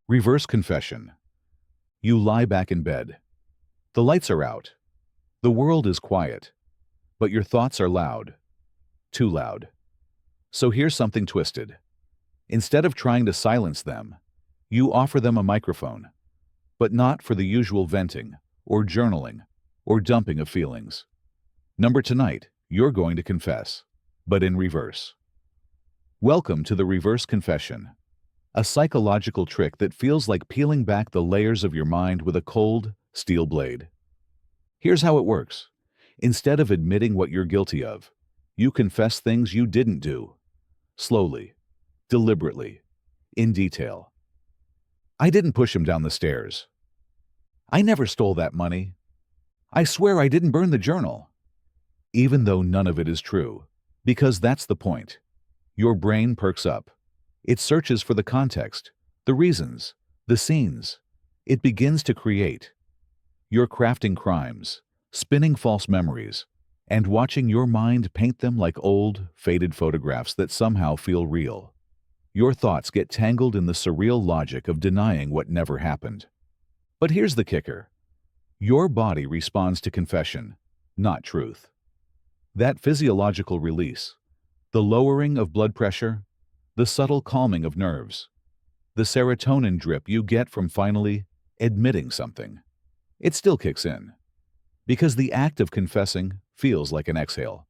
Reverse confession. You lie back in bed. The lights are out. The world is quiet. But your thoughts are loud. Too loud. So here's something twisted. Instead of trying to silence them, you offer them a microphone, but not for the usual venting, or journaling, or dumping of feelings. Tonight, you're going to confess, but in reverse. Welcome to the reverse confession, a psychological trick that feels like peeling back the layers of your mind with a cold, steel blade. Here's how it works. Instead of admitting what you're guilty of, you confess things you didn't do. Slowly, deliberately, in detail. I didn't push him down the stairs. I never stole that money. I swear I didn't burn the journal. Even though none of it is true, because that's the point. Your brain perks up. It searches for the context, the reasons, the scenes. It begins to create. You're crafting crimes, spinning false memories, and watching your mind paint them like old, faded photographs that somehow feel real. Your thoughts get tangled in the surreal logic of denying what never happened. But here's the kicker. Your body responds to confession, not truth. That physiological release, the lowering of blood pressure, the subtle calming of nerves, the serotonin drip you get from finally admitting something, it still kicks in. Because the act of confessing feels like an exhale,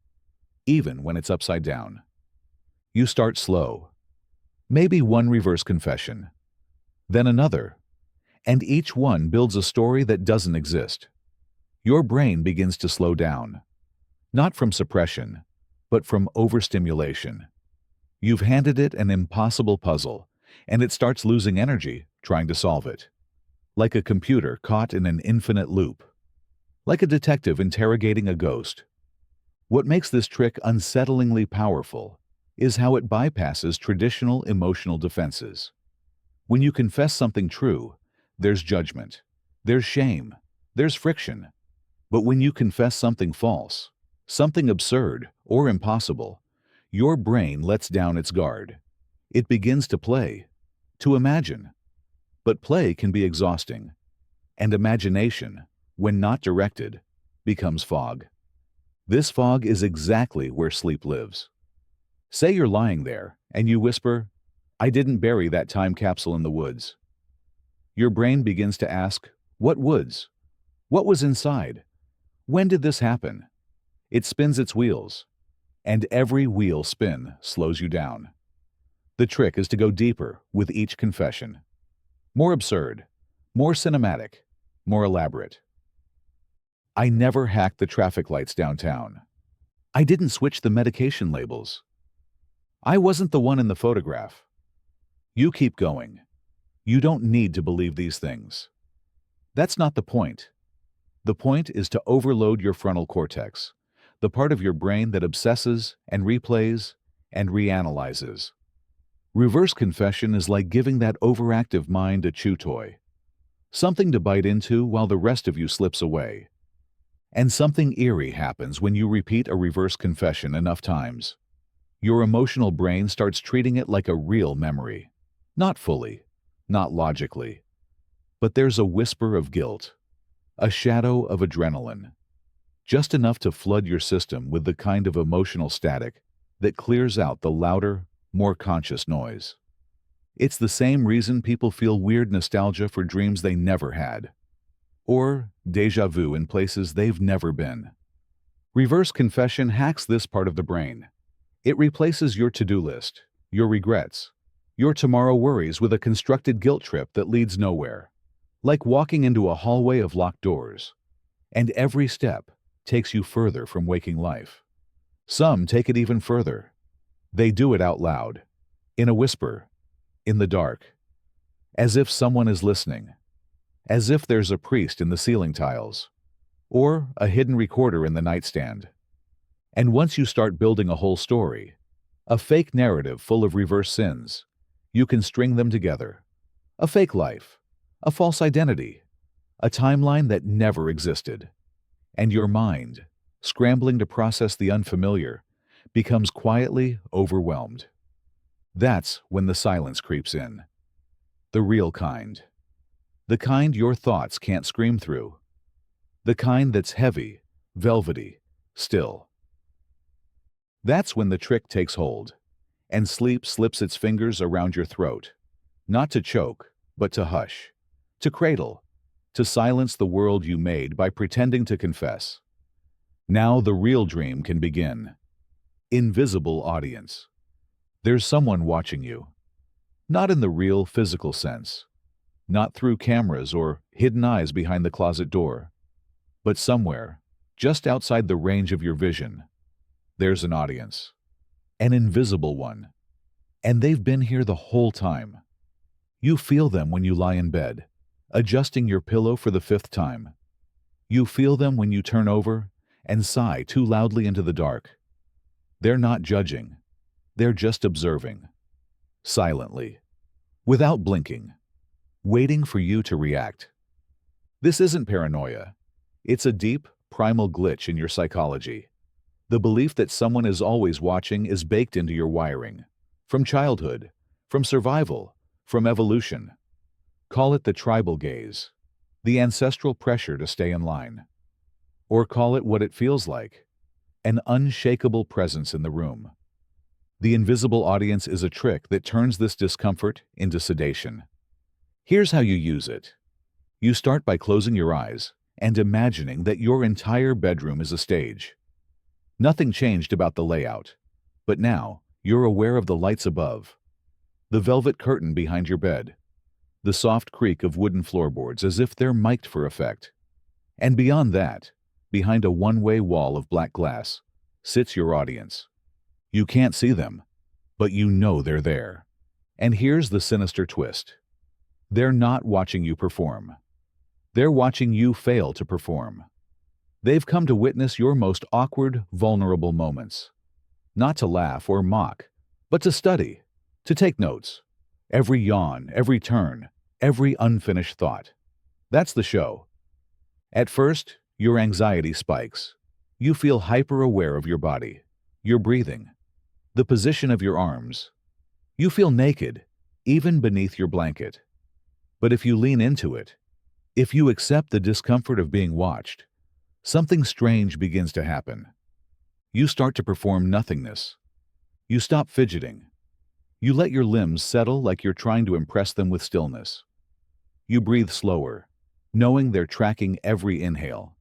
even when it's upside down. You start slow. Maybe one reverse confession, then another, and each one builds a story that doesn't exist. Your brain begins to slow down, not from suppression, but from overstimulation. You've handed it an impossible puzzle, and it starts losing energy trying to solve it. Like a computer caught in an infinite loop. Like a detective interrogating a ghost. What makes this trick unsettlingly powerful is how it bypasses traditional emotional defenses. When you confess something true, there's judgment, there's shame, there's friction. But when you confess something false, something absurd or impossible, your brain lets down its guard. It begins to play, to imagine. But play can be exhausting, and imagination, when not directed, becomes fog. This fog is exactly where sleep lives. Say you're lying there, and you whisper, "I didn't bury that time capsule in the woods." Your brain begins to ask, what woods? What was inside? When did this happen? It spins its wheels, and every wheel spin slows you down. The trick is to go deeper with each confession. More absurd, more cinematic, more elaborate. I never hacked the traffic lights downtown. I didn't switch the medication labels. I wasn't the one in the photograph. You keep going. You don't need to believe these things. That's not the point. The point is to overload your frontal cortex, the part of your brain that obsesses and replays and reanalyzes. Reverse confession is like giving that overactive mind a chew toy. Something to bite into while the rest of you slips away. And something eerie happens when you repeat a reverse confession enough times. Your emotional brain starts treating it like a real memory. Not fully, not logically. But there's a whisper of guilt, a shadow of adrenaline. Just enough to flood your system with the kind of emotional static that clears out the louder, more conscious noise. It's the same reason people feel weird nostalgia for dreams they never had. Or déjà vu in places they've never been. Reverse confession hacks this part of the brain. It replaces your to-do list, your regrets, your tomorrow worries with a constructed guilt trip that leads nowhere. Like walking into a hallway of locked doors. And every step takes you further from waking life. Some take it even further. They do it out loud, in a whisper, in the dark, as if someone is listening. As if there's a priest in the ceiling tiles, or a hidden recorder in the nightstand. And once you start building a whole story, a fake narrative full of reverse sins, you can string them together. A fake life, a false identity, a timeline that never existed. And your mind, scrambling to process the unfamiliar, becomes quietly overwhelmed. That's when the silence creeps in. The real kind. The kind your thoughts can't scream through. The kind that's heavy, velvety, still. That's when the trick takes hold, and sleep slips its fingers around your throat, not to choke, but to hush, to cradle, to silence the world you made by pretending to confess. Now the real dream can begin. Invisible audience. There's someone watching you. Not in the real physical sense, not through cameras or hidden eyes behind the closet door, but somewhere, just outside the range of your vision, there's an audience. An invisible one. And they've been here the whole time. You feel them when you lie in bed, adjusting your pillow for the 5th time. You feel them when you turn over and sigh too loudly into the dark. They're not judging. They're just observing. Silently. Without blinking. Waiting for you to react. This isn't paranoia. It's a deep, primal glitch in your psychology. The belief that someone is always watching is baked into your wiring. From childhood, from survival, from evolution. Call it the tribal gaze, the ancestral pressure to stay in line. Or call it what it feels like, an unshakable presence in the room. The invisible audience is a trick that turns this discomfort into sedation. Here's how you use it. You start by closing your eyes and imagining that your entire bedroom is a stage. Nothing changed about the layout, but now you're aware of the lights above, the velvet curtain behind your bed, the soft creak of wooden floorboards as if they're mic'd for effect. And beyond that, behind a one-way wall of black glass, sits your audience. You can't see them, but you know they're there. And here's the sinister twist. They're not watching you perform. They're watching you fail to perform. They've come to witness your most awkward, vulnerable moments. Not to laugh or mock, but to study, to take notes. Every yawn, every turn, every unfinished thought. That's the show. At first, your anxiety spikes. You feel hyper-aware of your body, your breathing, the position of your arms. You feel naked, even beneath your blanket. But if you lean into it, if you accept the discomfort of being watched, something strange begins to happen. You start to perform nothingness. You stop fidgeting. You let your limbs settle like you're trying to impress them with stillness. You breathe slower, knowing they're tracking every inhale.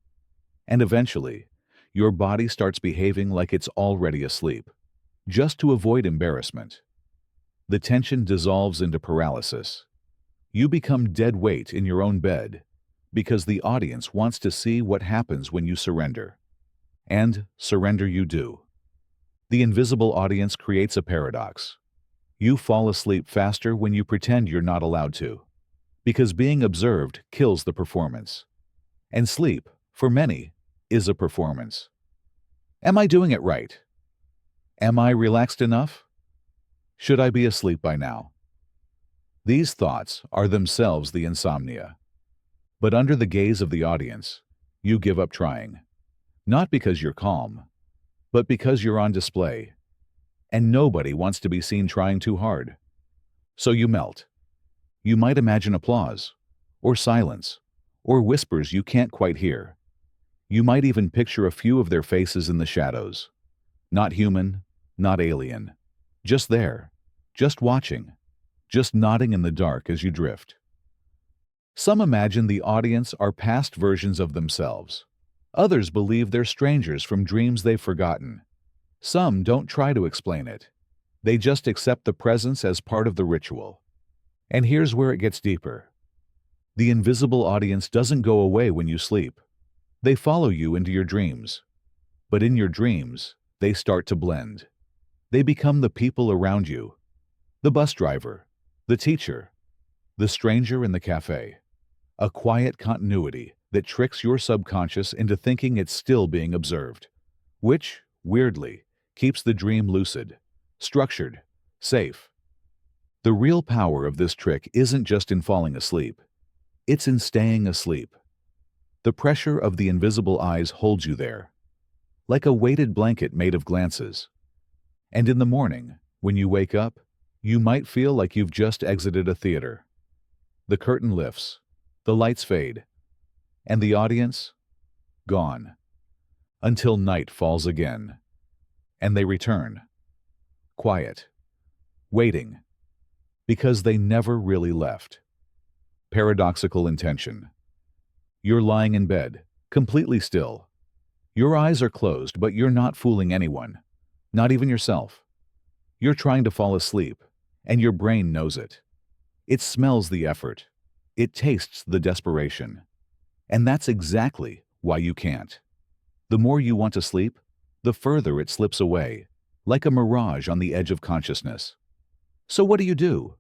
And eventually, your body starts behaving like it's already asleep, just to avoid embarrassment. The tension dissolves into paralysis. You become dead weight in your own bed, because the audience wants to see what happens when you surrender. And surrender you do. The invisible audience creates a paradox. You fall asleep faster when you pretend you're not allowed to, because being observed kills the performance. And sleep, for many, is a performance. Am I doing it right? Am I relaxed enough? Should I be asleep by now? These thoughts are themselves the insomnia. But under the gaze of the audience, you give up trying. Not because you're calm, but because you're on display. And nobody wants to be seen trying too hard. So you melt. You might imagine applause, or silence, or whispers you can't quite hear. You might even picture a few of their faces in the shadows. Not human, not alien. Just there, just watching, just nodding in the dark as you drift. Some imagine the audience are past versions of themselves. Others believe they're strangers from dreams they've forgotten. Some don't try to explain it. They just accept the presence as part of the ritual. And here's where it gets deeper. The invisible audience doesn't go away when you sleep. They follow you into your dreams. But in your dreams, they start to blend. They become the people around you. The bus driver, the teacher, the stranger in the cafe. A quiet continuity that tricks your subconscious into thinking it's still being observed, which, weirdly, keeps the dream lucid, structured, safe. The real power of this trick isn't just in falling asleep. It's in staying asleep. The pressure of the invisible eyes holds you there, like a weighted blanket made of glances. And in the morning, when you wake up, you might feel like you've just exited a theater. The curtain lifts, the lights fade, and the audience, gone. Until night falls again. And they return. Quiet. Waiting. Because they never really left. Paradoxical intention. You're lying in bed, completely still. Your eyes are closed, but you're not fooling anyone. Not even yourself. You're trying to fall asleep, and your brain knows it. It smells the effort. It tastes the desperation. And that's exactly why you can't. The more you want to sleep, the further it slips away, like a mirage on the edge of consciousness. So what do?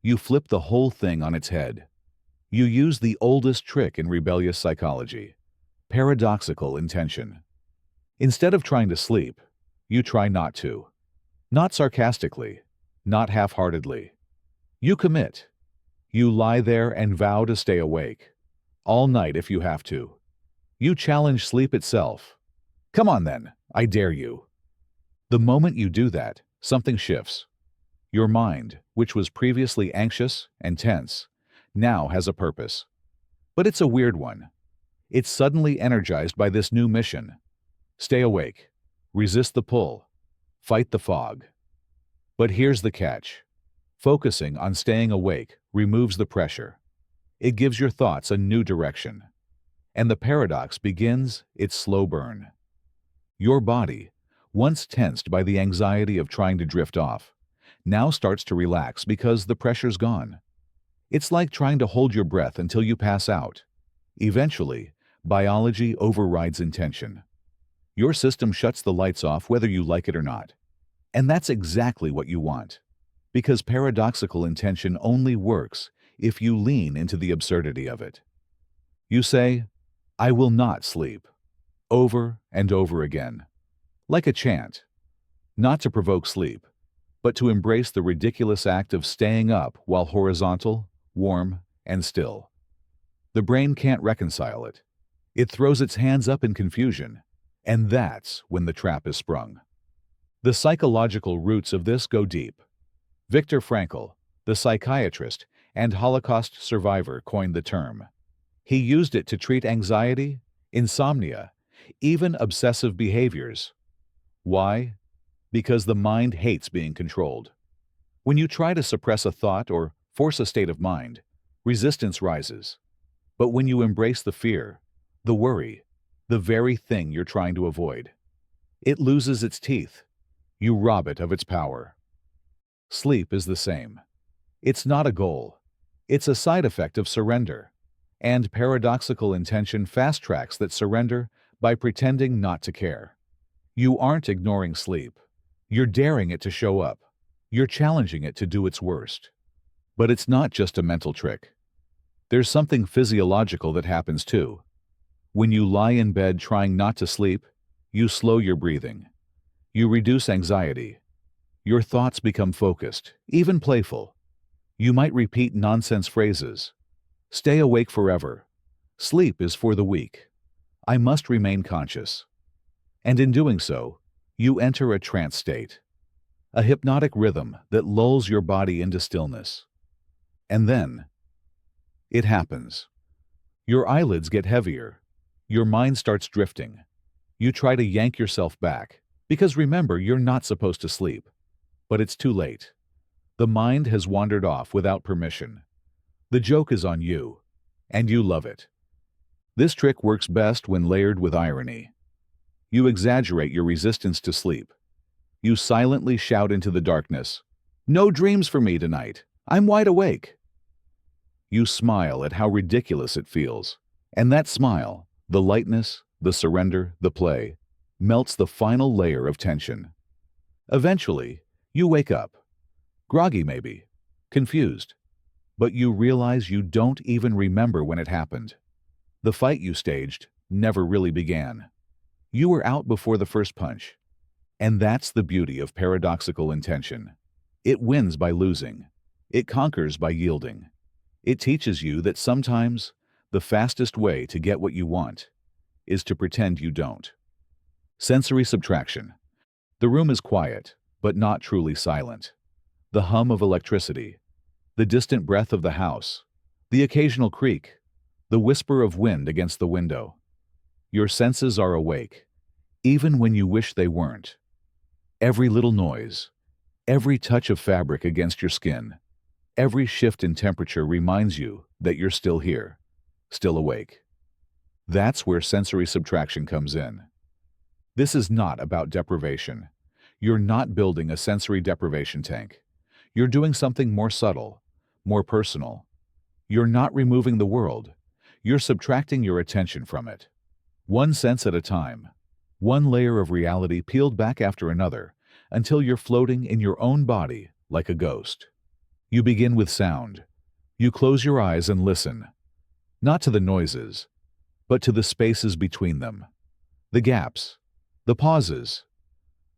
You flip the whole thing on its head. You use the oldest trick in rebellious psychology, paradoxical intention. Instead of trying to sleep, you try not to. Not sarcastically, not half-heartedly. You commit. You lie there and vow to stay awake. All night if you have to. You challenge sleep itself. Come on then, I dare you. The moment you do that, something shifts. Your mind, which was previously anxious and tense, now has a purpose. But it's a weird one. It's suddenly energized by this new mission. Stay awake. Resist the pull. Fight the fog. But here's the catch. Focusing on staying awake removes the pressure. It gives your thoughts a new direction. And the paradox begins its slow burn. Your body, once tensed by the anxiety of trying to drift off, now starts to relax because the pressure's gone. It's like trying to hold your breath until you pass out. Eventually, biology overrides intention. Your system shuts the lights off whether you like it or not. And that's exactly what you want. Because paradoxical intention only works if you lean into the absurdity of it. You say, I will not sleep, over and over again, like a chant, not to provoke sleep, but to embrace the ridiculous act of staying up while horizontal, warm, and still. The brain can't reconcile it. It throws its hands up in confusion, and that's when the trap is sprung. The psychological roots of this go deep. Viktor Frankl, the psychiatrist and Holocaust survivor, coined the term. He used it to treat anxiety, insomnia, even obsessive behaviors. Why? Because the mind hates being controlled. When you try to suppress a thought or force a state of mind, resistance rises. But when you embrace the fear, the worry, the very thing you're trying to avoid, it loses its teeth. You rob it of its power. Sleep is the same. It's not a goal. It's a side effect of surrender. And paradoxical intention fast-tracks that surrender by pretending not to care. You aren't ignoring sleep. You're daring it to show up. You're challenging it to do its worst. But it's not just a mental trick. There's something physiological that happens too. When you lie in bed trying not to sleep, you slow your breathing. You reduce anxiety. Your thoughts become focused, even playful. You might repeat nonsense phrases. Stay awake forever. Sleep is for the weak. I must remain conscious. And in doing so, you enter a trance state, a hypnotic rhythm that lulls your body into stillness. And then, it happens. Your eyelids get heavier. Your mind starts drifting. You try to yank yourself back, because remember, you're not supposed to sleep. But it's too late. The mind has wandered off without permission. The joke is on you, and you love it. This trick works best when layered with irony. You exaggerate your resistance to sleep. You silently shout into the darkness, "No dreams for me tonight. I'm wide awake." You smile at how ridiculous it feels. And that smile, the lightness, the surrender, the play, melts the final layer of tension. Eventually, you wake up. Groggy maybe, confused. But you realize you don't even remember when it happened. The fight you staged never really began. You were out before the first punch. And that's the beauty of paradoxical intention. It wins by losing. It conquers by yielding. It teaches you that sometimes the fastest way to get what you want is to pretend you don't. Sensory subtraction. The room is quiet, but not truly silent. The hum of electricity, the distant breath of the house, The occasional creak, the whisper of wind against the window. Your senses are awake, even when you wish they weren't. Every little noise, every touch of fabric against your skin, every shift in temperature reminds you that you're still here, still awake. That's where sensory subtraction comes in. This is not about deprivation. You're not building a sensory deprivation tank. You're doing something more subtle, more personal. You're not removing the world. You're subtracting your attention from it. One sense at a time, one layer of reality peeled back after another, until you're floating in your own body like a ghost. You begin with sound. You close your eyes and listen, not to the noises, but to the spaces between them, the gaps, the pauses.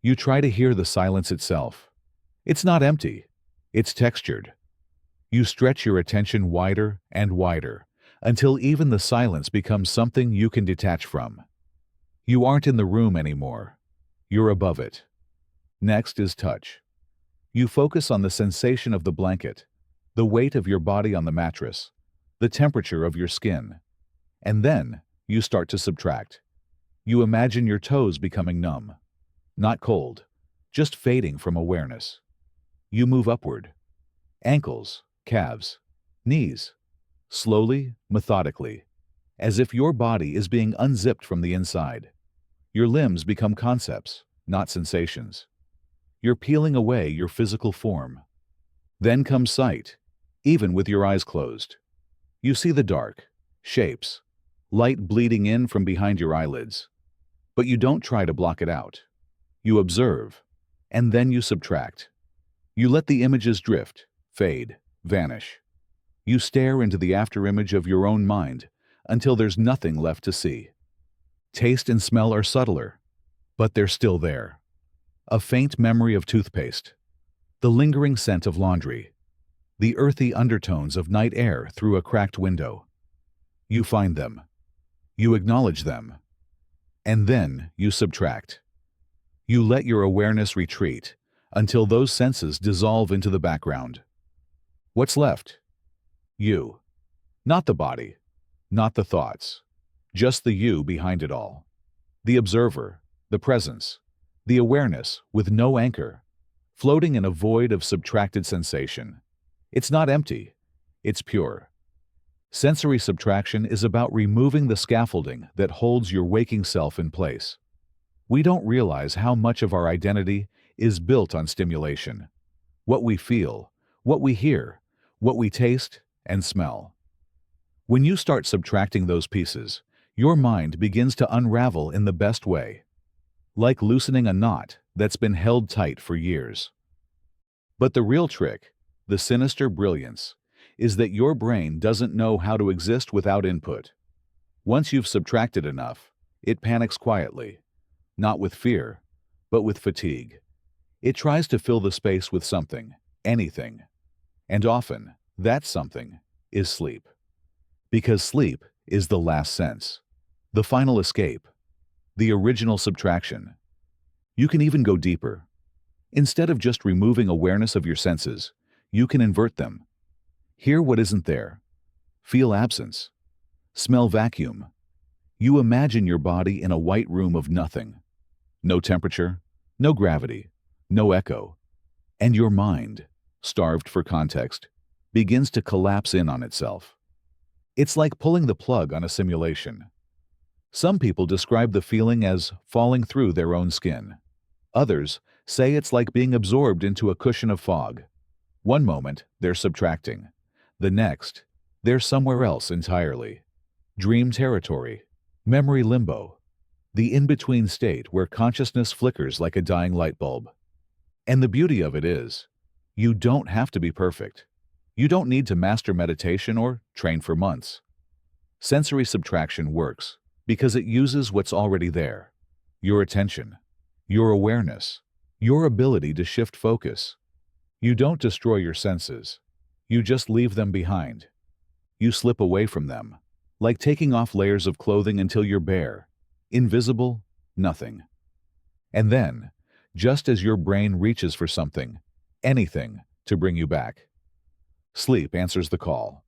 You try to hear the silence itself. It's not empty. It's textured. You stretch your attention wider and wider, until even the silence becomes something you can detach from. You aren't in the room anymore. You're above it. Next is touch. You focus on the sensation of the blanket, the weight of your body on the mattress, the temperature of your skin. And then you start to subtract. You imagine your toes becoming numb. Not cold, just fading from awareness. You move upward. Ankles, calves, knees. Slowly, methodically, as if your body is being unzipped from the inside. Your limbs become concepts, not sensations. You're peeling away your physical form. Then comes sight, even with your eyes closed. You see the dark, shapes, light bleeding in from behind your eyelids. But you don't try to block it out. You observe, and then you subtract. You let the images drift, fade, vanish. You stare into the afterimage of your own mind until there's nothing left to see. Taste and smell are subtler, but they're still there. A faint memory of toothpaste, the lingering scent of laundry, the earthy undertones of night air through a cracked window. You find them. You acknowledge them. And then you subtract. You let your awareness retreat until those senses dissolve into the background. What's left? You. Not the body, not the thoughts, just the you behind it all. The observer, the presence, the awareness with no anchor, floating in a void of subtracted sensation. It's not empty, it's pure. Sensory subtraction is about removing the scaffolding that holds your waking self in place. We don't realize how much of our identity is built on stimulation. What we feel, what we hear, what we taste and smell. When you start subtracting those pieces, your mind begins to unravel in the best way, like loosening a knot that's been held tight for years. But the real trick, the sinister brilliance, is that your brain doesn't know how to exist without input. Once you've subtracted enough, it panics quietly, not with fear, but with fatigue. It tries to fill the space with something, anything. And often, that something is sleep. Because sleep is the last sense, the final escape, the original subtraction. You can even go deeper. Instead of just removing awareness of your senses, you can invert them. Hear what isn't there. Feel absence. Smell vacuum. You imagine your body in a white room of nothing. No temperature, no gravity, no echo. And your mind, starved for context, begins to collapse in on itself. It's like pulling the plug on a simulation. Some people describe the feeling as falling through their own skin. Others say it's like being absorbed into a cushion of fog. One moment, they're subtracting. The next, they're somewhere else entirely. Dream territory, memory limbo, the in-between state where consciousness flickers like a dying light bulb. And the beauty of it is, you don't have to be perfect. You don't need to master meditation or train for months. Sensory subtraction works because it uses what's already there. Your attention, your awareness, your ability to shift focus. You don't destroy your senses. You just leave them behind. You slip away from them, like taking off layers of clothing until you're bare, invisible, nothing. And then, just as your brain reaches for something, anything, to bring you back, sleep answers the call.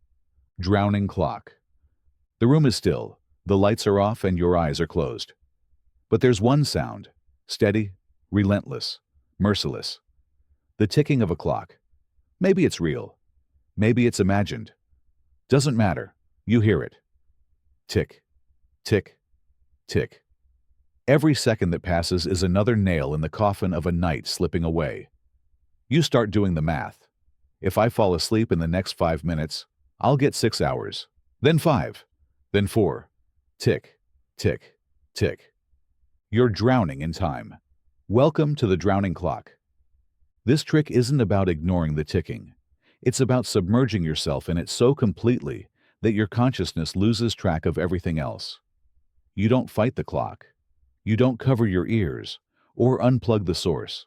Drowning clock. The room is still, the lights are off, and your eyes are closed. But there's one sound, steady, relentless, merciless. The ticking of a clock. Maybe it's real. Maybe it's imagined. Doesn't matter. You hear it. Tick, tick, tick. Every second that passes is another nail in the coffin of a night slipping away. You start doing the math. If I fall asleep in the next 5 minutes, I'll get 6 hours. Then 5. Then 4. Tick, tick, tick. You're drowning in time. Welcome to the drowning clock. This trick isn't about ignoring the ticking. It's about submerging yourself in it so completely that your consciousness loses track of everything else. You don't fight the clock. You don't cover your ears or unplug the source.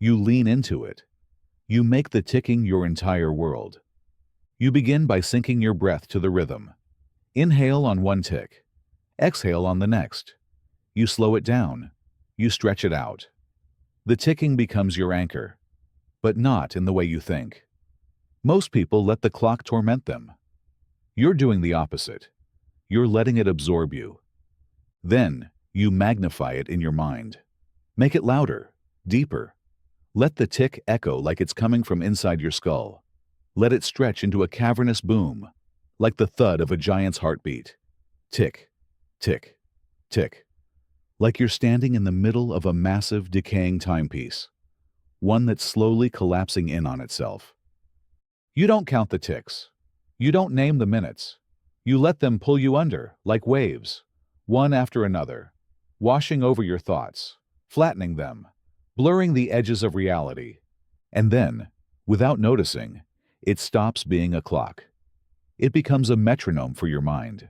You lean into it. You make the ticking your entire world. You begin by syncing your breath to the rhythm. Inhale on one tick. Exhale on the next. You slow it down. You stretch it out. The ticking becomes your anchor, but not in the way you think. Most people let the clock torment them. You're doing the opposite. You're letting it absorb you. Then, you magnify it in your mind. Make it louder, deeper. Let the tick echo like it's coming from inside your skull. Let it stretch into a cavernous boom, like the thud of a giant's heartbeat. Tick, tick, tick. Like you're standing in the middle of a massive, decaying timepiece, one that's slowly collapsing in on itself. You don't count the ticks. You don't name the minutes. You let them pull you under, like waves, one after another, washing over your thoughts, flattening them, blurring the edges of reality. And then, without noticing, it stops being a clock. It becomes a metronome for your mind.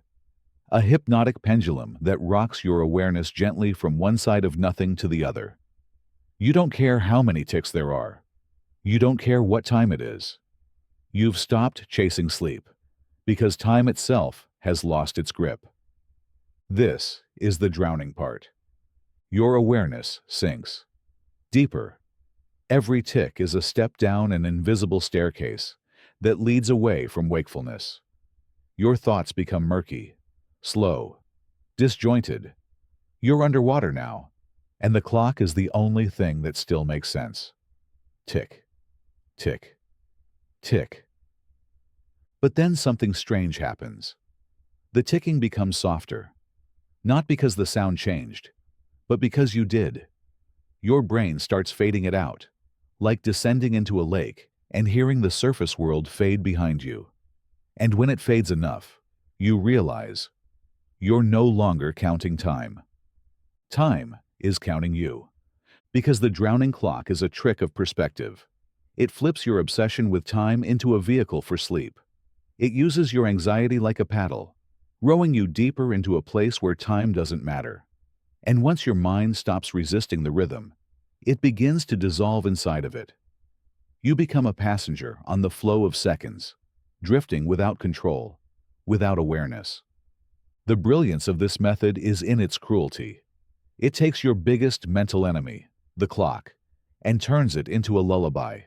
A hypnotic pendulum that rocks your awareness gently from one side of nothing to the other. You don't care how many ticks there are. You don't care what time it is. You've stopped chasing sleep, because time itself has lost its grip. This is the drowning part. Your awareness sinks. Deeper. Every tick is a step down an invisible staircase that leads away from wakefulness. Your thoughts become murky, slow, disjointed. You're underwater now, and the clock is the only thing that still makes sense. Tick, tick, tick. But then something strange happens. The ticking becomes softer, not because the sound changed, but because you did. Your brain starts fading it out, like descending into a lake and hearing the surface world fade behind you. And when it fades enough, you realize you're no longer counting time. Time is counting you. Because the drowning clock is a trick of perspective. It flips your obsession with time into a vehicle for sleep. It uses your anxiety like a paddle, rowing you deeper into a place where time doesn't matter. And once your mind stops resisting the rhythm, it begins to dissolve inside of it. You become a passenger on the flow of seconds, drifting without control, without awareness. The brilliance of this method is in its cruelty. It takes your biggest mental enemy, the clock, and turns it into a lullaby.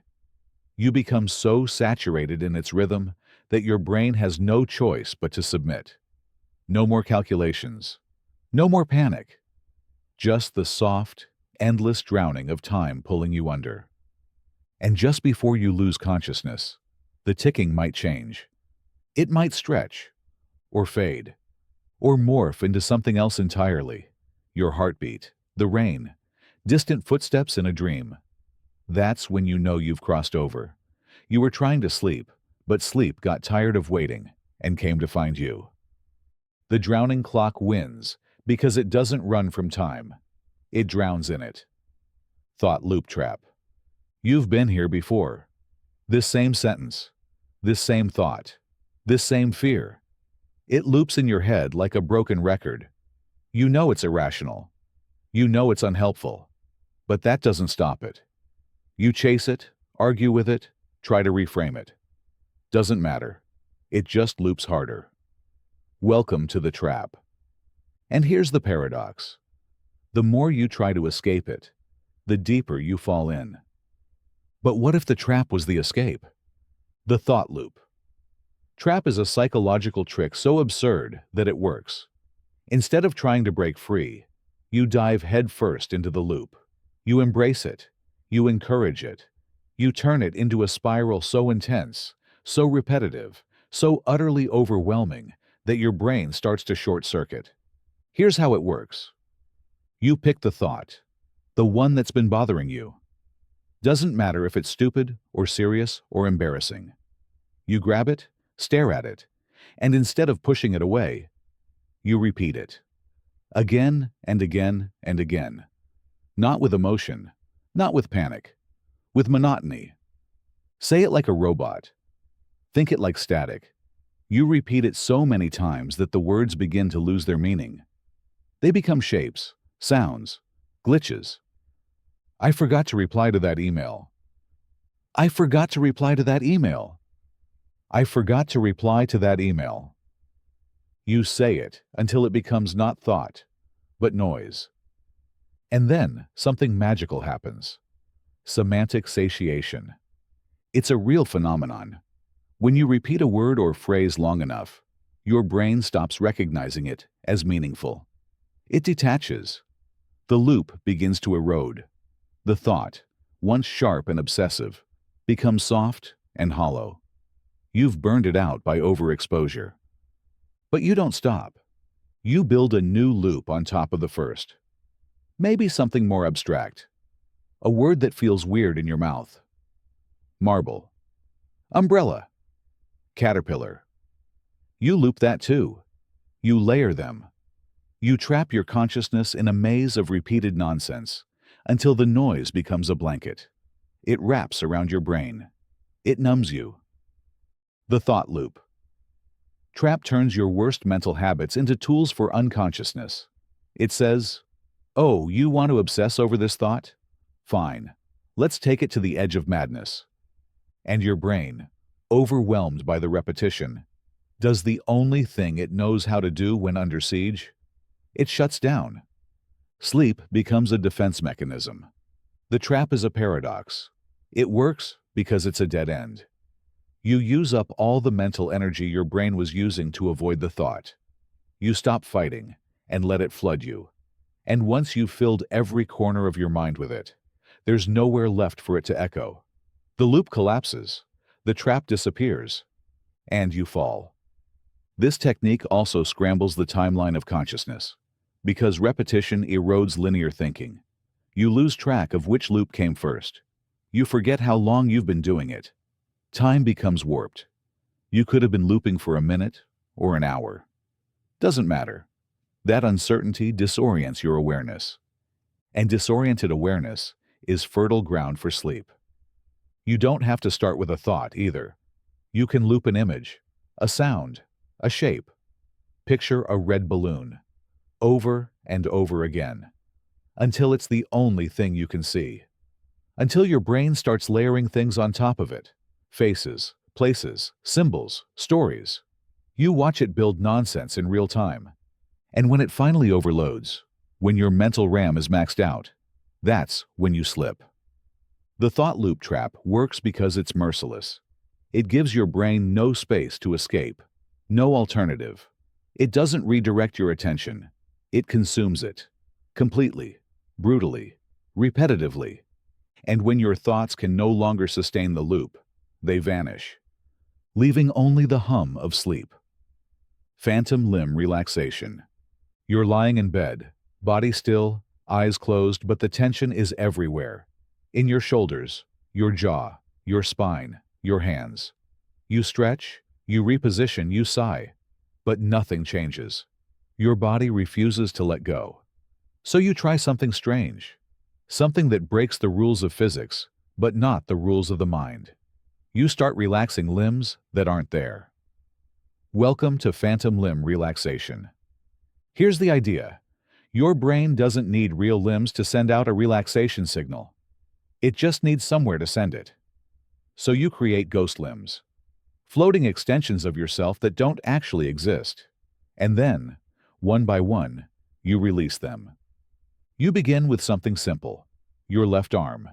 You become so saturated in its rhythm that your brain has no choice but to submit. No more calculations. No more panic. Just the soft, endless drowning of time pulling you under. And just before you lose consciousness, the ticking might change. It might stretch, or fade, or morph into something else entirely. Your heartbeat, the rain, distant footsteps in a dream. That's when you know you've crossed over. You were trying to sleep, but sleep got tired of waiting and came to find you. The drowning clock wins because it doesn't run from time. It drowns in it. Thought loop trap. You've been here before. This same sentence, this same thought, this same fear. It loops in your head like a broken record. You know it's irrational. You know it's unhelpful. But that doesn't stop it. You chase it, argue with it, try to reframe it. Doesn't matter. It just loops harder. Welcome to the trap. And here's the paradox. The more you try to escape it, the deeper you fall in. But what if the trap was the escape? The thought loop. Trap is a psychological trick so absurd that it works. Instead of trying to break free, you dive headfirst into the loop. You embrace it. You encourage it. You turn it into a spiral so intense, so repetitive, so utterly overwhelming that your brain starts to short-circuit. Here's how it works. You pick the thought, the one that's been bothering you. Doesn't matter if it's stupid or serious or embarrassing. You grab it, stare at it, and instead of pushing it away, you repeat it. Again and again and again. Not with emotion, not with panic, with monotony. Say it like a robot. Think it like static. You repeat it so many times that the words begin to lose their meaning. They become shapes, sounds, glitches. I forgot to reply to that email. I forgot to reply to that email. I forgot to reply to that email. You say it until it becomes not thought, but noise. And then something magical happens. Semantic satiation. It's a real phenomenon. When you repeat a word or phrase long enough, your brain stops recognizing it as meaningful. It detaches. The loop begins to erode. The thought, once sharp and obsessive, becomes soft and hollow. You've burned it out by overexposure. But you don't stop. You build a new loop on top of the first. Maybe something more abstract. A word that feels weird in your mouth. Marble. Umbrella. Caterpillar. You loop that too. You layer them. You trap your consciousness in a maze of repeated nonsense until the noise becomes a blanket. It wraps around your brain. It numbs you. The thought loop. Trap turns your worst mental habits into tools for unconsciousness. It says, "Oh, you want to obsess over this thought? Fine. Let's take it to the edge of madness." And your brain, overwhelmed by the repetition, does the only thing it knows how to do when under siege. It shuts down. Sleep becomes a defense mechanism. The trap is a paradox. It works because it's a dead end. You use up all the mental energy your brain was using to avoid the thought. You stop fighting and let it flood you. And once you've filled every corner of your mind with it, there's nowhere left for it to echo. The loop collapses, the trap disappears, and you fall. This technique also scrambles the timeline of consciousness, because repetition erodes linear thinking. You lose track of which loop came first. You forget how long you've been doing it. Time becomes warped. You could have been looping for a minute or an hour. Doesn't matter. That uncertainty disorients your awareness. And disoriented awareness is fertile ground for sleep. You don't have to start with a thought either. You can loop an image, a sound, a shape. Picture a red balloon, over and over again, until it's the only thing you can see. Until your brain starts layering things on top of it. Faces, places, symbols, stories. You watch it build nonsense in real time. And when it finally overloads, when your mental RAM is maxed out, that's when you slip. The thought loop trap works because it's merciless. It gives your brain no space to escape, no alternative. It doesn't redirect your attention. It consumes it, completely, brutally, repetitively. And when your thoughts can no longer sustain the loop, they vanish, leaving only the hum of sleep. Phantom limb relaxation. You're lying in bed, body still, eyes closed, but the tension is everywhere. In your shoulders, your jaw, your spine, your hands. You stretch, you reposition, you sigh, but nothing changes. Your body refuses to let go. So you try something strange, something that breaks the rules of physics, but not the rules of the mind. You start relaxing limbs that aren't there. Welcome to phantom limb relaxation. Here's the idea. Your brain doesn't need real limbs to send out a relaxation signal. It just needs somewhere to send it. So you create ghost limbs, floating extensions of yourself that don't actually exist. And then, one by one, you release them. You begin with something simple, your left arm,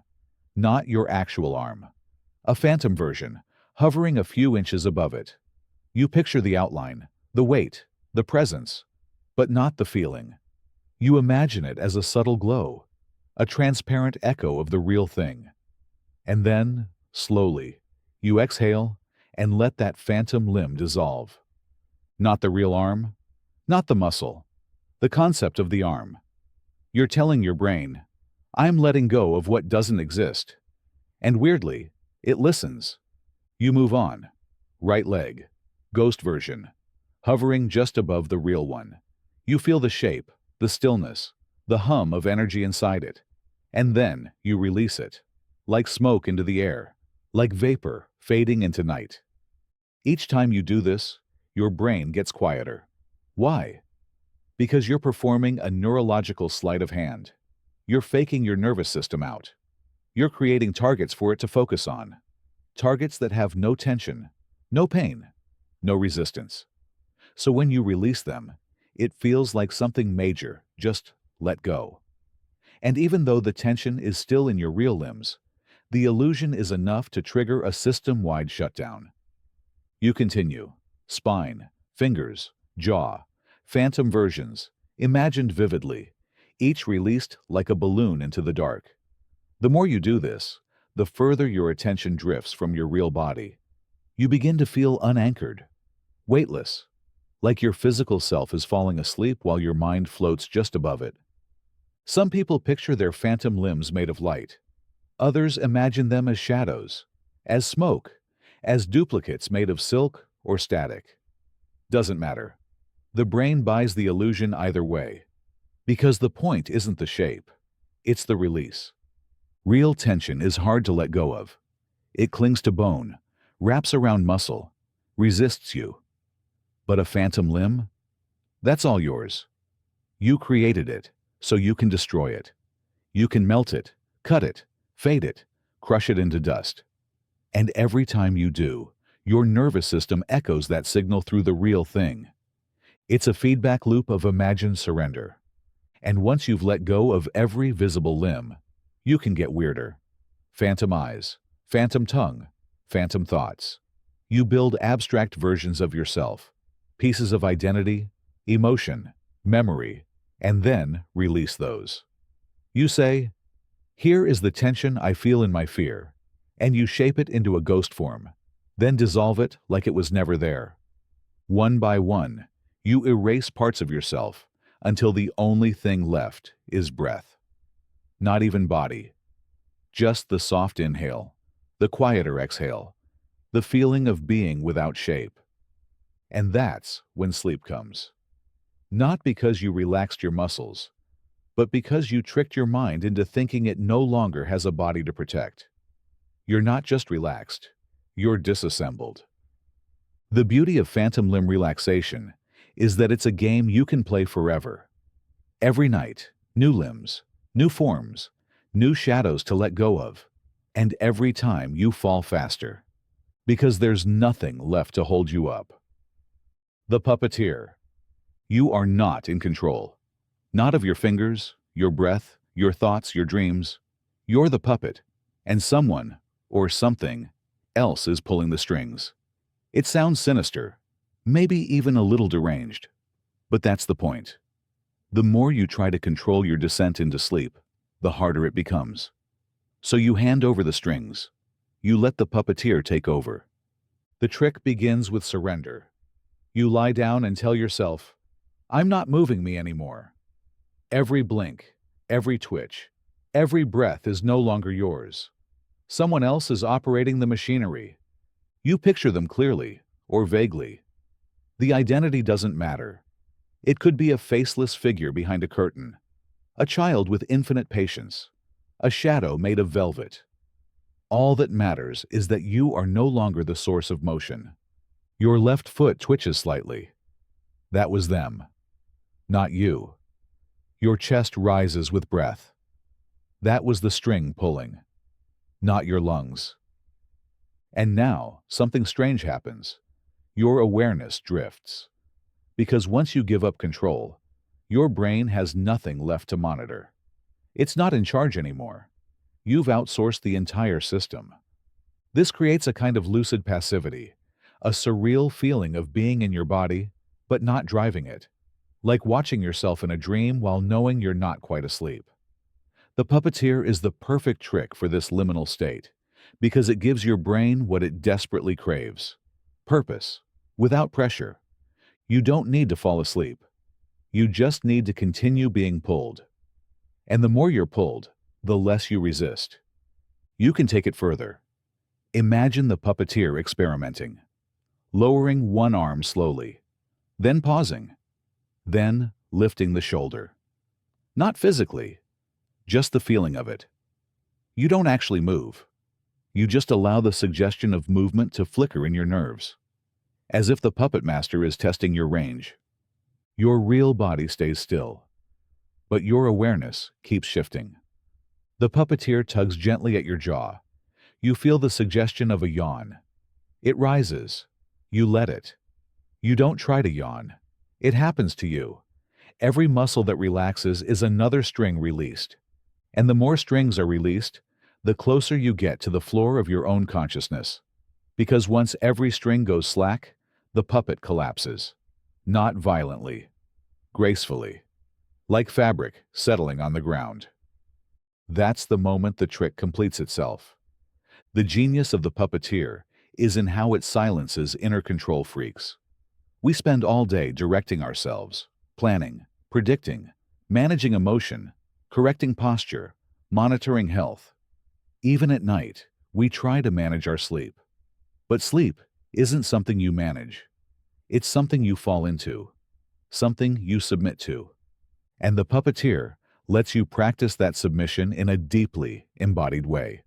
not your actual arm. A phantom version, hovering a few inches above it. You picture the outline, the weight, the presence, but not the feeling. You imagine it as a subtle glow, a transparent echo of the real thing. And then, slowly, you exhale and let that phantom limb dissolve. Not the real arm, not the muscle, the concept of the arm. You're telling your brain, I'm letting go of what doesn't exist. And weirdly, it listens. You move on. Right leg, ghost version, hovering just above the real one. You feel the shape, the stillness, the hum of energy inside it. And then you release it, like smoke into the air, like vapor fading into night. Each time you do this, your brain gets quieter. Why? Because you're performing a neurological sleight of hand. You're faking your nervous system out. You're creating targets for it to focus on. Targets that have no tension, no pain, no resistance. So when you release them, it feels like something major just let go. And even though the tension is still in your real limbs, the illusion is enough to trigger a system-wide shutdown. You continue. Spine, fingers, jaw, phantom versions, imagined vividly, each released like a balloon into the dark. The more you do this, the further your attention drifts from your real body. You begin to feel unanchored, weightless, like your physical self is falling asleep while your mind floats just above it. Some people picture their phantom limbs made of light. Others imagine them as shadows, as smoke, as duplicates made of silk or static. Doesn't matter. The brain buys the illusion either way, because the point isn't the shape, it's the release. Real tension is hard to let go of. It clings to bone, wraps around muscle, resists you. But a phantom limb? That's all yours. You created it, so you can destroy it. You can melt it, cut it, fade it, crush it into dust. And every time you do, your nervous system echoes that signal through the real thing. It's a feedback loop of imagined surrender. And once you've let go of every visible limb, you can get weirder. Phantom eyes, phantom tongue, phantom thoughts. You build abstract versions of yourself, pieces of identity, emotion, memory, and then release those. You say, here is the tension I feel in my fear, and you shape it into a ghost form, then dissolve it like it was never there. One by one, you erase parts of yourself until the only thing left is breath. Not even body. Just the soft inhale, the quieter exhale, the feeling of being without shape. And that's when sleep comes. Not because you relaxed your muscles, but because you tricked your mind into thinking it no longer has a body to protect. You're not just relaxed, you're disassembled. The beauty of phantom limb relaxation is that it's a game you can play forever. Every night, new limbs, new forms, new shadows to let go of, and every time you fall faster, because there's nothing left to hold you up. The Puppeteer. You are not in control. Not of your fingers, your breath, your thoughts, your dreams. You're the puppet, and someone, or something, else is pulling the strings. It sounds sinister, maybe even a little deranged, but that's the point. The more you try to control your descent into sleep, the harder it becomes. So you hand over the strings. You let the puppeteer take over. The trick begins with surrender. You lie down and tell yourself, I'm not moving me anymore. Every blink, every twitch, every breath is no longer yours. Someone else is operating the machinery. You picture them clearly, or vaguely. The identity doesn't matter. It could be a faceless figure behind a curtain, a child with infinite patience, a shadow made of velvet. All that matters is that you are no longer the source of motion. Your left foot twitches slightly. That was them, not you. Your chest rises with breath. That was the string pulling, not your lungs. And now, something strange happens. Your awareness drifts. Because once you give up control, your brain has nothing left to monitor. It's not in charge anymore. You've outsourced the entire system. This creates a kind of lucid passivity, a surreal feeling of being in your body, but not driving it, like watching yourself in a dream while knowing you're not quite asleep. The Puppeteer is the perfect trick for this liminal state, because it gives your brain what it desperately craves: purpose, without pressure. You don't need to fall asleep. You just need to continue being pulled. And the more you're pulled, the less you resist. You can take it further. Imagine the Puppeteer experimenting, lowering one arm slowly, then pausing, then lifting the shoulder. Not physically, just the feeling of it. You don't actually move. You just allow the suggestion of movement to flicker in your nerves, as if the puppet master is testing your range. Your real body stays still, but your awareness keeps shifting. The Puppeteer tugs gently at your jaw. You feel the suggestion of a yawn. It rises. You let it. You don't try to yawn. It happens to you. Every muscle that relaxes is another string released. And the more strings are released, the closer you get to the floor of your own consciousness. Because once every string goes slack, the puppet collapses. Not violently, gracefully, like fabric settling on the ground. That's the moment the trick completes itself. The genius of the Puppeteer is in how it silences inner control freaks. We spend all day directing ourselves, planning, predicting, managing emotion, correcting posture, monitoring health. Even at night, we try to manage our sleep. But sleep isn't something you manage. It's something you fall into, something you submit to. And the Puppeteer lets you practice that submission in a deeply embodied way.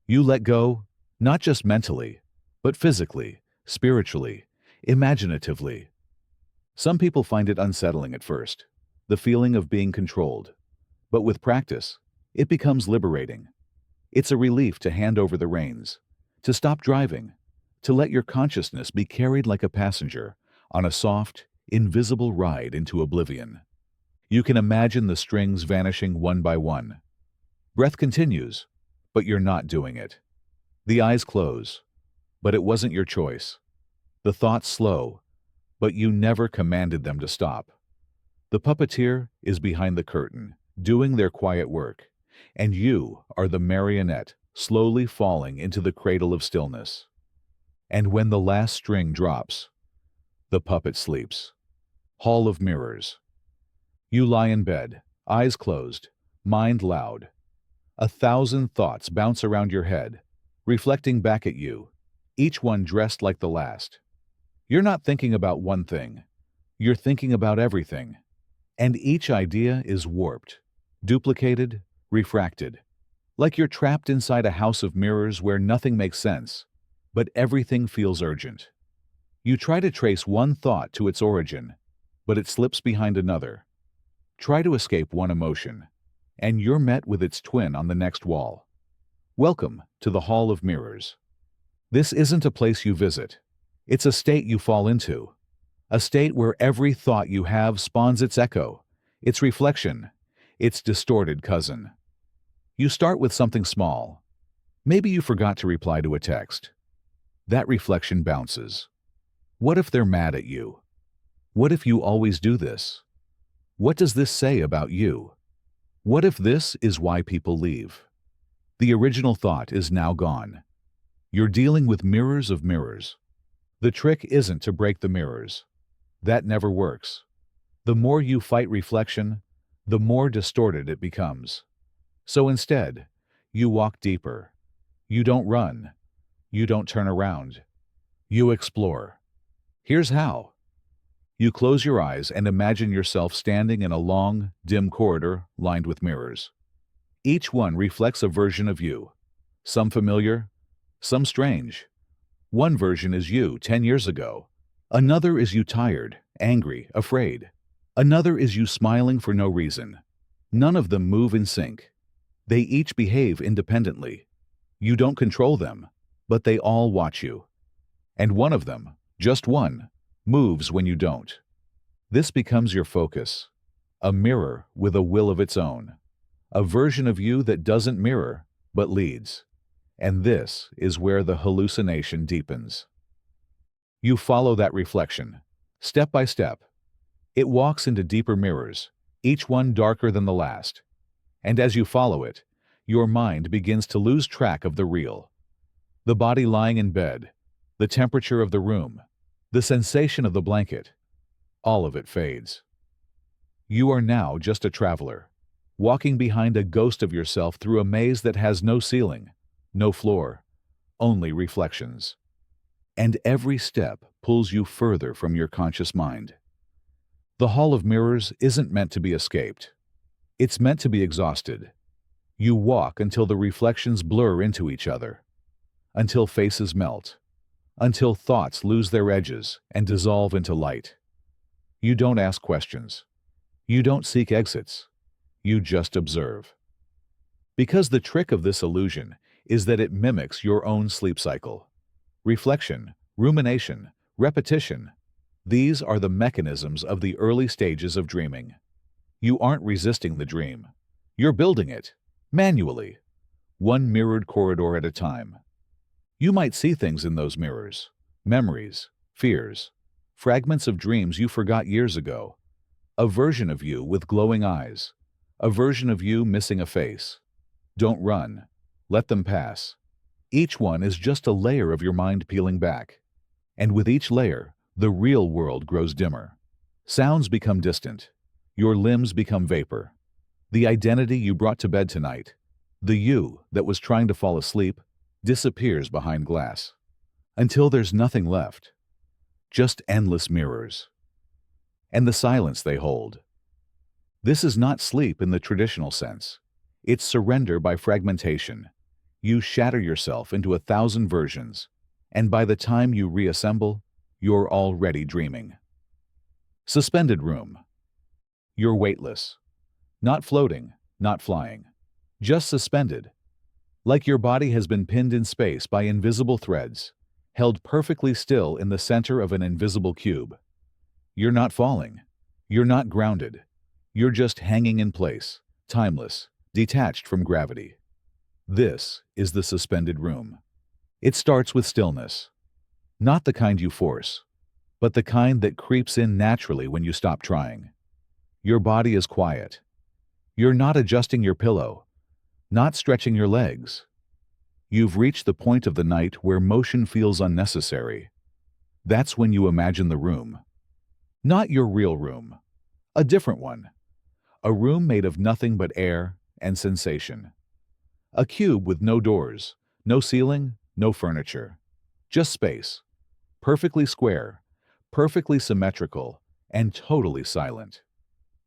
You let go, not just mentally, but physically, spiritually, imaginatively. Some people find it unsettling at first, the feeling of being controlled. But with practice, it becomes liberating. It's a relief to hand over the reins, to stop driving, to let your consciousness be carried like a passenger on a soft, invisible ride into oblivion. You can imagine the strings vanishing one by one. Breath continues, but you're not doing it. The eyes close, but it wasn't your choice. The thoughts slow, but you never commanded them to stop. The Puppeteer is behind the curtain, doing their quiet work, and you are the marionette slowly falling into the cradle of stillness. And when the last string drops, the puppet sleeps. Hall of Mirrors. You lie in bed, eyes closed, mind loud. 1,000 thoughts bounce around your head, reflecting back at you, each one dressed like the last. You're not thinking about one thing. You're thinking about everything. And each idea is warped, duplicated, refracted. Like you're trapped inside a house of mirrors where nothing makes sense, but everything feels urgent. You try to trace one thought to its origin, but it slips behind another. Try to escape one emotion, and you're met with its twin on the next wall. Welcome to the Hall of Mirrors. This isn't a place you visit. It's a state you fall into. A state where every thought you have spawns its echo, its reflection, its distorted cousin. You start with something small. Maybe you forgot to reply to a text. That reflection bounces. What if they're mad at you? What if you always do this? What does this say about you? What if this is why people leave? The original thought is now gone. You're dealing with mirrors of mirrors. The trick isn't to break the mirrors. That never works. The more you fight reflection, the more distorted it becomes. So instead, you walk deeper. You don't run. You don't turn around. You explore. Here's how. You close your eyes and imagine yourself standing in a long, dim corridor lined with mirrors. Each one reflects a version of you. Some familiar, some strange. One version is you 10 years ago. Another is you tired, angry, afraid. Another is you smiling for no reason. None of them move in sync. They each behave independently. You don't control them, but they all watch you. And one of them, just one, moves when you don't. This becomes your focus. A mirror with a will of its own. A version of you that doesn't mirror, but leads. And this is where the hallucination deepens. You follow that reflection, step by step. It walks into deeper mirrors, each one darker than the last. And as you follow it, your mind begins to lose track of the real. The body lying in bed, the temperature of the room, the sensation of the blanket, all of it fades. You are now just a traveler, walking behind a ghost of yourself through a maze that has no ceiling, no floor, only reflections. And every step pulls you further from your conscious mind. The hall of mirrors isn't meant to be escaped. It's meant to be exhausted. You walk until the reflections blur into each other, until faces melt, until thoughts lose their edges and dissolve into light. You don't ask questions. You don't seek exits. You just observe. Because the trick of this illusion is that it mimics your own sleep cycle. Reflection, rumination, repetition. These are the mechanisms of the early stages of dreaming. You aren't resisting the dream. You're building it, manually, one mirrored corridor at a time. You might see things in those mirrors, memories, fears, fragments of dreams you forgot years ago, a version of you with glowing eyes, a version of you missing a face. Don't run. Let them pass. Each one is just a layer of your mind peeling back. And with each layer, the real world grows dimmer. Sounds become distant. Your limbs become vapor. The identity you brought to bed tonight, the you that was trying to fall asleep, disappears behind glass. Until there's nothing left. Just endless mirrors. And the silence they hold. This is not sleep in the traditional sense. It's surrender by fragmentation. You shatter yourself into 1,000 versions, and by the time you reassemble, you're already dreaming. Suspended room. You're weightless. Not floating, not flying. Just suspended. Like your body has been pinned in space by invisible threads, held perfectly still in the center of an invisible cube. You're not falling. You're not grounded. You're just hanging in place, timeless, detached from gravity. This is the suspended room. It starts with stillness. Not the kind you force, but the kind that creeps in naturally when you stop trying. Your body is quiet. You're not adjusting your pillow, not stretching your legs. You've reached the point of the night where motion feels unnecessary. That's when you imagine the room. Not your real room. A different one. A room made of nothing but air and sensation. A cube with no doors, no ceiling, no furniture. Just space. Perfectly square, perfectly symmetrical, and totally silent.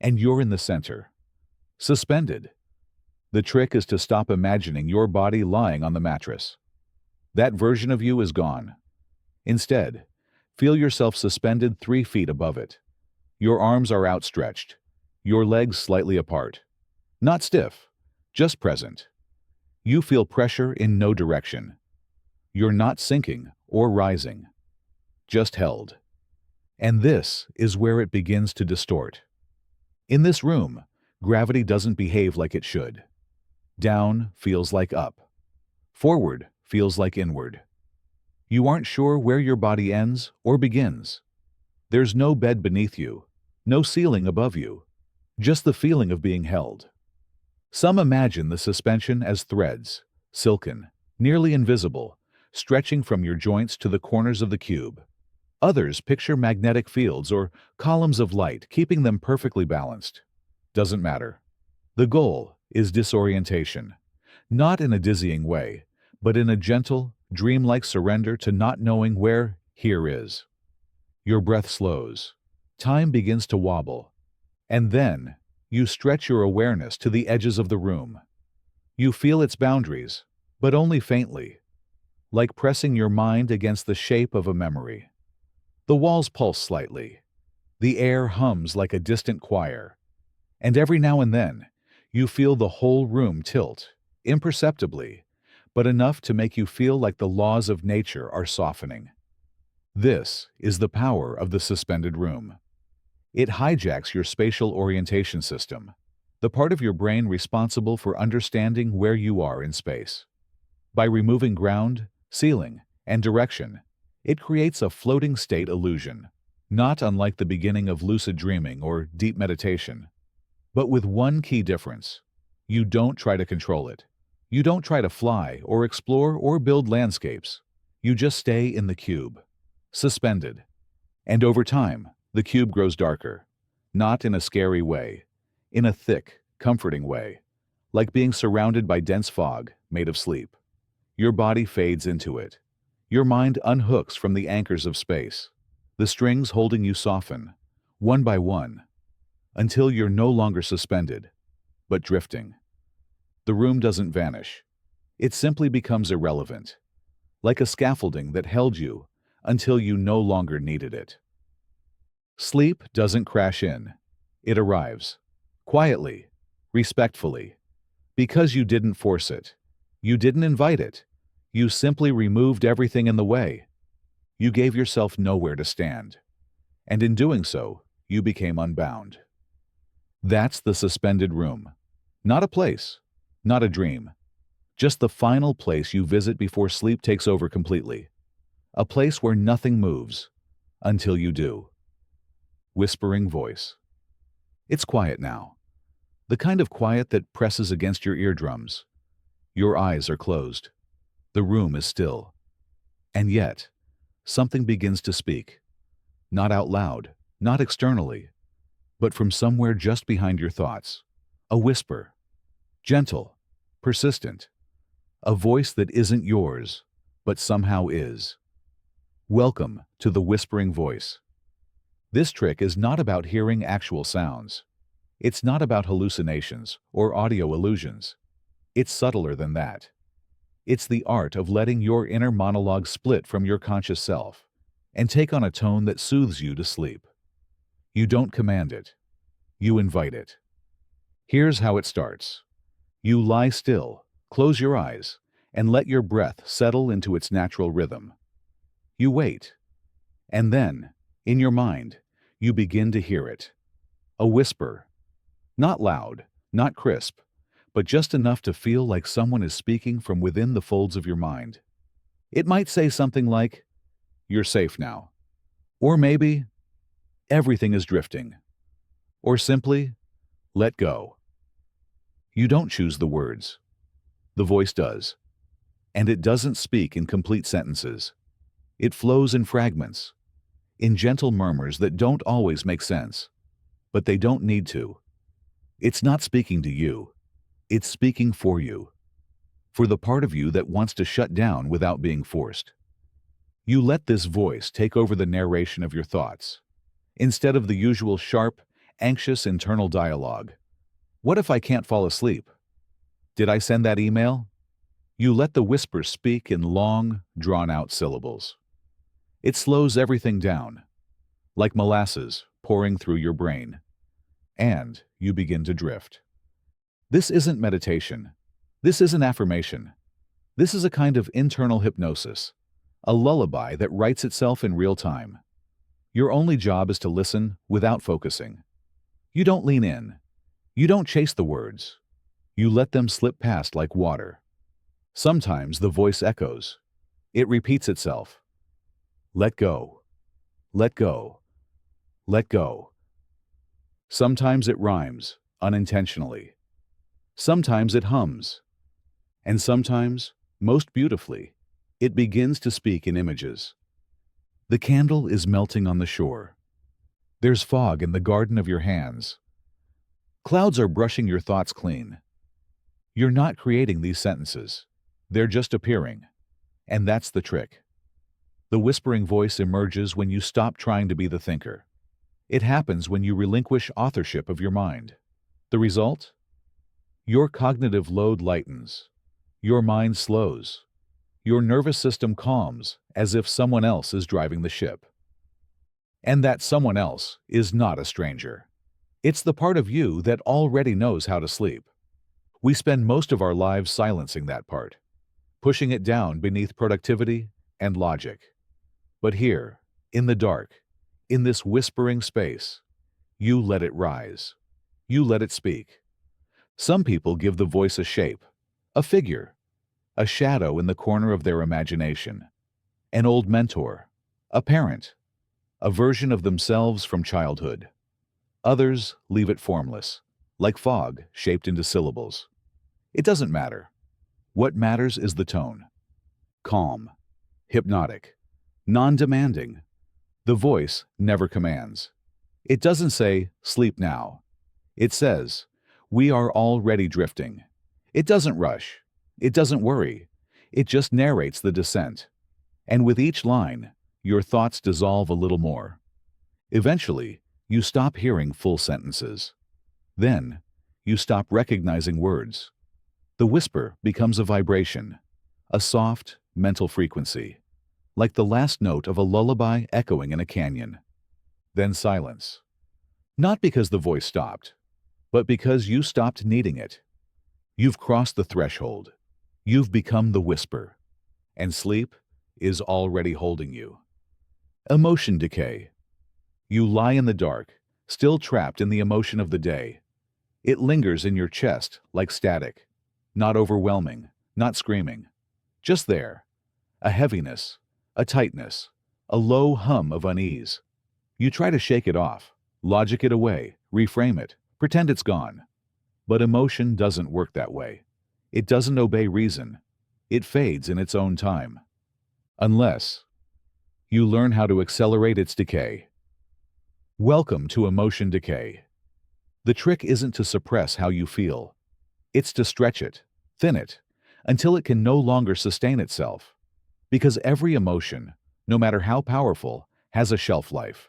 And you're in the center. Suspended. The trick is to stop imagining your body lying on the mattress. That version of you is gone. Instead, feel yourself suspended 3 feet above it. Your arms are outstretched, your legs slightly apart. Not stiff, just present. You feel pressure in no direction. You're not sinking or rising, just held. And this is where it begins to distort. In this room, gravity doesn't behave like it should. Down feels like up. Forward feels like inward. You aren't sure where your body ends or begins. There's no bed beneath you, no ceiling above you, just the feeling of being held. Some imagine the suspension as threads, silken, nearly invisible, stretching from your joints to the corners of the cube. Others picture magnetic fields or columns of light, keeping them perfectly balanced. Doesn't matter. The goal is disorientation, not in a dizzying way, but in a gentle, dreamlike surrender to not knowing where here is. Your breath slows. Time begins to wobble. And then, you stretch your awareness to the edges of the room. You feel its boundaries, but only faintly, like pressing your mind against the shape of a memory. The walls pulse slightly. The air hums like a distant choir. And every now and then, you feel the whole room tilt, imperceptibly, but enough to make you feel like the laws of nature are softening. This is the power of the suspended room. It hijacks your spatial orientation system, the part of your brain responsible for understanding where you are in space. By removing ground, ceiling, and direction, It creates a floating state illusion, not unlike the beginning of lucid dreaming or deep meditation, but with one key difference. You don't try to control it. You don't try to fly or explore or build landscapes. You just stay in the cube, suspended. And over time, the cube grows darker, not in a scary way, in a thick, comforting way, like being surrounded by dense fog made of sleep. Your body fades into it. Your mind unhooks from the anchors of space. The strings holding you soften, one by one, until you're no longer suspended, but drifting. The room doesn't vanish. It simply becomes irrelevant, like a scaffolding that held you until you no longer needed it. Sleep doesn't crash in. It arrives, quietly, respectfully, because you didn't force it. You didn't invite it. You simply removed everything in the way. You gave yourself nowhere to stand. And in doing so, you became unbound. That's the suspended room. Not a place, not a dream. Just the final place you visit before sleep takes over completely. A place where nothing moves, until you do. Whispering voice. It's quiet now. The kind of quiet that presses against your eardrums. Your eyes are closed. The room is still. And yet, something begins to speak. Not out loud, not externally, but from somewhere just behind your thoughts. A whisper. Gentle, persistent. A voice that isn't yours, but somehow is. Welcome to the whispering voice. This trick is not about hearing actual sounds. It's not about hallucinations or audio illusions. It's subtler than that. It's the art of letting your inner monologue split from your conscious self and take on a tone that soothes you to sleep. You don't command it. You invite it. Here's how it starts. You lie still, close your eyes, and let your breath settle into its natural rhythm. You wait. And then, in your mind, you begin to hear it. A whisper. Not loud, not crisp, but just enough to feel like someone is speaking from within the folds of your mind. It might say something like, "You're safe now." Or maybe, "Everything is drifting." Or simply, "Let go." You don't choose the words. The voice does. And it doesn't speak in complete sentences. It flows in fragments, in gentle murmurs that don't always make sense, but they don't need to. It's not speaking to you. It's speaking for you, for the part of you that wants to shut down without being forced. You let this voice take over the narration of your thoughts, instead of the usual sharp, anxious internal dialogue. What if I can't fall asleep? Did I send that email? You let the whisper speak in long, drawn-out syllables. It slows everything down, like molasses pouring through your brain, and you begin to drift. This isn't meditation. This isn't affirmation. This is a kind of internal hypnosis, a lullaby that writes itself in real time. Your only job is to listen without focusing. You don't lean in. You don't chase the words. You let them slip past like water. Sometimes the voice echoes. It repeats itself. Let go. Let go. Let go. Sometimes it rhymes, unintentionally. Sometimes it hums. And sometimes, most beautifully, it begins to speak in images. The candle is melting on the shore. There's fog in the garden of your hands. Clouds are brushing your thoughts clean. You're not creating these sentences. They're just appearing. And that's the trick. The whispering voice emerges when you stop trying to be the thinker. It happens when you relinquish authorship of your mind. The result? Your cognitive load lightens. Your mind slows. Your nervous system calms as if someone else is driving the ship. And that someone else is not a stranger. It's the part of you that already knows how to sleep. We spend most of our lives silencing that part, pushing it down beneath productivity and logic. But here, in the dark, in this whispering space, you let it rise. You let it speak. Some people give the voice a shape, a figure, a shadow in the corner of their imagination, an old mentor, A parent, a version of themselves from childhood. Others leave it formless, like fog shaped into syllables. It doesn't matter. What matters is the tone. Calm, hypnotic, non-demanding. The voice never commands. It doesn't say, sleep now. It says, we are already drifting. It doesn't rush. It doesn't worry. It just narrates the descent. And with each line, your thoughts dissolve a little more. Eventually, you stop hearing full sentences. Then, you stop recognizing words. The whisper becomes a vibration, a soft, mental frequency, like the last note of a lullaby echoing in a canyon. Then silence. Not because the voice stopped, but because you stopped needing it. You've crossed the threshold. You've become the whisper. And sleep is already holding you. Emotion decay. You lie in the dark, still trapped in the emotion of the day. It lingers in your chest like static, not overwhelming, not screaming. Just there. A heaviness, a tightness, a low hum of unease. You try to shake it off, logic it away, reframe it, pretend it's gone. But emotion doesn't work that way. It doesn't obey reason. It fades in its own time. Unless you learn how to accelerate its decay. Welcome to emotion decay. The trick isn't to suppress how you feel. It's to stretch it, thin it, until it can no longer sustain itself. Because every emotion, no matter how powerful, has a shelf life.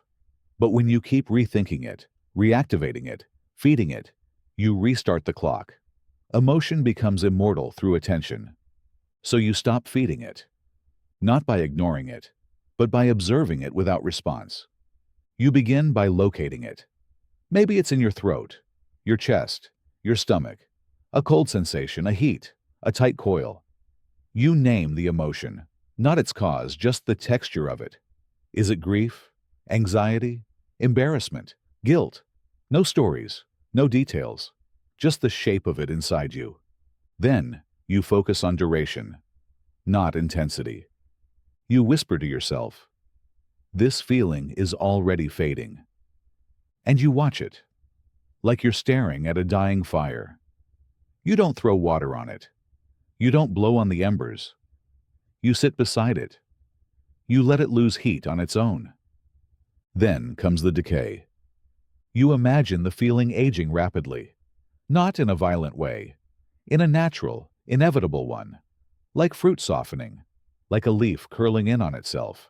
But when you keep rethinking it, reactivating it, feeding it, you restart the clock. Emotion becomes immortal through attention. So you stop feeding it. Not by ignoring it, but by observing it without response. You begin by locating it. Maybe it's in your throat, your chest, your stomach, a cold sensation, a heat, a tight coil. You name the emotion, not its cause, just the texture of it. Is it grief, anxiety, embarrassment, guilt? No stories, no details, just the shape of it inside you. Then you focus on duration, not intensity. You whisper to yourself, this feeling is already fading. And you watch it, like you're staring at a dying fire. You don't throw water on it. You don't blow on the embers. You sit beside it. You let it lose heat on its own. Then comes the decay. You imagine the feeling aging rapidly, not in a violent way, in a natural, inevitable one, like fruit softening, like a leaf curling in on itself.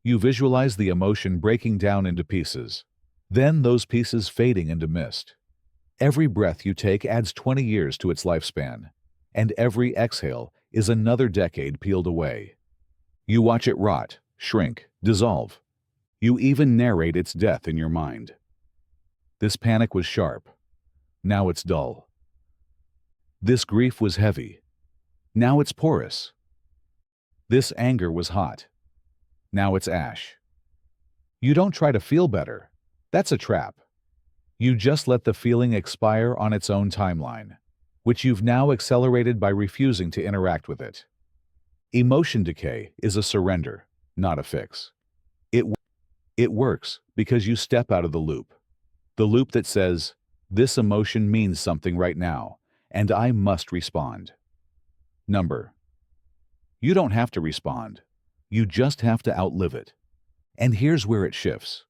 You visualize the emotion breaking down into pieces, then those pieces fading into mist. Every breath you take adds 20 years to its lifespan, and every exhale is another decade peeled away. You watch it rot, shrink, dissolve. You even narrate its death in your mind. This panic was sharp. Now it's dull. This grief was heavy. Now it's porous. This anger was hot. Now it's ash. You don't try to feel better. That's a trap. You just let the feeling expire on its own timeline, which you've now accelerated by refusing to interact with it. Emotion decay is a surrender, not a fix. It works because you step out of the loop that says, this emotion means something right now, and I must respond. You don't have to respond. You just have to outlive it. And here's where it shifts.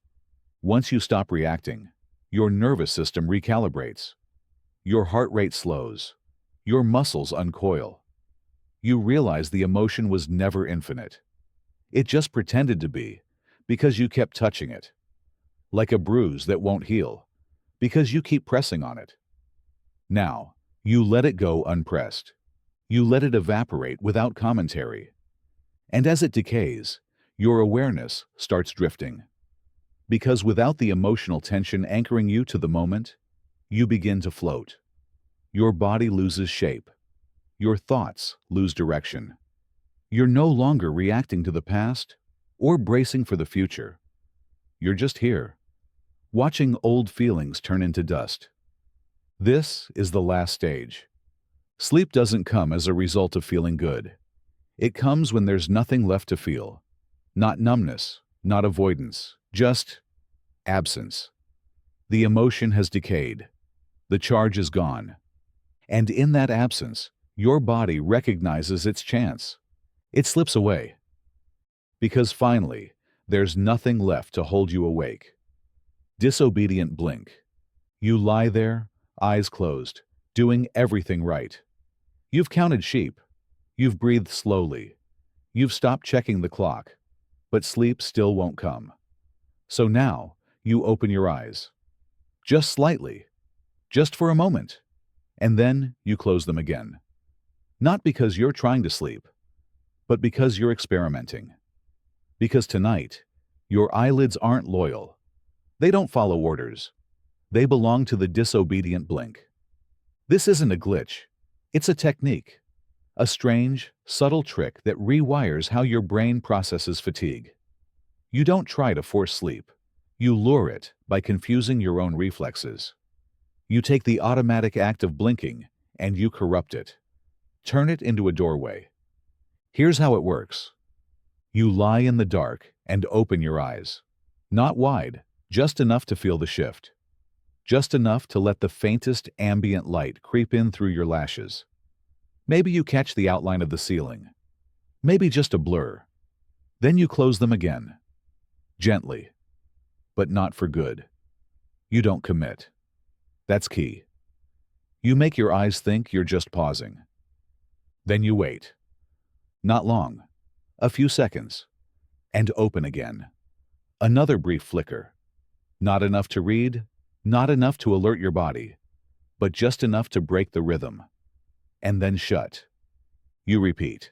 Once you stop reacting, your nervous system recalibrates. Your heart rate slows. Your muscles uncoil. You realize the emotion was never infinite. It just pretended to be, because you kept touching it. Like a bruise that won't heal, because you keep pressing on it. Now, you let it go unpressed. You let it evaporate without commentary. And as it decays, your awareness starts drifting. Because without the emotional tension anchoring you to the moment, you begin to float. Your body loses shape. Your thoughts lose direction. You're no longer reacting to the past or bracing for the future. You're just here, watching old feelings turn into dust. This is the last stage. Sleep doesn't come as a result of feeling good. It comes when there's nothing left to feel. Not numbness, not avoidance, just absence. The emotion has decayed. The charge is gone. And in that absence, your body recognizes its chance. It slips away. Because finally, there's nothing left to hold you awake. Disobedient blink. You lie there, eyes closed, doing everything right. You've counted sheep. You've breathed slowly. You've stopped checking the clock. But sleep still won't come. So now, you open your eyes. Just slightly. Just for a moment. And then you close them again. Not because you're trying to sleep, but because you're experimenting. Because tonight, your eyelids aren't loyal. They don't follow orders. They belong to the disobedient blink. This isn't a glitch. It's a technique. A strange, subtle trick that rewires how your brain processes fatigue. You don't try to force sleep. You lure it by confusing your own reflexes. You take the automatic act of blinking and you corrupt it. Turn it into a doorway. Here's how it works. You lie in the dark and open your eyes. Not wide, just enough to feel the shift. Just enough to let the faintest ambient light creep in through your lashes. Maybe you catch the outline of the ceiling. Maybe just a blur. Then you close them again. Gently. But not for good. You don't commit. That's key. You make your eyes think you're just pausing. Then you wait. Not long. A few seconds. And open again. Another brief flicker. Not enough to read, not enough to alert your body, but just enough to break the rhythm. And then shut. You repeat.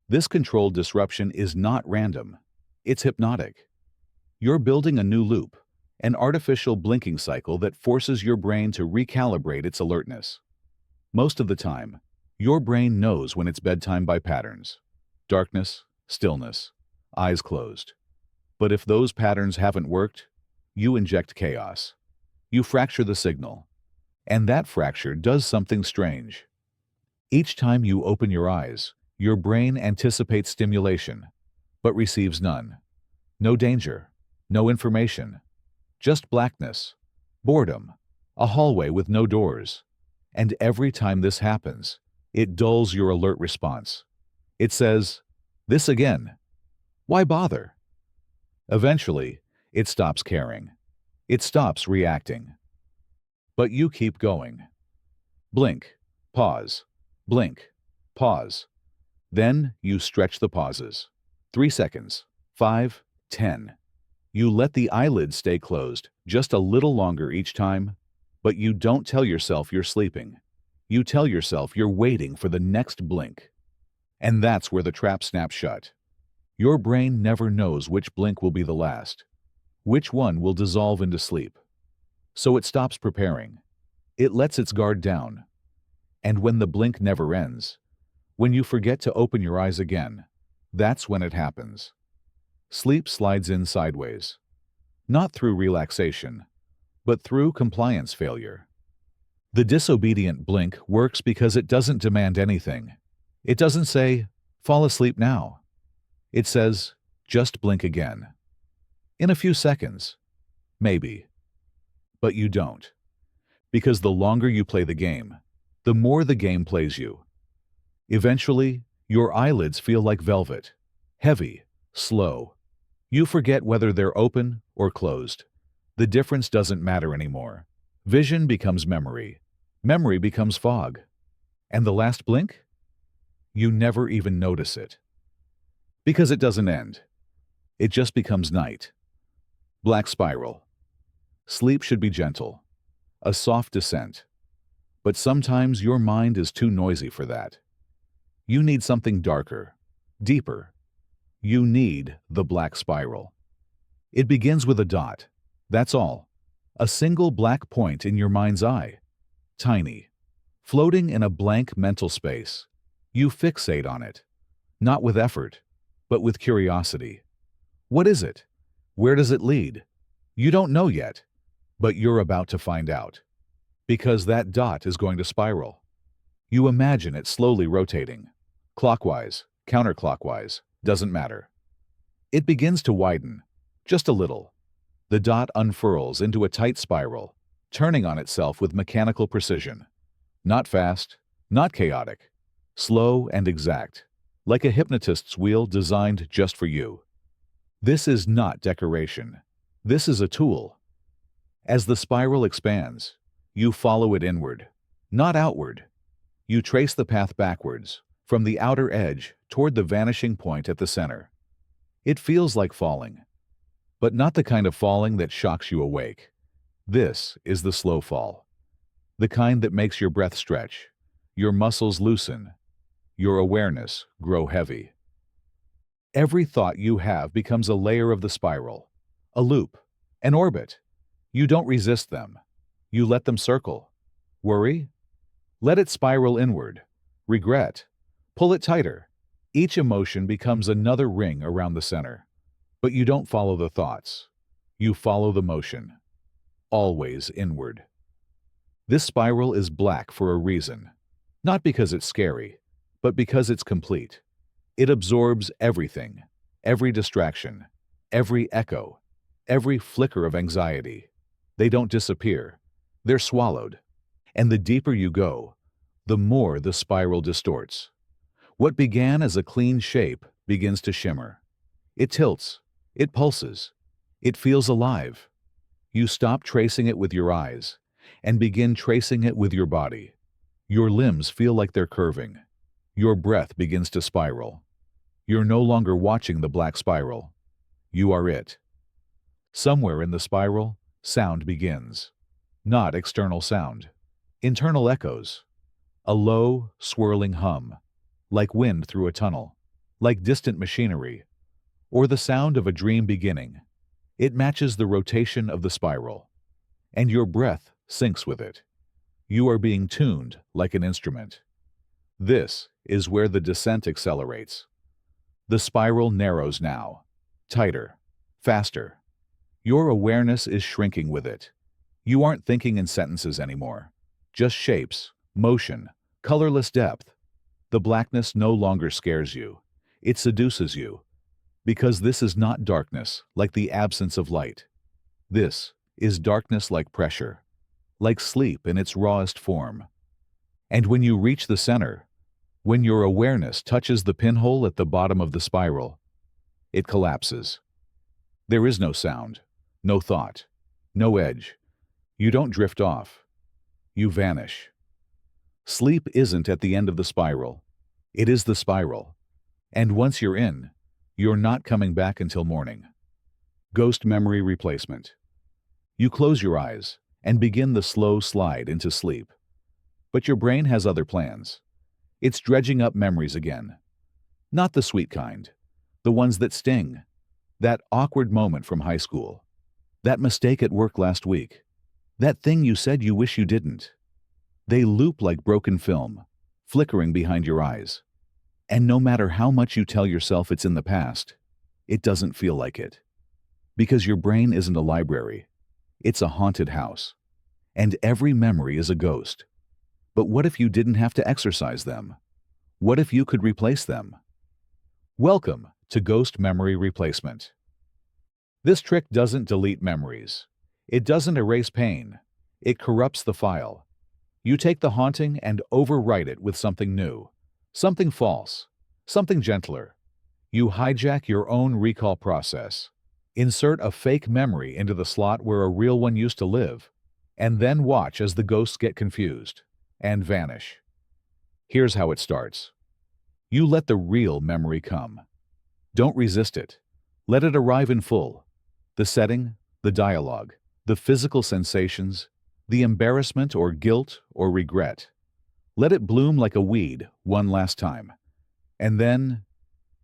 This controlled disruption is not random. It's hypnotic. You're building a new loop, an artificial blinking cycle that forces your brain to recalibrate its alertness. Most of the time, your brain knows when it's bedtime by patterns. Darkness, stillness, eyes closed. But if those patterns haven't worked, you inject chaos. You fracture the signal. And that fracture does something strange. Each time you open your eyes, your brain anticipates stimulation, but receives none. No danger, no information, just blackness, boredom, a hallway with no doors. And every time this happens, it dulls your alert response. It says, "This again. Why bother?" Eventually, it stops caring. It stops reacting. But you keep going. Blink, pause, blink, pause. Then you stretch the pauses. 3 seconds, 5, 10. You let the eyelids stay closed just a little longer each time, but you don't tell yourself you're sleeping. You tell yourself you're waiting for the next blink. And that's where the trap snaps shut. Your brain never knows which blink will be the last, which one will dissolve into sleep. So it stops preparing. It lets its guard down. And when the blink never ends, when you forget to open your eyes again, that's when it happens. Sleep slides in sideways. Not through relaxation, but through compliance failure. The disobedient blink works because it doesn't demand anything. It doesn't say, "Fall asleep now." It says, "Just blink again." In a few seconds. Maybe. But you don't. Because the longer you play the game, the more the game plays you. Eventually, your eyelids feel like velvet. Heavy, slow. You forget whether they're open or closed. The difference doesn't matter anymore. Vision becomes memory. Memory becomes fog. And the last blink? You never even notice it. Because it doesn't end. It just becomes night. Black spiral. Sleep should be gentle. A soft descent. But sometimes your mind is too noisy for that. You need something darker, deeper. You need the black spiral. It begins with a dot. That's all. A single black point in your mind's eye. Tiny. Floating in a blank mental space. You fixate on it. Not with effort, but with curiosity. What is it? Where does it lead? You don't know yet, but you're about to find out. Because that dot is going to spiral. You imagine it slowly rotating. Clockwise, counterclockwise, doesn't matter. It begins to widen, just a little. The dot unfurls into a tight spiral, turning on itself with mechanical precision. Not fast, not chaotic. Slow and exact, like a hypnotist's wheel designed just for you. This is not decoration. This is a tool. As the spiral expands, you follow it inward, not outward. You trace the path backwards, from the outer edge toward the vanishing point at the center. It feels like falling, but not the kind of falling that shocks you awake. This is the slow fall, the kind that makes your breath stretch, your muscles loosen, your awareness grow heavy. Every thought you have becomes a layer of the spiral, a loop, an orbit. You don't resist them. You let them circle. Worry? Let it spiral inward. Regret? Pull it tighter. Each emotion becomes another ring around the center. But you don't follow the thoughts. You follow the motion. Always inward. This spiral is black for a reason. Not because it's scary, but because it's complete. It absorbs everything, every distraction, every echo, every flicker of anxiety. They don't disappear. They're swallowed. And the deeper you go, the more the spiral distorts. What began as a clean shape begins to shimmer. It tilts. It pulses. It feels alive. You stop tracing it with your eyes and begin tracing it with your body. Your limbs feel like they're curving. Your breath begins to spiral. You're no longer watching the black spiral. You are it. Somewhere in the spiral, sound begins. Not external sound. Internal echoes. A low, swirling hum, like wind through a tunnel, like distant machinery, or the sound of a dream beginning. It matches the rotation of the spiral, and your breath syncs with it. You are being tuned like an instrument. This is where the descent accelerates. The spiral narrows now, tighter, faster. Your awareness is shrinking with it. You aren't thinking in sentences anymore, just shapes, motion, colorless depth. The blackness no longer scares you. It seduces you. Because this is not darkness like the absence of light. This is darkness like pressure, like sleep in its rawest form. And when you reach the center, when your awareness touches the pinhole at the bottom of the spiral, it collapses. There is no sound, no thought, no edge. You don't drift off. You vanish. Sleep isn't at the end of the spiral. It is the spiral. And once you're in, you're not coming back until morning. Ghost memory replacement. You close your eyes and begin the slow slide into sleep. But your brain has other plans. It's dredging up memories again. Not the sweet kind. The ones that sting. That awkward moment from high school. That mistake at work last week. That thing you said you wish you didn't. They loop like broken film, flickering behind your eyes. And no matter how much you tell yourself it's in the past, it doesn't feel like it. Because your brain isn't a library. It's a haunted house. And every memory is a ghost. But what if you didn't have to exorcise them? What if you could replace them? Welcome to Ghost Memory Replacement. This trick doesn't delete memories. It doesn't erase pain. It corrupts the file. You take the haunting and overwrite it with something new. Something false, something gentler. You hijack your own recall process. Insert a fake memory into the slot where a real one used to live, and then watch as the ghosts get confused and vanish. Here's how it starts. You let the real memory come. Don't resist it. Let it arrive in full. The setting, the dialogue, the physical sensations, the embarrassment or guilt or regret. Let it bloom like a weed one last time. And then,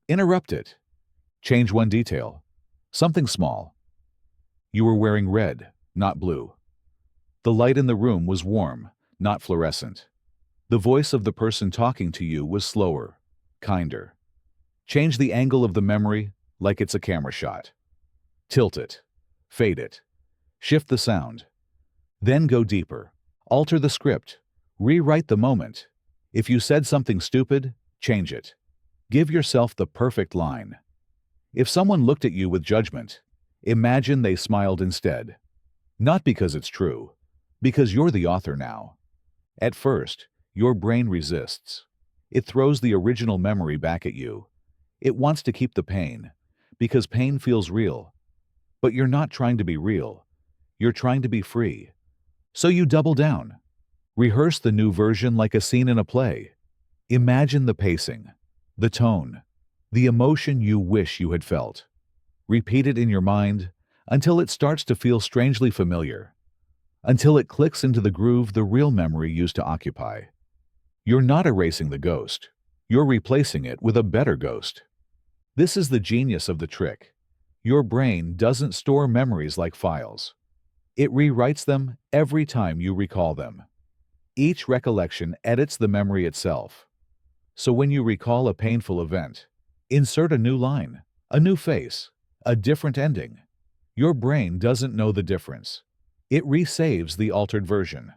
interrupt it. Change one detail. Something small. You were wearing red, not blue. The light in the room was warm, not fluorescent. The voice of the person talking to you was slower, kinder. Change the angle of the memory like it's a camera shot. Tilt it. Fade it. Shift the sound. Then go deeper. Alter the script. Rewrite the moment. If you said something stupid, change it. Give yourself the perfect line. If someone looked at you with judgment, imagine they smiled instead. Not because it's true, because you're the author now. At first, your brain resists. It throws the original memory back at you. It wants to keep the pain, because pain feels real. But you're not trying to be real. You're trying to be free. So you double down. Rehearse the new version like a scene in a play. Imagine the pacing, the tone, the emotion you wish you had felt. Repeat it in your mind until it starts to feel strangely familiar, until it clicks into the groove the real memory used to occupy. You're not erasing the ghost. You're replacing it with a better ghost. This is the genius of the trick. Your brain doesn't store memories like files. It rewrites them every time you recall them. Each recollection edits the memory itself. So when you recall a painful event, insert a new line, a new face, a different ending. Your brain doesn't know the difference. It resaves the altered version.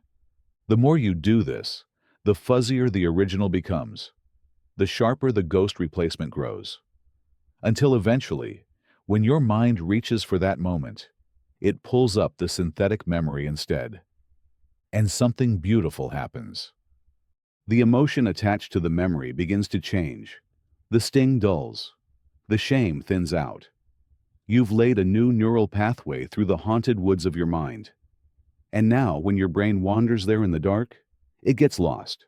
The more you do this, the fuzzier the original becomes, the sharper the ghost replacement grows. Until eventually, when your mind reaches for that moment, it pulls up the synthetic memory instead. And something beautiful happens. The emotion attached to the memory begins to change. The sting dulls. The shame thins out. You've laid a new neural pathway through the haunted woods of your mind. And now, when your brain wanders there in the dark, it gets lost.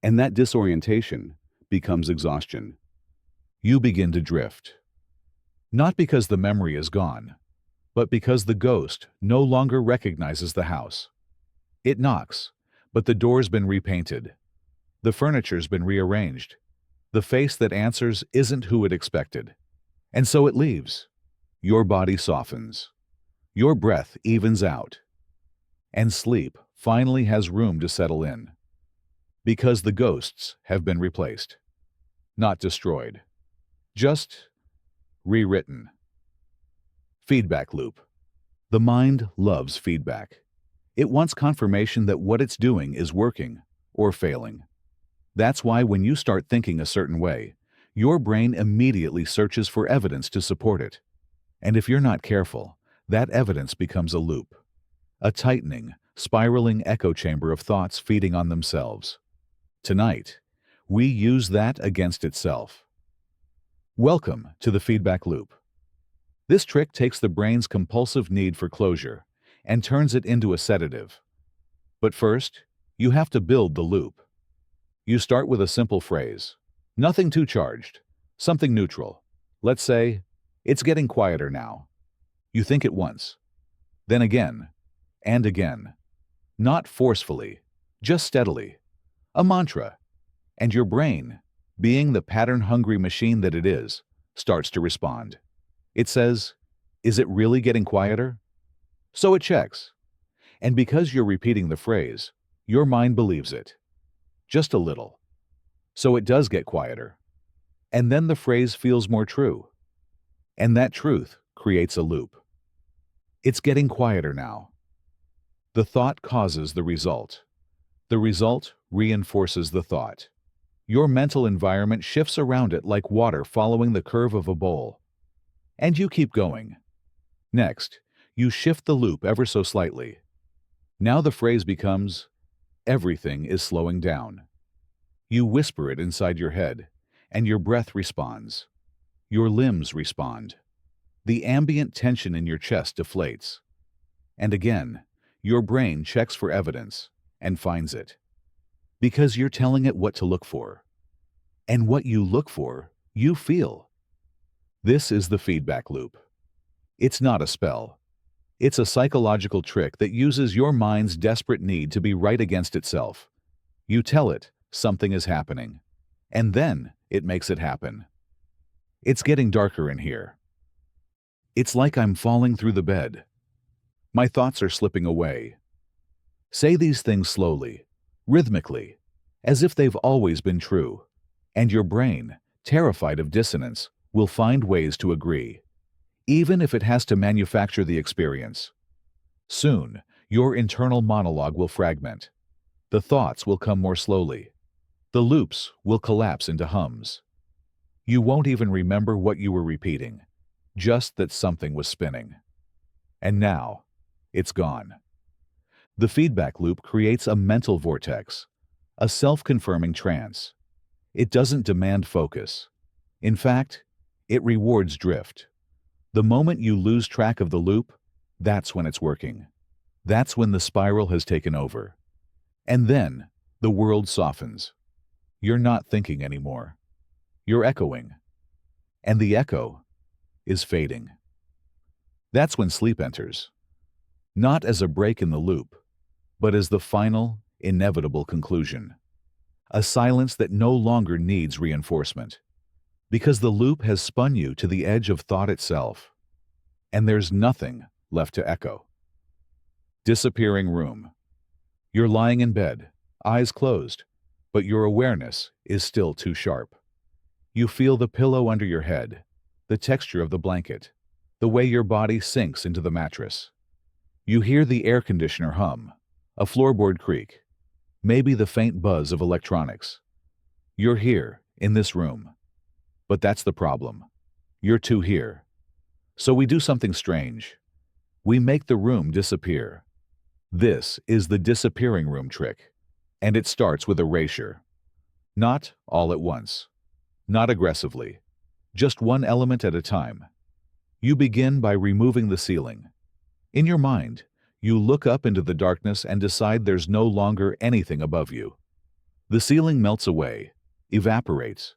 And that disorientation becomes exhaustion. You begin to drift. Not because the memory is gone, but because the ghost no longer recognizes the house. It knocks, but the door's been repainted. The furniture's been rearranged. The face that answers isn't who it expected. And so it leaves. Your body softens. Your breath evens out. And sleep finally has room to settle in. Because the ghosts have been replaced. Not destroyed. Just rewritten. Feedback loop. The mind loves feedback. It wants confirmation that what it's doing is working or failing. That's why when you start thinking a certain way, your brain immediately searches for evidence to support it. And if you're not careful, that evidence becomes a loop. A tightening, spiraling echo chamber of thoughts feeding on themselves. Tonight, we use that against itself. Welcome to the feedback loop. This trick takes the brain's compulsive need for closure and turns it into a sedative. But first, you have to build the loop. You start with a simple phrase. Nothing too charged. Something neutral. Let's say, "It's getting quieter now." You think it once. Then again. And again. Not forcefully. Just steadily. A mantra. And your brain, being the pattern-hungry machine that it is, starts to respond. It says, "Is it really getting quieter?" So it checks. And because you're repeating the phrase, your mind believes it. Just a little. So it does get quieter. And then the phrase feels more true. And that truth creates a loop. It's getting quieter now. The thought causes the result. The result reinforces the thought. Your mental environment shifts around it like water following the curve of a bowl. And you keep going. Next, you shift the loop ever so slightly. Now the phrase becomes, "Everything is slowing down." You whisper it inside your head, and your breath responds. Your limbs respond. The ambient tension in your chest deflates. And again, your brain checks for evidence and finds it. Because you're telling it what to look for. And what you look for, you feel. This is the feedback loop. It's not a spell. It's a psychological trick that uses your mind's desperate need to be right against itself. You tell it something is happening, and then it makes it happen. It's getting darker in here. It's like I'm falling through the bed. My thoughts are slipping away. Say these things slowly, rhythmically, as if they've always been true, and your brain, terrified of dissonance, will find ways to agree, even if it has to manufacture the experience. Soon, your internal monologue will fragment. The thoughts will come more slowly. The loops will collapse into hums. You won't even remember what you were repeating, just that something was spinning. And now, it's gone. The feedback loop creates a mental vortex, a self-confirming trance. It doesn't demand focus. In fact, it rewards drift. The moment you lose track of the loop, that's when it's working. That's when the spiral has taken over. And then, the world softens. You're not thinking anymore. You're echoing. And the echo is fading. That's when sleep enters. Not as a break in the loop, but as the final, inevitable conclusion. A silence that no longer needs reinforcement. Because the loop has spun you to the edge of thought itself. And there's nothing left to echo. Disappearing room. You're lying in bed, eyes closed, but your awareness is still too sharp. You feel the pillow under your head, the texture of the blanket, the way your body sinks into the mattress. You hear the air conditioner hum, a floorboard creak, maybe the faint buzz of electronics. You're here, in this room. But that's the problem. You're too here. So we do something strange. We make the room disappear. This is the disappearing room trick, and it starts with erasure. Not all at once. Not aggressively. Just one element at a time. You begin by removing the ceiling. In your mind, you look up into the darkness and decide there's no longer anything above you. The ceiling melts away, evaporates.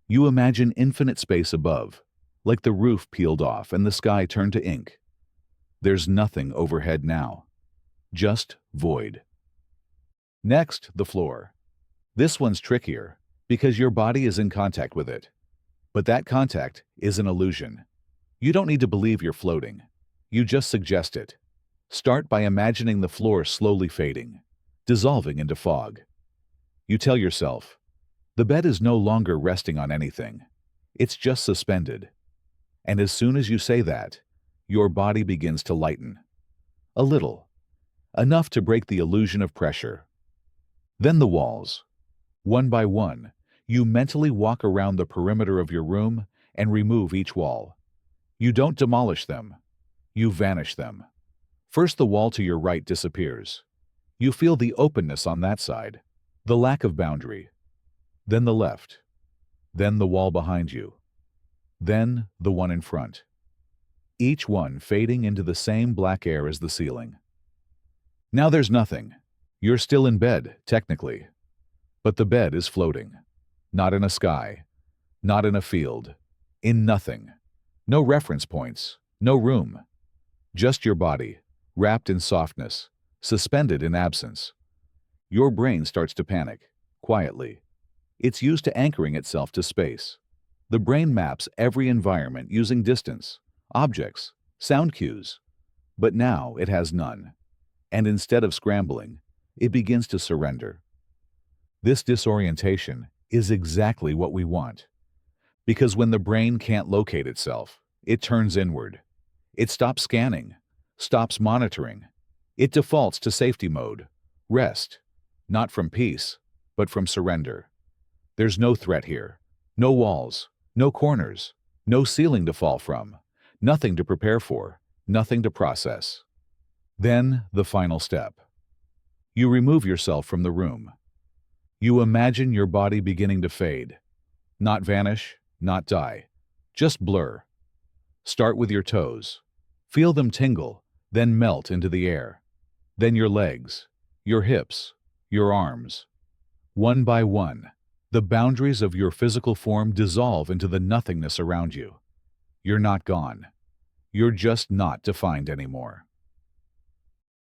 You imagine infinite space above, like the roof peeled off and the sky turned to ink. There's nothing overhead now. Just void. Next, the floor. This one's trickier, because your body is in contact with it. But that contact is an illusion. You don't need to believe you're floating. You just suggest it. Start by imagining the floor slowly fading, dissolving into fog. You tell yourself, the bed is no longer resting on anything. It's just suspended. And as soon as you say that, your body begins to lighten. A little. Enough to break the illusion of pressure. Then the walls. One by one, you mentally walk around the perimeter of your room and remove each wall. You don't demolish them. You vanish them. First, the wall to your right disappears. You feel the openness on that side, the lack of boundary. Then the left. Then the wall behind you. Then the one in front. Each one fading into the same black air as the ceiling. Now there's nothing. You're still in bed, technically. But the bed is floating. Not in a sky. Not in a field. In nothing. No reference points. No room. Just your body, wrapped in softness, suspended in absence. Your brain starts to panic, quietly. It's used to anchoring itself to space. The brain maps every environment using distance, objects, sound cues. But now it has none. And instead of scrambling, it begins to surrender. This disorientation is exactly what we want. Because when the brain can't locate itself, it turns inward. It stops scanning, stops monitoring. It defaults to safety mode, rest, not from peace, but from surrender. There's no threat here, no walls, no corners, no ceiling to fall from, nothing to prepare for, nothing to process. Then the final step. You remove yourself from the room. You imagine your body beginning to fade. Not vanish, not die, just blur. Start with your toes. Feel them tingle, then melt into the air. Then your legs, your hips, your arms. One by one, the boundaries of your physical form dissolve into the nothingness around you. You're not gone. You're just not defined anymore.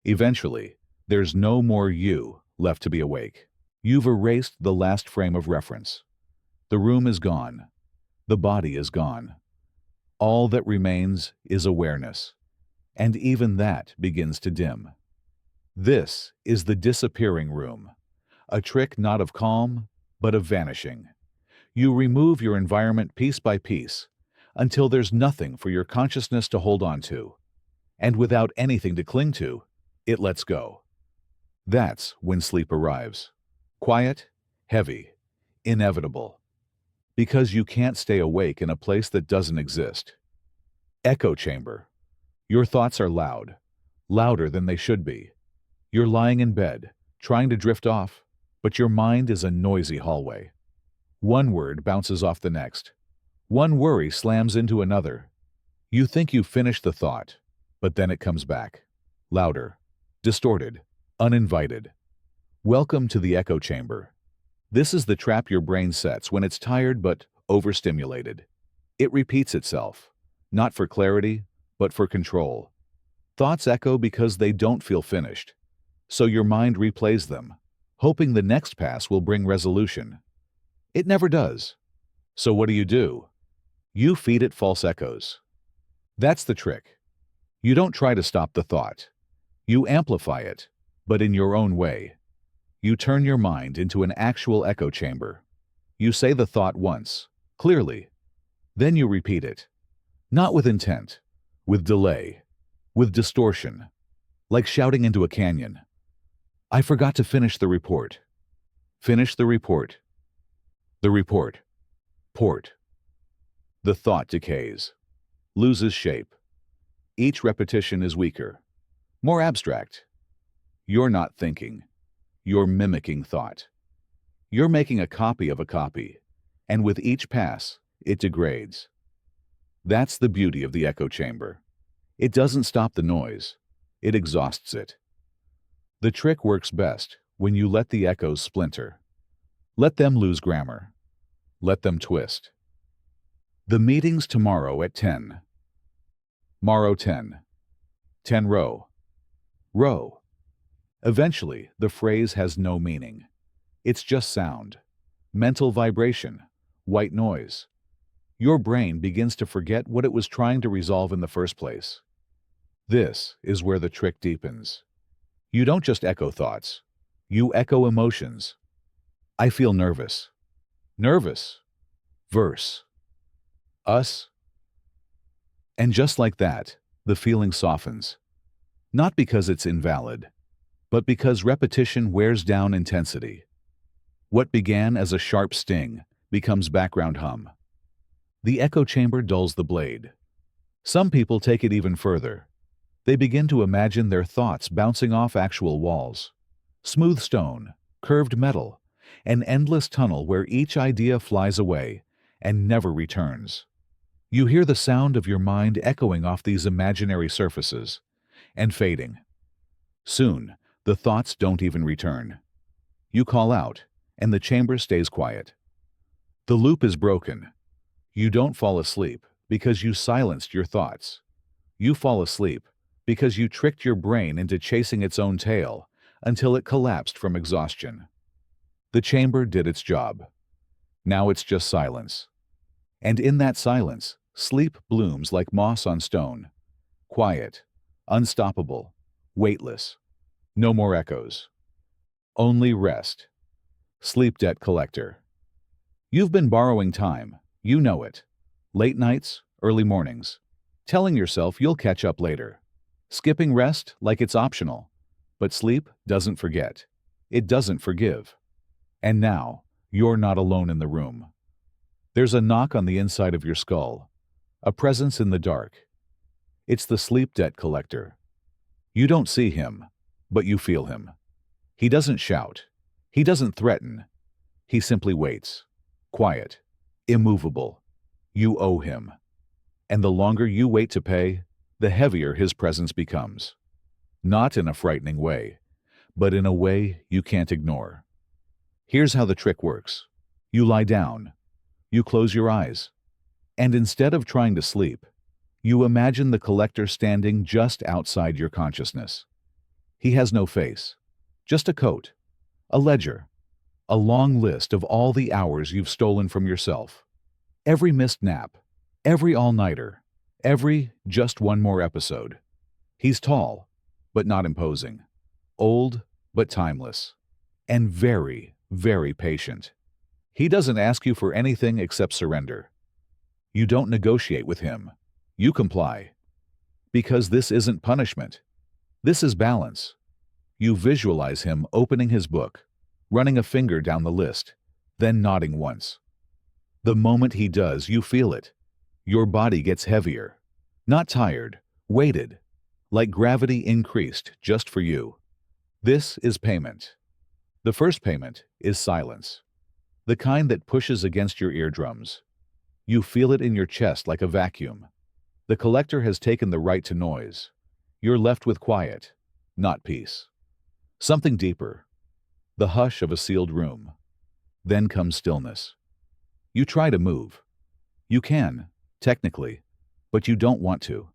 Eventually, there's no more you left to be awake. You've erased the last frame of reference. The room is gone. The body is gone. All that remains is awareness, and even that begins to dim. This is the disappearing room, a trick not of calm, but of vanishing. You remove your environment piece by piece, until there's nothing for your consciousness to hold on to, and without anything to cling to, it lets go. That's when sleep arrives. Quiet, heavy, inevitable. Because you can't stay awake in a place that doesn't exist. Echo chamber. Your thoughts are loud, louder than they should be. You're lying in bed, trying to drift off, but your mind is a noisy hallway. One word bounces off the next. One worry slams into another. You think you've finished the thought, but then it comes back. Louder, distorted, uninvited. Welcome to the echo chamber. This is the trap your brain sets when it's tired but overstimulated. It repeats itself, not for clarity, but for control. Thoughts echo because they don't feel finished, so your mind replays them, hoping the next pass will bring resolution. It never does. So what do? You feed it false echoes. That's the trick. You don't try to stop the thought. You amplify it, but in your own way. You turn your mind into an actual echo chamber. You say the thought once, clearly. Then you repeat it. Not with intent, with delay, with distortion, like shouting into a canyon. I forgot to finish the report. Finish the report. The report. Port. The thought decays, loses shape. Each repetition is weaker, more abstract. You're not thinking. You're mimicking thought. You're making a copy of a copy, and with each pass, it degrades. That's the beauty of the echo chamber. It doesn't stop the noise. It exhausts it. The trick works best when you let the echoes splinter. Let them lose grammar. Let them twist. The meeting's tomorrow at 10. Morrow 10. 10 row. Row. Eventually, the phrase has no meaning. It's just sound, mental vibration, white noise. Your brain begins to forget what it was trying to resolve in the first place. This is where the trick deepens. You don't just echo thoughts. You echo emotions. I feel nervous. Nervous. Verse. Us. And just like that, the feeling softens. Not because it's invalid, but because repetition wears down intensity. What began as a sharp sting becomes background hum. The echo chamber dulls the blade. Some people take it even further. They begin to imagine their thoughts bouncing off actual walls. Smooth stone, curved metal, an endless tunnel where each idea flies away and never returns. You hear the sound of your mind echoing off these imaginary surfaces and fading. Soon, the thoughts don't even return. You call out, and the chamber stays quiet. The loop is broken. You don't fall asleep because you silenced your thoughts. You fall asleep because you tricked your brain into chasing its own tail until it collapsed from exhaustion. The chamber did its job. Now it's just silence. And in that silence, sleep blooms like moss on stone. Quiet, unstoppable, weightless. No more echoes. Only rest. Sleep debt collector. You've been borrowing time. You know it. Late nights, early mornings. Telling yourself you'll catch up later. Skipping rest like it's optional. But sleep doesn't forget. It doesn't forgive. And now, you're not alone in the room. There's a knock on the inside of your skull. A presence in the dark. It's the sleep debt collector. You don't see him, but you feel him. He doesn't shout. He doesn't threaten. He simply waits. Quiet. Immovable. You owe him. And the longer you wait to pay, the heavier his presence becomes. Not in a frightening way, but in a way you can't ignore. Here's how the trick works. You lie down. You close your eyes. And instead of trying to sleep, you imagine the collector standing just outside your consciousness. He has no face, just a coat, a ledger, a long list of all the hours you've stolen from yourself. Every missed nap, every all-nighter, every just one more episode. He's tall, but not imposing, old, but timeless, and very, very patient. He doesn't ask you for anything except surrender. You don't negotiate with him. You comply. Because this isn't punishment. This is balance. You visualize him opening his book, running a finger down the list, then nodding once. The moment he does, you feel it. Your body gets heavier. Not tired, weighted, like gravity increased just for you. This is payment. The first payment is silence. The kind that pushes against your eardrums. You feel it in your chest like a vacuum. The collector has taken the right to noise. You're left with quiet, not peace. Something deeper. The hush of a sealed room. Then comes stillness. You try to move. You can, technically, but you don't want to.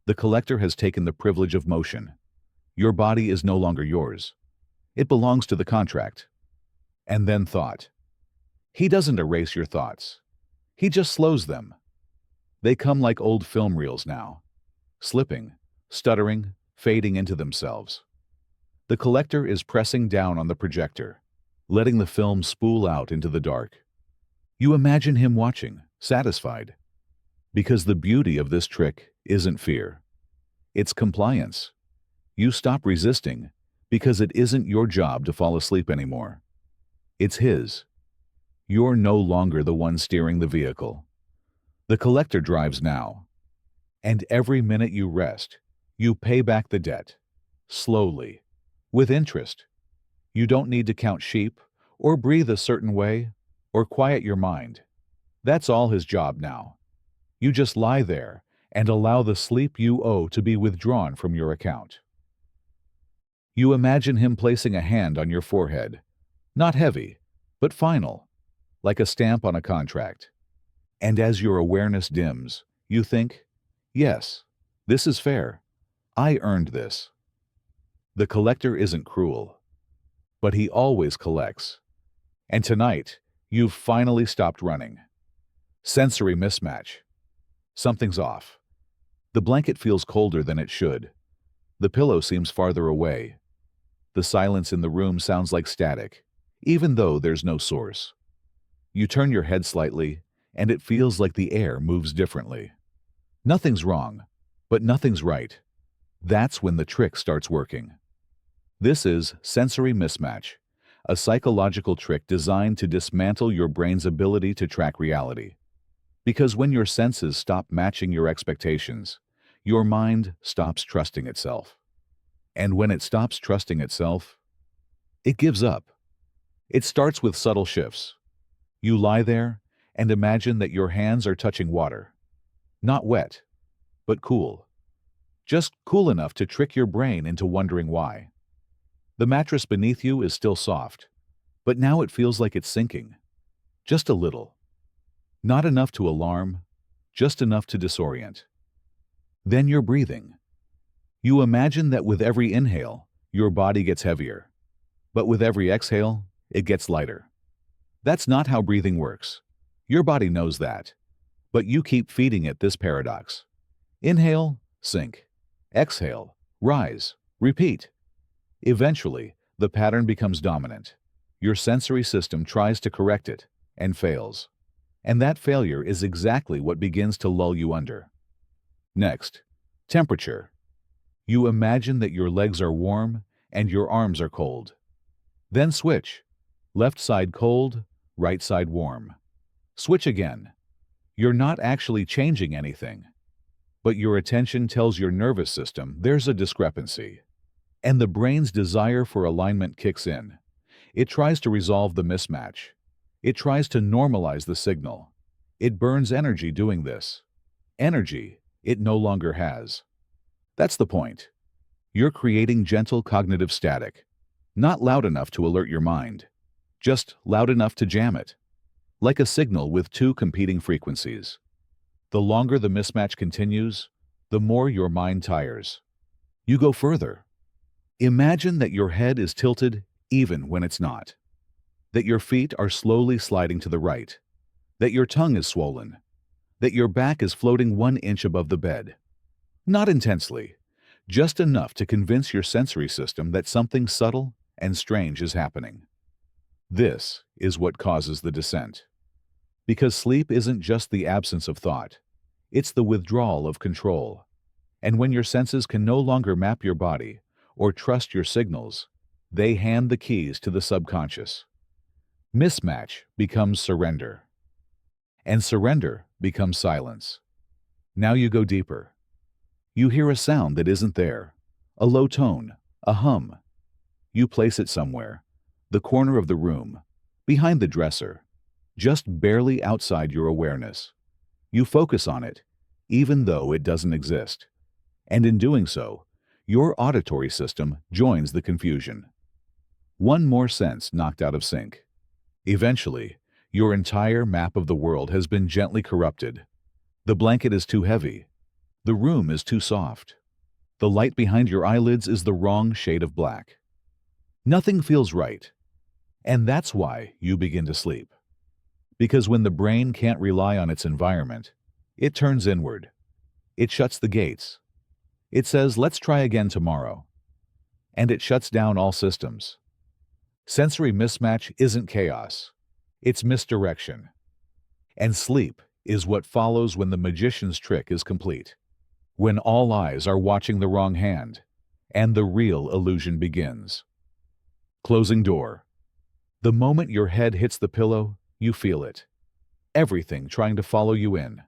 The collector has taken the privilege of motion. Your body is no longer yours. It belongs to the contract. And then thought. He doesn't erase your thoughts. He just slows them. They come like old film reels now, slipping, stuttering, fading into themselves. The collector is pressing down on the projector, letting the film spool out into the dark. You imagine him watching, satisfied. Because the beauty of this trick isn't fear. It's compliance. You stop resisting because it isn't your job to fall asleep anymore. It's his. You're no longer the one steering the vehicle. The collector drives now. And every minute you rest, you pay back the debt. Slowly. With interest. You don't need to count sheep, or breathe a certain way, or quiet your mind. That's all his job now. You just lie there and allow the sleep you owe to be withdrawn from your account. You imagine him placing a hand on your forehead. Not heavy, but final, like a stamp on a contract. And as your awareness dims, you think, yes, this is fair. I earned this. The collector isn't cruel, but he always collects. And tonight, you've finally stopped running. Sensory mismatch. Something's off. The blanket feels colder than it should. The pillow seems farther away. The silence in the room sounds like static, even though there's no source. You turn your head slightly, and it feels like the air moves differently. Nothing's wrong, but nothing's right. That's when the trick starts working. This is sensory mismatch, a psychological trick designed to dismantle your brain's ability to track reality. Because when your senses stop matching your expectations, your mind stops trusting itself. And when it stops trusting itself, it gives up. It starts with subtle shifts. You lie there and imagine that your hands are touching water. Not wet, but cool. Just cool enough to trick your brain into wondering why. The mattress beneath you is still soft, but now it feels like it's sinking. Just a little. Not enough to alarm, just enough to disorient. Then you're breathing. You imagine that with every inhale, your body gets heavier. But with every exhale, it gets lighter. That's not how breathing works. Your body knows that. But you keep feeding it this paradox. Inhale, sink. Exhale, rise. Repeat. Eventually, the pattern becomes dominant. Your sensory system tries to correct it, and fails. And that failure is exactly what begins to lull you under. Next, temperature. You imagine that your legs are warm and your arms are cold. Then switch. Left side cold, right side warm. Switch again. You're not actually changing anything, but your attention tells your nervous system there's a discrepancy. And the brain's desire for alignment kicks in. It tries to resolve the mismatch. It tries to normalize the signal. It burns energy doing this. Energy it no longer has. That's the point. You're creating gentle cognitive static. Not loud enough to alert your mind. Just loud enough to jam it. Like a signal with two competing frequencies. The longer the mismatch continues, the more your mind tires. You go further. Imagine that your head is tilted even when it's not. That your feet are slowly sliding to the right. That your tongue is swollen. That your back is floating 1 inch above the bed. Not intensely, just enough to convince your sensory system that something subtle and strange is happening. This is what causes the descent. Because sleep isn't just the absence of thought, it's the withdrawal of control. And when your senses can no longer map your body or trust your signals, they hand the keys to the subconscious. Mismatch becomes surrender. And surrender becomes silence. Now you go deeper. You hear a sound that isn't there, a low tone, a hum. You place it somewhere, the corner of the room, behind the dresser, just barely outside your awareness. You focus on it, even though it doesn't exist. And in doing so, your auditory system joins the confusion. One more sense knocked out of sync. Eventually, your entire map of the world has been gently corrupted. The blanket is too heavy. The room is too soft. The light behind your eyelids is the wrong shade of black. Nothing feels right. And that's why you begin to sleep. Because when the brain can't rely on its environment, it turns inward. It shuts the gates. It says, let's try again tomorrow. And it shuts down all systems. Sensory mismatch isn't chaos. It's misdirection. And sleep is what follows when the magician's trick is complete. When all eyes are watching the wrong hand, and the real illusion begins. Closing door. The moment your head hits the pillow, you feel it. Everything trying to follow you in.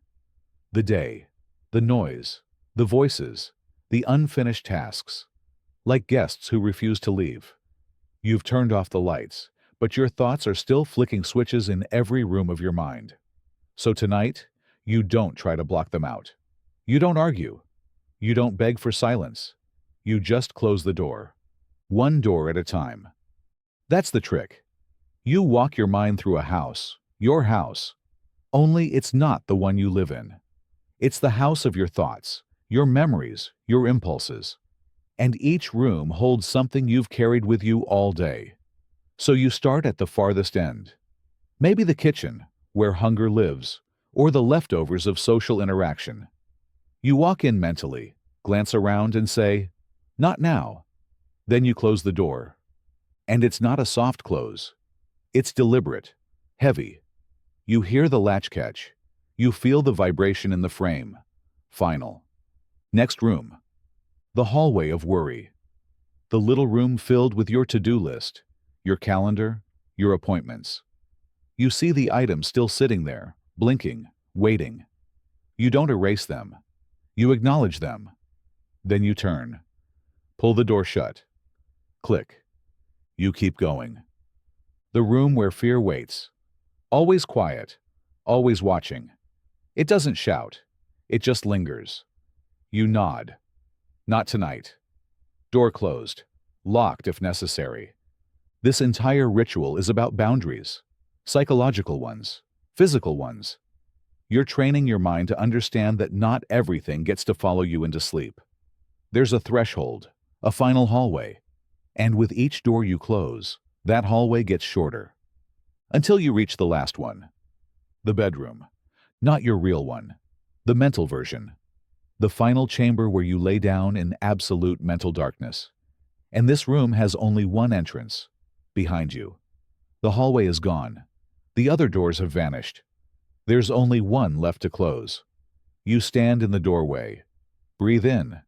The day, the noise, the voices, the unfinished tasks. Like guests who refuse to leave. You've turned off the lights, but your thoughts are still flicking switches in every room of your mind. So tonight, you don't try to block them out. You don't argue. You don't beg for silence. You just close the door. One door at a time. That's the trick. You walk your mind through a house, your house. Only it's not the one you live in. It's the house of your thoughts, your memories, your impulses. And each room holds something you've carried with you all day. So you start at the farthest end. Maybe the kitchen, where hunger lives, or the leftovers of social interaction. You walk in mentally, glance around and say, not now. Then you close the door. And it's not a soft close. It's deliberate, heavy. You hear the latch catch. You feel the vibration in the frame. Final. Next room. The hallway of worry. The little room filled with your to-do list, your calendar, your appointments. You see the items still sitting there, blinking, waiting. You don't erase them. You acknowledge them. Then you turn. Pull the door shut. Click. You keep going. The room where fear waits. Always quiet. Always watching. It doesn't shout. It just lingers. You nod. Not tonight. Door closed. Locked if necessary. This entire ritual is about boundaries. Psychological ones. Physical ones. You're training your mind to understand that not everything gets to follow you into sleep. There's a threshold, a final hallway. And with each door you close, that hallway gets shorter. Until you reach the last one. The bedroom. Not your real one. The mental version. The final chamber where you lay down in absolute mental darkness. And this room has only one entrance. Behind you. The hallway is gone. The other doors have vanished. There's only one left to close. You stand in the doorway. Breathe in.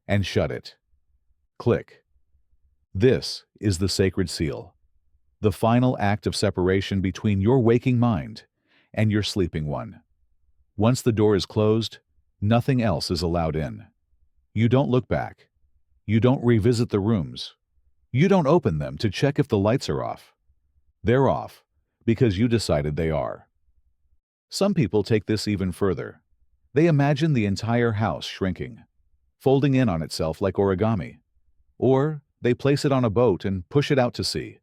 And shut it. Click. This is the sacred seal. The final act of separation between your waking mind and your sleeping one. Once the door is closed, nothing else is allowed in. You don't look back. You don't revisit the rooms. You don't open them to check if the lights are off. They're off because you decided they are. Some people take this even further. They imagine the entire house shrinking, folding in on itself like origami. Or they place it on a boat and push it out to sea.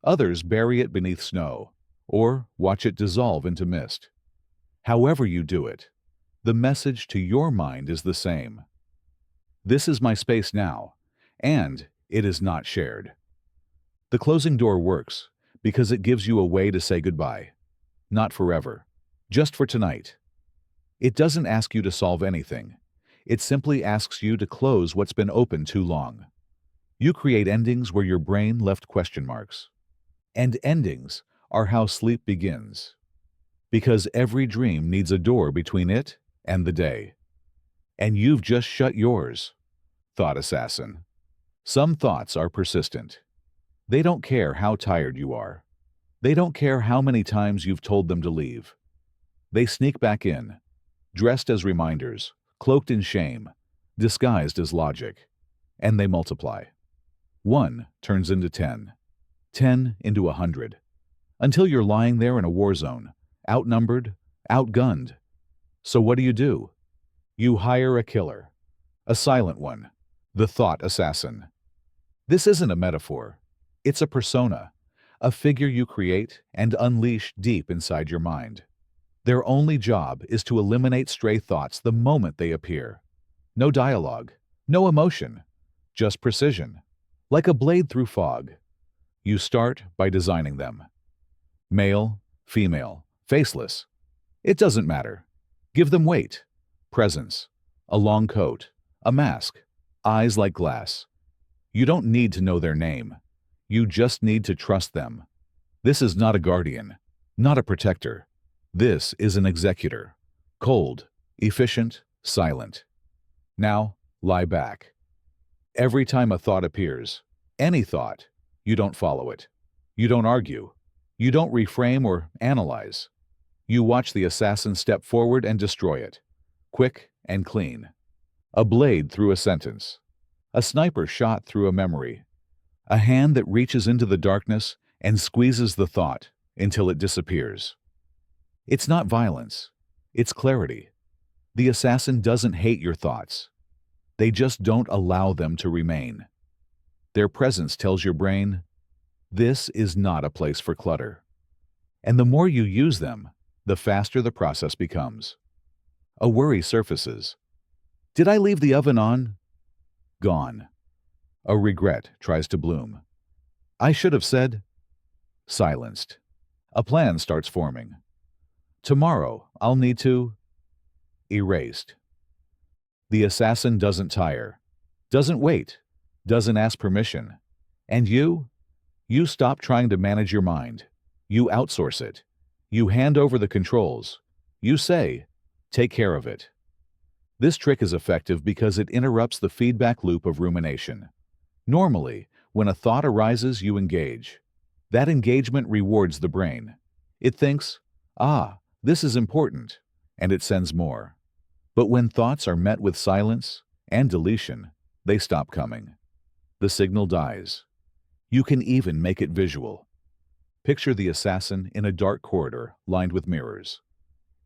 Others bury it beneath snow, or watch it dissolve into mist. However you do it, the message to your mind is the same. This is my space now, and it is not shared. The closing door works because it gives you a way to say goodbye. Not forever, just for tonight. It doesn't ask you to solve anything. It simply asks you to close what's been open too long. You create endings where your brain left question marks. And endings are how sleep begins. Because every dream needs a door between it and the day. And you've just shut yours, thought assassin. Some thoughts are persistent. They don't care how tired you are. They don't care how many times you've told them to leave. They sneak back in, dressed as reminders, cloaked in shame, disguised as logic, and they multiply. 1 turns into 10, 10 into 100, until you're lying there in a war zone, outnumbered, outgunned. So what do? You hire a killer, a silent one, the thought assassin. This isn't a metaphor. It's a persona, a figure you create and unleash deep inside your mind. Their only job is to eliminate stray thoughts the moment they appear. No dialogue, no emotion, just precision. Like a blade through fog. You start by designing them. Male, female, faceless. It doesn't matter. Give them weight, presence, a long coat, a mask, eyes like glass. You don't need to know their name. You just need to trust them. This is not a guardian, not a protector. This is an executor. Cold, efficient, silent. Now, lie back. Every time a thought appears, any thought, you don't follow it. You don't argue. You don't reframe or analyze. You watch the assassin step forward and destroy it. Quick and clean. A blade through a sentence. A sniper shot through a memory. A hand that reaches into the darkness and squeezes the thought until it disappears. It's not violence. It's clarity. The assassin doesn't hate your thoughts. They just don't allow them to remain. Their presence tells your brain, this is not a place for clutter. And the more you use them, the faster the process becomes. A worry surfaces. Did I leave the oven on? Gone. A regret tries to bloom. I should have said. Silenced. A plan starts forming. Tomorrow, I'll need to. Erased. The assassin doesn't tire, doesn't wait, doesn't ask permission. And you stop trying to manage your mind. You outsource it. You hand over the controls. You say, take care of it. This trick is effective because it interrupts the feedback loop of rumination. Normally, when a thought arises, you engage. That engagement rewards the brain. It thinks, this is important, and it sends more. But when thoughts are met with silence and deletion, they stop coming. The signal dies. You can even make it visual. Picture the assassin in a dark corridor lined with mirrors.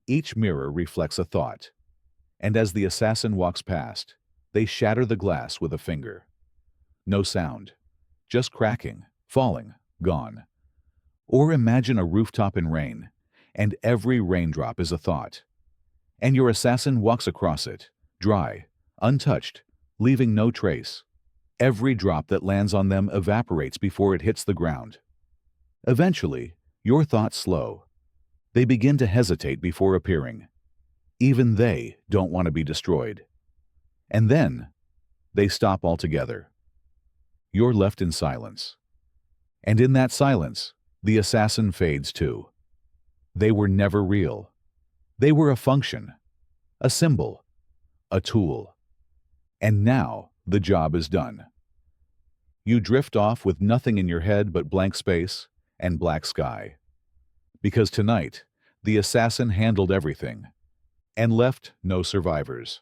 Each mirror reflects a thought. And as the assassin walks past, they shatter the glass with a finger. No sound, just cracking, falling, gone. Or imagine a rooftop in rain, and every raindrop is a thought. And your assassin walks across it, dry, untouched, leaving no trace. Every drop that lands on them evaporates before it hits the ground. Eventually, your thoughts slow. They begin to hesitate before appearing. Even they don't want to be destroyed. And then, they stop altogether. You're left in silence. And in that silence, the assassin fades too. They were never real. They were a function, a symbol, a tool. And now the job is done. You drift off with nothing in your head but blank space and black sky. Because tonight, the assassin handled everything and left no survivors.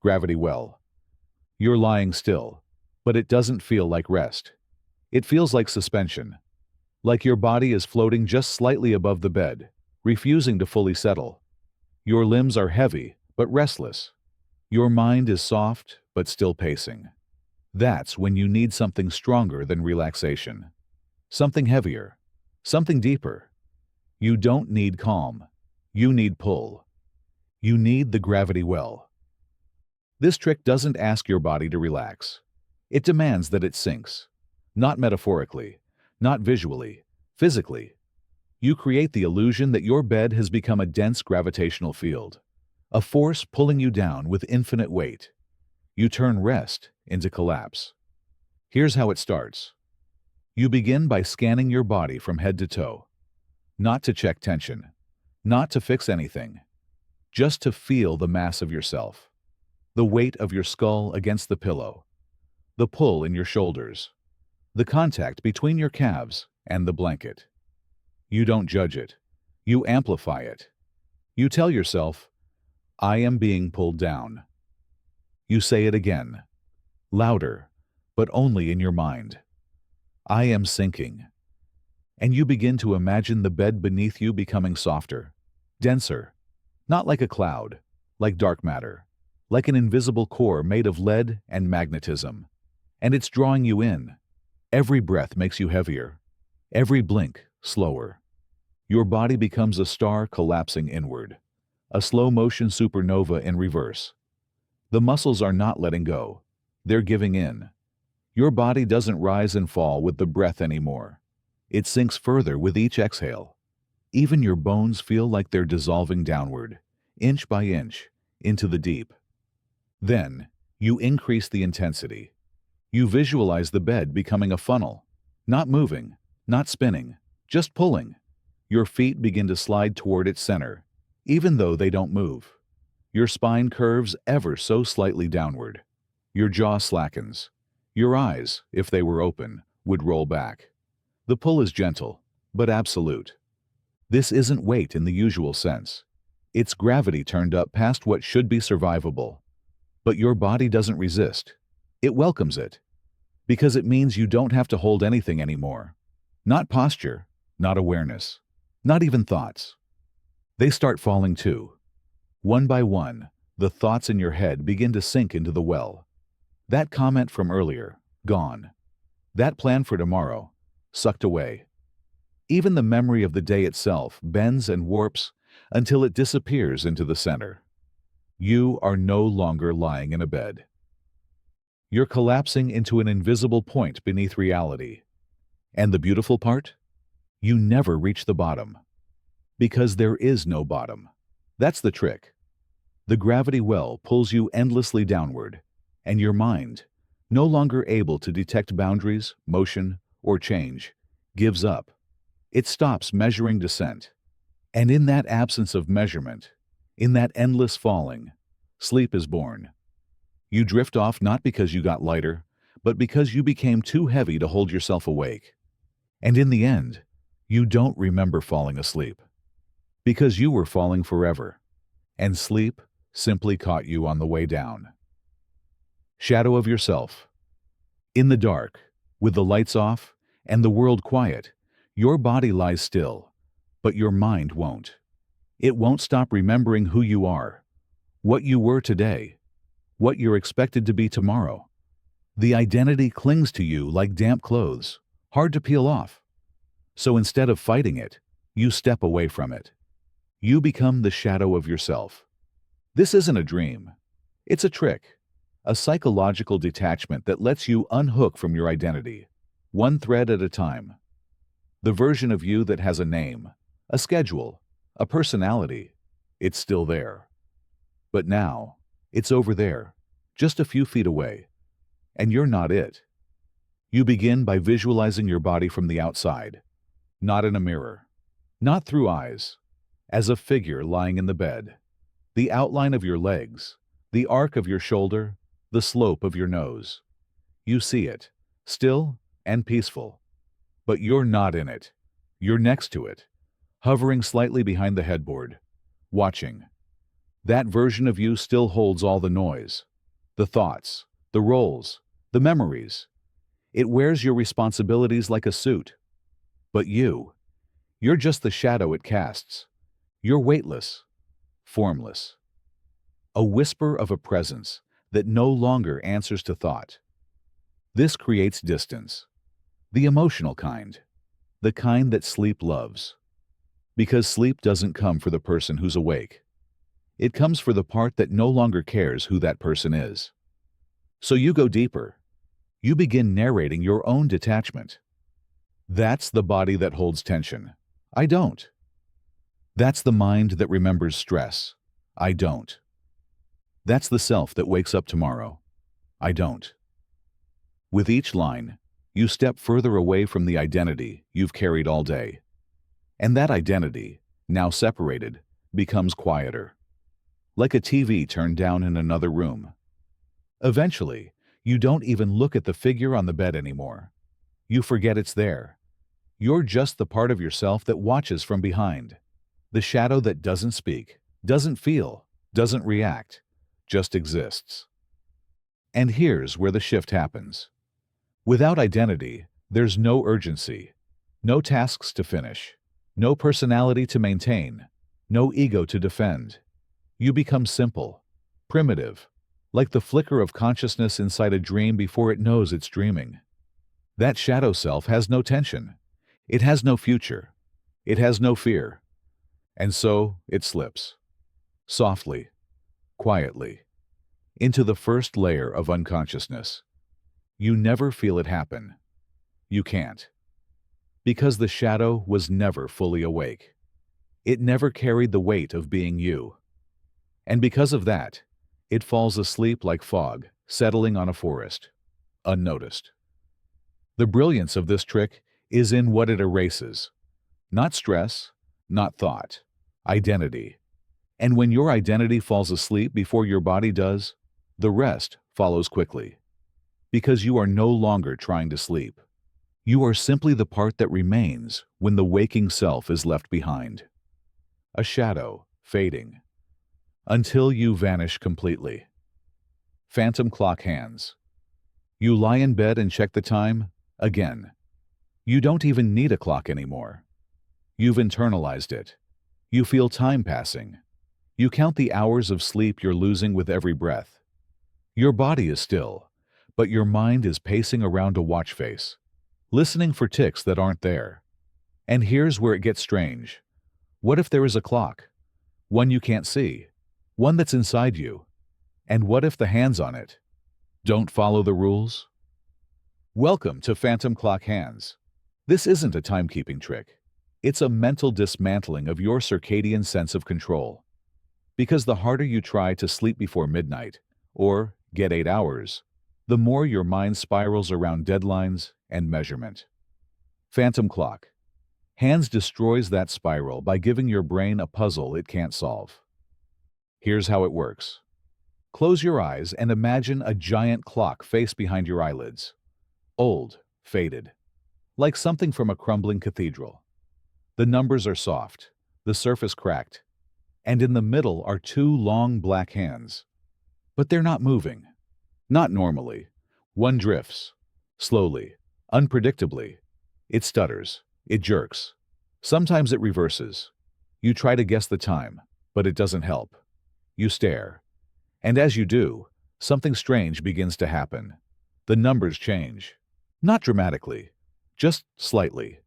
Gravity well. You're lying still, but it doesn't feel like rest. It feels like suspension, like your body is floating just slightly above the bed, refusing to fully settle. Your limbs are heavy, but restless. Your mind is soft, but still pacing. That's when you need something stronger than relaxation. Something heavier, something deeper. You don't need calm. You need pull. You need the gravity well. This trick doesn't ask your body to relax. It demands that it sinks. Not metaphorically, not visually, physically. You create the illusion that your bed has become a dense gravitational field, a force pulling you down with infinite weight. You turn rest into collapse. Here's how it starts. You begin by scanning your body from head to toe, not to check tension, not to fix anything, just to feel the mass of yourself, the weight of your skull against the pillow, the pull in your shoulders, the contact between your calves and the blanket. You don't judge it. You amplify it. You tell yourself, I am being pulled down. You say it again, louder, but only in your mind. I am sinking. And you begin to imagine the bed beneath you becoming softer, denser, not like a cloud, like dark matter, like an invisible core made of lead and magnetism. And it's drawing you in. Every breath makes you heavier, every blink slower. Your body becomes a star collapsing inward, a slow-motion supernova in reverse. The muscles are not letting go. They're giving in. Your body doesn't rise and fall with the breath anymore. It sinks further with each exhale. Even your bones feel like they're dissolving downward, inch by inch, into the deep. Then, you increase the intensity. You visualize the bed becoming a funnel, not moving, not spinning, just pulling. Your feet begin to slide toward its center, even though they don't move. Your spine curves ever so slightly downward. Your jaw slackens. Your eyes, if they were open, would roll back. The pull is gentle, but absolute. This isn't weight in the usual sense. It's gravity turned up past what should be survivable. But your body doesn't resist. It welcomes it. Because it means you don't have to hold anything anymore. Not posture, not awareness, not even thoughts. They start falling too. One by one, the thoughts in your head begin to sink into the well. That comment from earlier, gone. That plan for tomorrow, sucked away. Even the memory of the day itself bends and warps until it disappears into the center. You are no longer lying in a bed. You're collapsing into an invisible point beneath reality. And the beautiful part? You never reach the bottom. Because there is no bottom. That's the trick. The gravity well pulls you endlessly downward, and your mind, no longer able to detect boundaries, motion, or change, gives up. It stops measuring descent. And in that absence of measurement, in that endless falling, sleep is born. You drift off not because you got lighter, but because you became too heavy to hold yourself awake. And in the end, you don't remember falling asleep. Because you were falling forever, and sleep simply caught you on the way down. Shadow of yourself. In the dark, with the lights off and the world quiet, your body lies still, but your mind won't. It won't stop remembering who you are, what you were today, what you're expected to be tomorrow. The identity clings to you like damp clothes, hard to peel off. So instead of fighting it, you step away from it. You become the shadow of yourself. This isn't a dream. It's a trick, a psychological detachment that lets you unhook from your identity, one thread at a time. The version of you that has a name, a schedule, a personality, it's still there. But now, it's over there, just a few feet away, and you're not it. You begin by visualizing your body from the outside, not in a mirror, not through eyes, as a figure lying in the bed. The outline of your legs, the arc of your shoulder, the slope of your nose. You see it, still and peaceful. But you're not in it. You're next to it, hovering slightly behind the headboard, watching. That version of you still holds all the noise, the thoughts, the roles, the memories. It wears your responsibilities like a suit. But you're just the shadow it casts. You're weightless, formless. A whisper of a presence that no longer answers to thought. This creates distance. The emotional kind. The kind that sleep loves. Because sleep doesn't come for the person who's awake. It comes for the part that no longer cares who that person is. So you go deeper. You begin narrating your own detachment. That's the body that holds tension. I don't. That's the mind that remembers stress. I don't. That's the self that wakes up tomorrow. I don't. With each line, you step further away from the identity you've carried all day. And that identity, now separated, becomes quieter. Like a TV turned down in another room. Eventually, you don't even look at the figure on the bed anymore. You forget it's there. You're just the part of yourself that watches from behind. The shadow that doesn't speak, doesn't feel, doesn't react, just exists. And here's where the shift happens. Without identity, there's no urgency, no tasks to finish, no personality to maintain, no ego to defend. You become simple, primitive, like the flicker of consciousness inside a dream before it knows it's dreaming. That shadow self has no tension. It has no future. It has no fear. And so it slips, softly, quietly, into the first layer of unconsciousness. You never feel it happen. You can't. Because the shadow was never fully awake. It never carried the weight of being you. And because of that, it falls asleep like fog, settling on a forest, unnoticed. The brilliance of this trick is in what it erases. Not stress, not thought, identity. And when your identity falls asleep before your body does, the rest follows quickly. Because you are no longer trying to sleep. You are simply the part that remains when the waking self is left behind. A shadow, fading, until you vanish completely. Phantom clock hands. You lie in bed and check the time again. You don't even need a clock anymore. You've internalized it. You feel time passing. You count the hours of sleep you're losing with every breath. Your body is still, but your mind is pacing around a watch face, listening for ticks that aren't there. And here's where it gets strange. What if there is a clock? One you can't see. One that's inside you. And what if the hands on it don't follow the rules? Welcome to Phantom Clock Hands. This isn't a timekeeping trick. It's a mental dismantling of your circadian sense of control. Because the harder you try to sleep before midnight, or get 8 hours, the more your mind spirals around deadlines and measurement. Phantom Clock Hands destroys that spiral by giving your brain a puzzle it can't solve. Here's how it works. Close your eyes and imagine a giant clock face behind your eyelids. Old, faded, like something from a crumbling cathedral. The numbers are soft, the surface cracked, and in the middle are 2 long black hands. But they're not moving. Not normally. One drifts, slowly, unpredictably. It stutters, it jerks. Sometimes it reverses. You try to guess the time, but it doesn't help. You stare. And as you do, something strange begins to happen. The numbers change. Not dramatically, just slightly.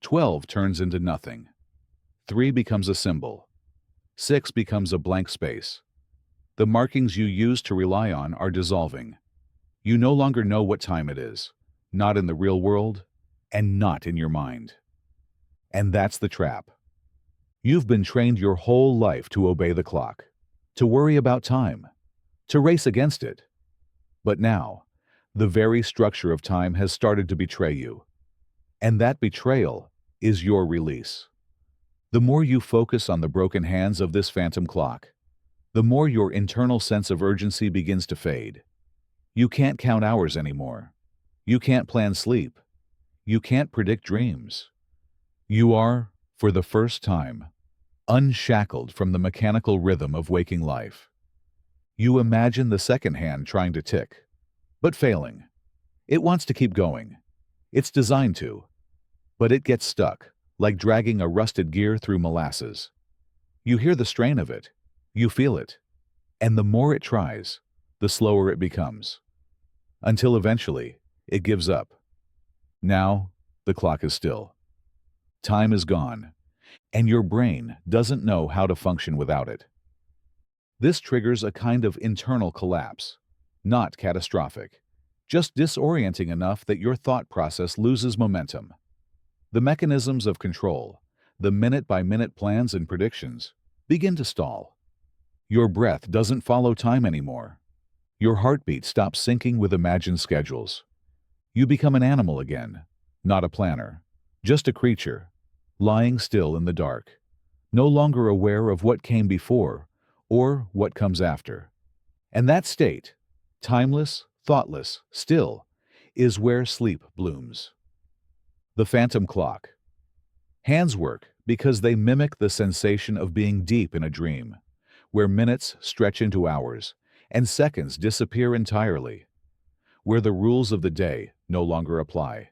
12 turns into nothing. 3 becomes a symbol. 6 becomes a blank space. The markings you used to rely on are dissolving. You no longer know what time it is, not in the real world, and not in your mind. And that's the trap. You've been trained your whole life to obey the clock, to worry about time, to race against it. But now, the very structure of time has started to betray you. And that betrayal is your release. The more you focus on the broken hands of this phantom clock, the more your internal sense of urgency begins to fade. You can't count hours anymore. You can't plan sleep. You can't predict dreams. You are, for the first time, unshackled from the mechanical rhythm of waking life. You imagine the second hand trying to tick, but failing. It wants to keep going. It's designed to, but it gets stuck, like dragging a rusted gear through molasses. You hear the strain of it. You feel it. And the more it tries, the slower it becomes. Until eventually, it gives up. Now, the clock is still. Time is gone, and your brain doesn't know how to function without it. This triggers a kind of internal collapse, not catastrophic, just disorienting enough that your thought process loses momentum. The mechanisms of control, the minute-by-minute plans and predictions, begin to stall. Your breath doesn't follow time anymore. Your heartbeat stops syncing with imagined schedules. You become an animal again, not a planner, just a creature, lying still in the dark, no longer aware of what came before or what comes after. And that state, timeless, thoughtless, still, is where sleep blooms. The phantom clock. Hands work because they mimic the sensation of being deep in a dream, where minutes stretch into hours and seconds disappear entirely, where the rules of the day no longer apply,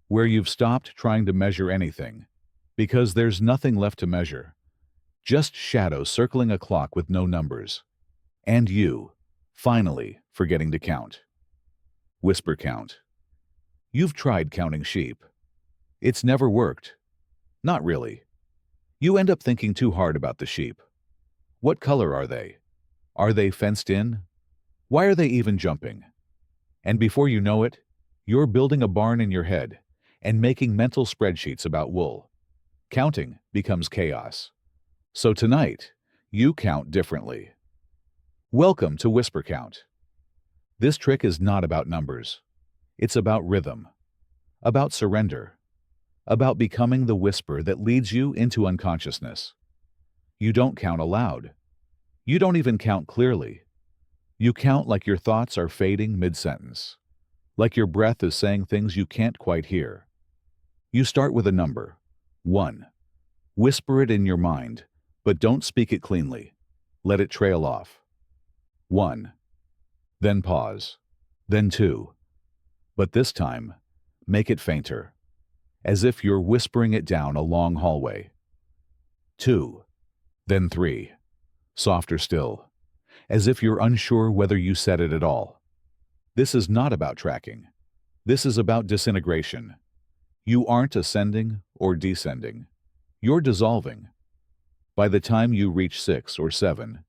where you've stopped trying to measure anything, because there's nothing left to measure, just shadows circling a clock with no numbers, and you, finally, forgetting to count. Whisper count. You've tried counting sheep. It's never worked. Not really. You end up thinking too hard about the sheep. What color are they? Are they fenced in? Why are they even jumping? And before you know it, you're building a barn in your head and making mental spreadsheets about wool. Counting becomes chaos. So tonight, you count differently. Welcome to Whisper Count. This trick is not about numbers. It's about rhythm, about surrender, about becoming the whisper that leads you into unconsciousness. You don't count aloud. You don't even count clearly. You count like your thoughts are fading mid-sentence, like your breath is saying things you can't quite hear. You start with a number, 1. Whisper it in your mind, but don't speak it cleanly. Let it trail off. 1. Then pause. Then 2. But this time, make it fainter, as if you're whispering it down a long hallway. 2. Then 3. Softer still, as if you're unsure whether you said it at all. This is not about tracking. This is about disintegration. You aren't ascending or descending. You're dissolving. By the time you reach 6 or 7,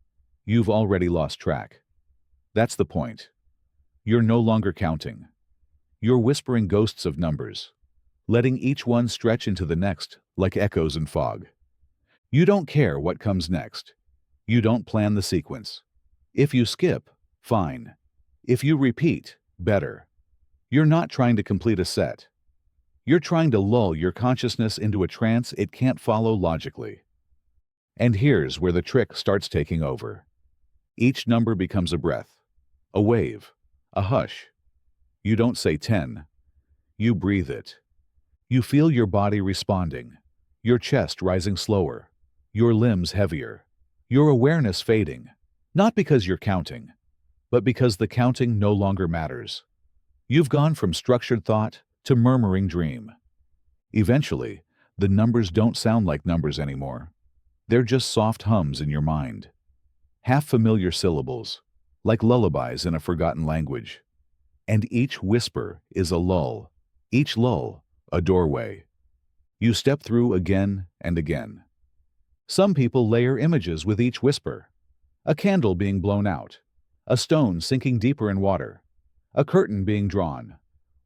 you've already lost track. That's the point. You're no longer counting. You're whispering ghosts of numbers, letting each one stretch into the next like echoes in fog. You don't care what comes next. You don't plan the sequence. If you skip, fine. If you repeat, better. You're not trying to complete a set. You're trying to lull your consciousness into a trance it can't follow logically. And here's where the trick starts taking over. Each number becomes a breath, a wave, a hush. You don't say 10. You breathe it. You feel your body responding, your chest rising slower, your limbs heavier, your awareness fading, not because you're counting, but because the counting no longer matters. You've gone from structured thought to murmuring dream. Eventually, the numbers don't sound like numbers anymore. They're just soft hums in your mind. Half-familiar syllables, like lullabies in a forgotten language. And each whisper is a lull, each lull a doorway. You step through again and again. Some people layer images with each whisper. A candle being blown out, a stone sinking deeper in water, a curtain being drawn,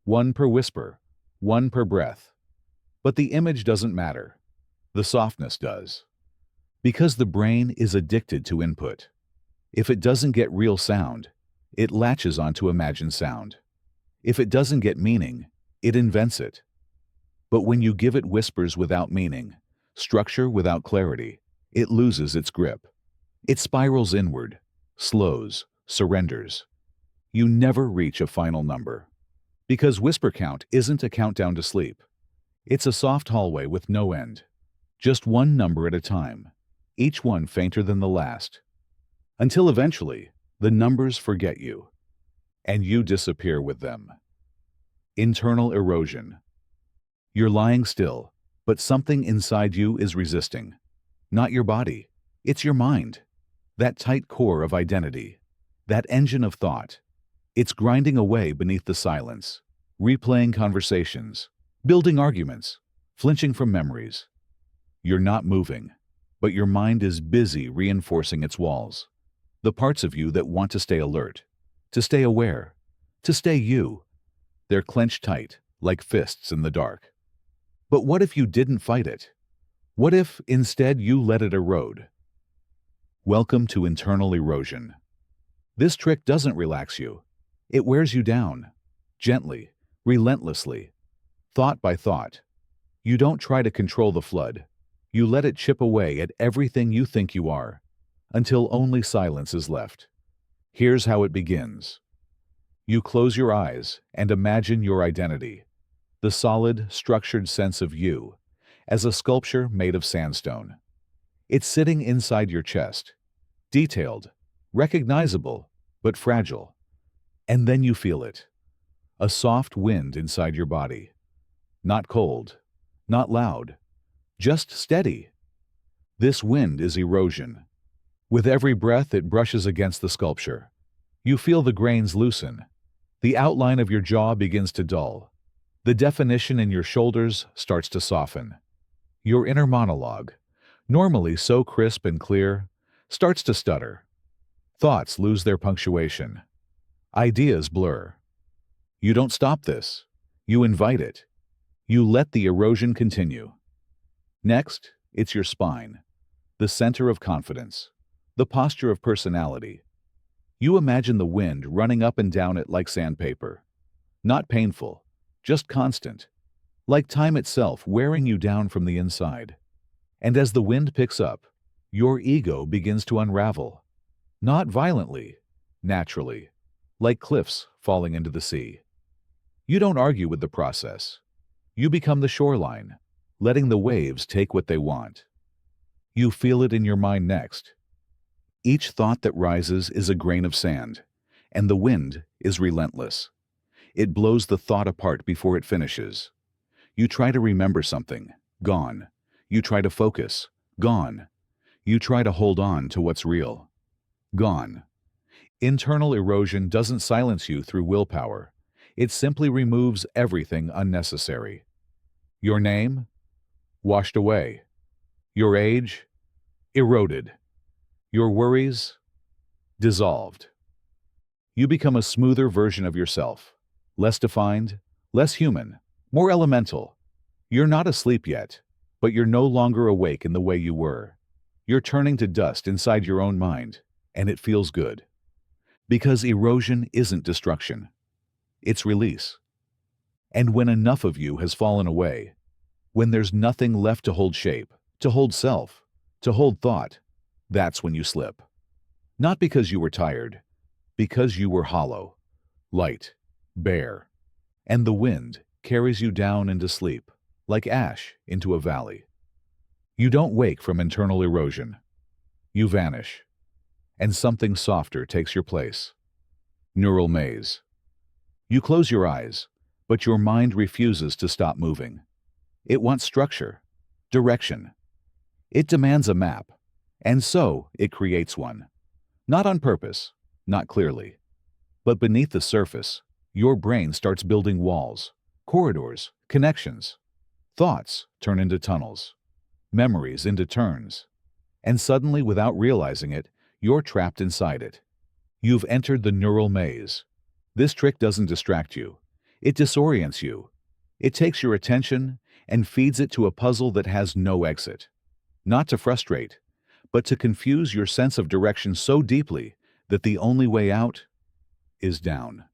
one per whisper, one per breath. But the image doesn't matter. The softness does. Because the brain is addicted to input. If it doesn't get real sound, it latches onto imagined sound. If it doesn't get meaning, it invents it. But when you give it whispers without meaning, structure without clarity, it loses its grip. It spirals inward, slows, surrenders. You never reach a final number. Because whisper count isn't a countdown to sleep. It's a soft hallway with no end. Just one number at a time, each one fainter than the last. Until eventually, the numbers forget you, and you disappear with them. Internal erosion. You're lying still, but something inside you is resisting. Not your body, it's your mind. That tight core of identity, that engine of thought. It's grinding away beneath the silence, replaying conversations, building arguments, flinching from memories. You're not moving, but your mind is busy reinforcing its walls. The parts of you that want to stay alert, to stay aware, to stay you. They're clenched tight, like fists in the dark. But what if you didn't fight it? What if, instead, you let it erode? Welcome to internal erosion. This trick doesn't relax you. It wears you down, gently, relentlessly, thought by thought. You don't try to control the flood. You let it chip away at everything you think you are, until only silence is left. Here's how it begins. You close your eyes and imagine your identity, the solid, structured sense of you, as a sculpture made of sandstone. It's sitting inside your chest, detailed, recognizable, but fragile. And then you feel it. A soft wind inside your body. Not cold, not loud, just steady. This wind is erosion. With every breath, it brushes against the sculpture. You feel the grains loosen. The outline of your jaw begins to dull. The definition in your shoulders starts to soften. Your inner monologue, normally so crisp and clear, starts to stutter. Thoughts lose their punctuation. Ideas blur. You don't stop this. You invite it. You let the erosion continue. Next, it's your spine, the center of confidence, the posture of personality. You imagine the wind running up and down it like sandpaper. Not painful, just constant, like time itself wearing you down from the inside. And as the wind picks up, your ego begins to unravel. Not violently, naturally, like cliffs falling into the sea. You don't argue with the process. You become the shoreline, letting the waves take what they want. You feel it in your mind next. Each thought that rises is a grain of sand, and the wind is relentless. It blows the thought apart before it finishes. You try to remember something, gone. You try to focus, gone. You try to hold on to what's real, gone. Internal erosion doesn't silence you through willpower. It simply removes everything unnecessary. Your name? Washed away. Your age? Eroded. Your worries? Dissolved. You become a smoother version of yourself, less defined, less human, more elemental. You're not asleep yet, but you're no longer awake in the way you were. You're turning to dust inside your own mind, and it feels good. Because erosion isn't destruction. It's release. And when enough of you has fallen away, when there's nothing left to hold shape, to hold self, to hold thought, that's when you slip. Not because you were tired, because you were hollow, light, bare. And the wind carries you down into sleep, like ash into a valley. You don't wake from internal erosion. You vanish, and something softer takes your place. Neural maze. You close your eyes, but your mind refuses to stop moving. It wants structure, direction. It demands a map, and so it creates one. Not on purpose, not clearly. But beneath the surface, your brain starts building walls, corridors, connections. Thoughts turn into tunnels, memories into turns. And suddenly, without realizing it, you're trapped inside it. You've entered the neural maze. This trick doesn't distract you. It disorients you. It takes your attention and feeds it to a puzzle that has no exit. Not to frustrate, but to confuse your sense of direction so deeply that the only way out is down.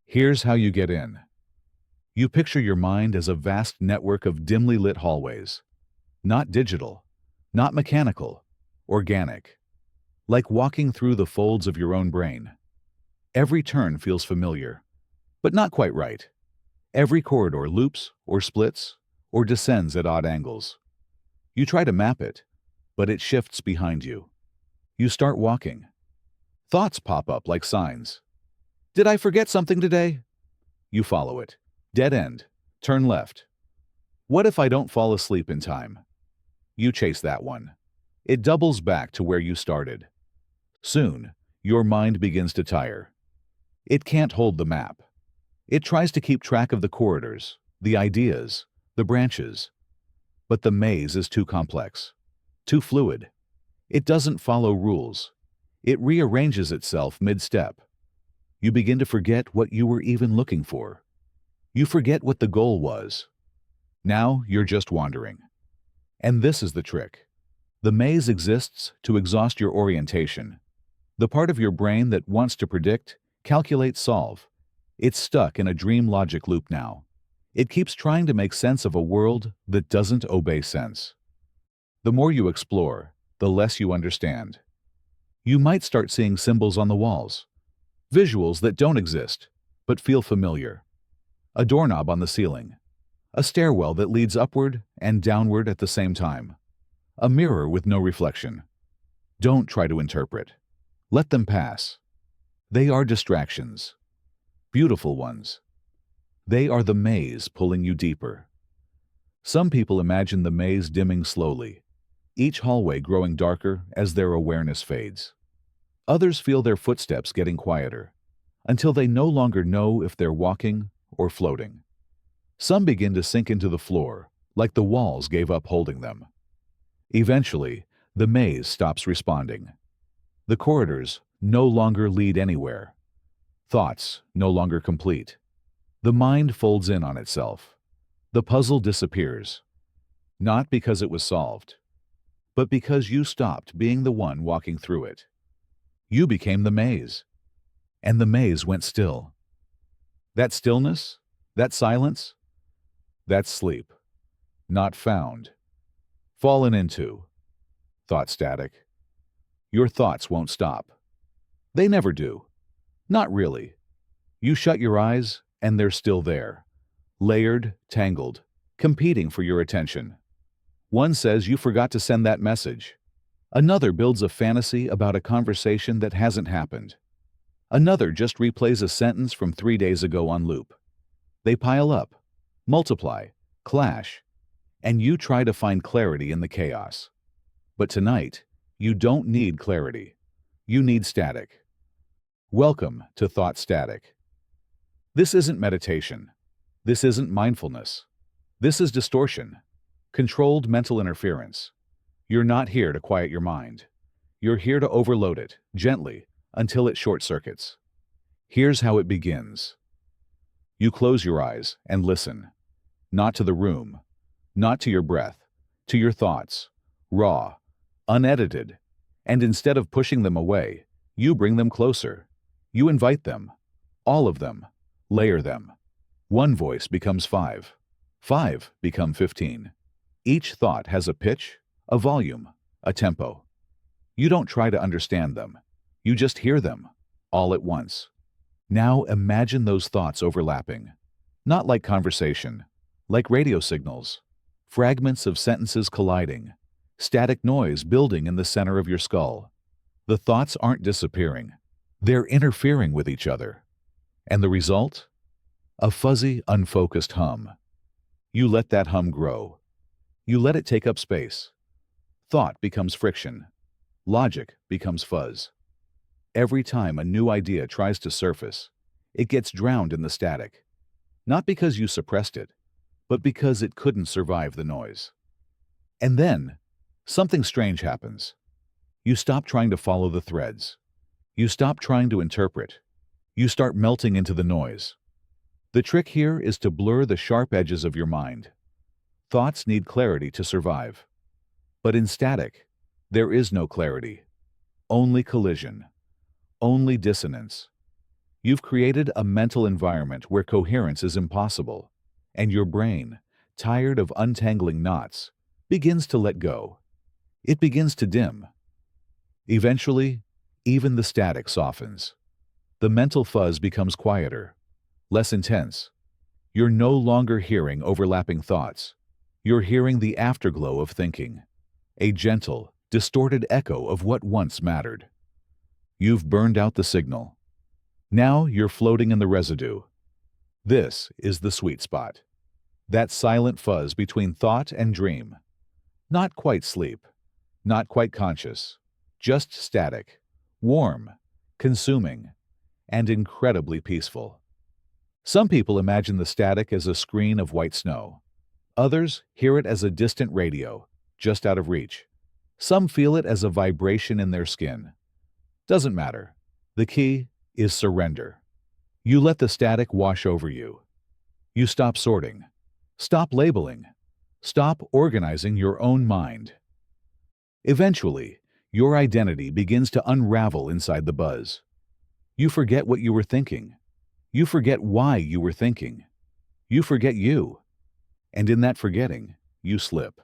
Here's how you get in. You picture your mind as a vast network of dimly lit hallways. Not digital, not mechanical, organic. Like walking through the folds of your own brain. Every turn feels familiar, but not quite right. Every corridor loops or splits or descends at odd angles. You try to map it, but it shifts behind you. You start walking. Thoughts pop up like signs. Did I forget something today? You follow it. Dead end. Turn left. What if I don't fall asleep in time? You chase that one. It doubles back to where you started. Soon, your mind begins to tire. It can't hold the map. It tries to keep track of the corridors, the ideas, the branches. But the maze is too complex, too fluid. It doesn't follow rules. It rearranges itself mid-step. You begin to forget what you were even looking for. You forget what the goal was. Now you're just wandering. And this is the trick. The maze exists to exhaust your orientation. The part of your brain that wants to predict, calculate, solve. It's stuck in a dream logic loop now. It keeps trying to make sense of a world that doesn't obey sense. The more you explore, the less you understand. You might start seeing symbols on the walls, visuals that don't exist, but feel familiar. A doorknob on the ceiling, a stairwell that leads upward and downward at the same time, a mirror with no reflection. Don't try to interpret. Let them pass. They are distractions, beautiful ones. They are the maze pulling you deeper. Some people imagine the maze dimming slowly, each hallway growing darker as their awareness fades. Others feel their footsteps getting quieter, until they no longer know if they're walking or floating. Some begin to sink into the floor, like the walls gave up holding them. Eventually, the maze stops responding. The corridors no longer lead anywhere. Thoughts no longer complete. The mind folds in on itself. The puzzle disappears, not because it was solved, but because you stopped being the one walking through it. You became the maze, and the maze went still. That stillness, that silence, that's sleep, not found, fallen into, thought static. Your thoughts won't stop. They never do. Not really. You shut your eyes, and they're still there, layered, tangled, competing for your attention. One says you forgot to send that message. Another builds a fantasy about a conversation that hasn't happened. Another just replays a sentence from 3 days ago on loop. They pile up, multiply, clash, and you try to find clarity in the chaos. But tonight, you don't need clarity. You need static. Welcome to Thought Static. This isn't meditation. This isn't mindfulness. This is distortion, controlled mental interference. You're not here to quiet your mind. You're here to overload it, gently, until it short-circuits. Here's how it begins. You close your eyes and listen. Not to the room, not to your breath, to your thoughts, raw, unedited, and instead of pushing them away, you bring them closer. You invite them, all of them, layer them. One voice becomes 5. 5 become 15. Each thought has a pitch, a volume, a tempo. You don't try to understand them. You just hear them, all at once. Now imagine those thoughts overlapping. Not like conversation, like radio signals, fragments of sentences colliding, static noise building in the center of your skull. The thoughts aren't disappearing. They're interfering with each other. And the result? A fuzzy, unfocused hum. You let that hum grow. You let it take up space. Thought becomes friction. Logic becomes fuzz. Every time a new idea tries to surface, it gets drowned in the static. Not because you suppressed it, but because it couldn't survive the noise. And then, something strange happens. You stop trying to follow the threads. You stop trying to interpret. You start melting into the noise. The trick here is to blur the sharp edges of your mind. Thoughts need clarity to survive. But in static, there is no clarity. Only collision. Only dissonance. You've created a mental environment where coherence is impossible, and your brain, tired of untangling knots, begins to let go. It begins to dim. Eventually, even the static softens. The mental fuzz becomes quieter, less intense. You're no longer hearing overlapping thoughts. You're hearing the afterglow of thinking, a gentle, distorted echo of what once mattered. You've burned out the signal. Now you're floating in the residue. This is the sweet spot. That silent fuzz between thought and dream. Not quite sleep, not quite conscious, just static, warm, consuming, and incredibly peaceful. Some people imagine the static as a screen of white snow. Others hear it as a distant radio, just out of reach. Some feel it as a vibration in their skin. Doesn't matter. The key is surrender. You let the static wash over you. You stop sorting. Stop labeling. Stop organizing your own mind. Eventually, your identity begins to unravel inside the buzz. You forget what you were thinking. You forget why you were thinking. You forget you. And in that forgetting, you slip.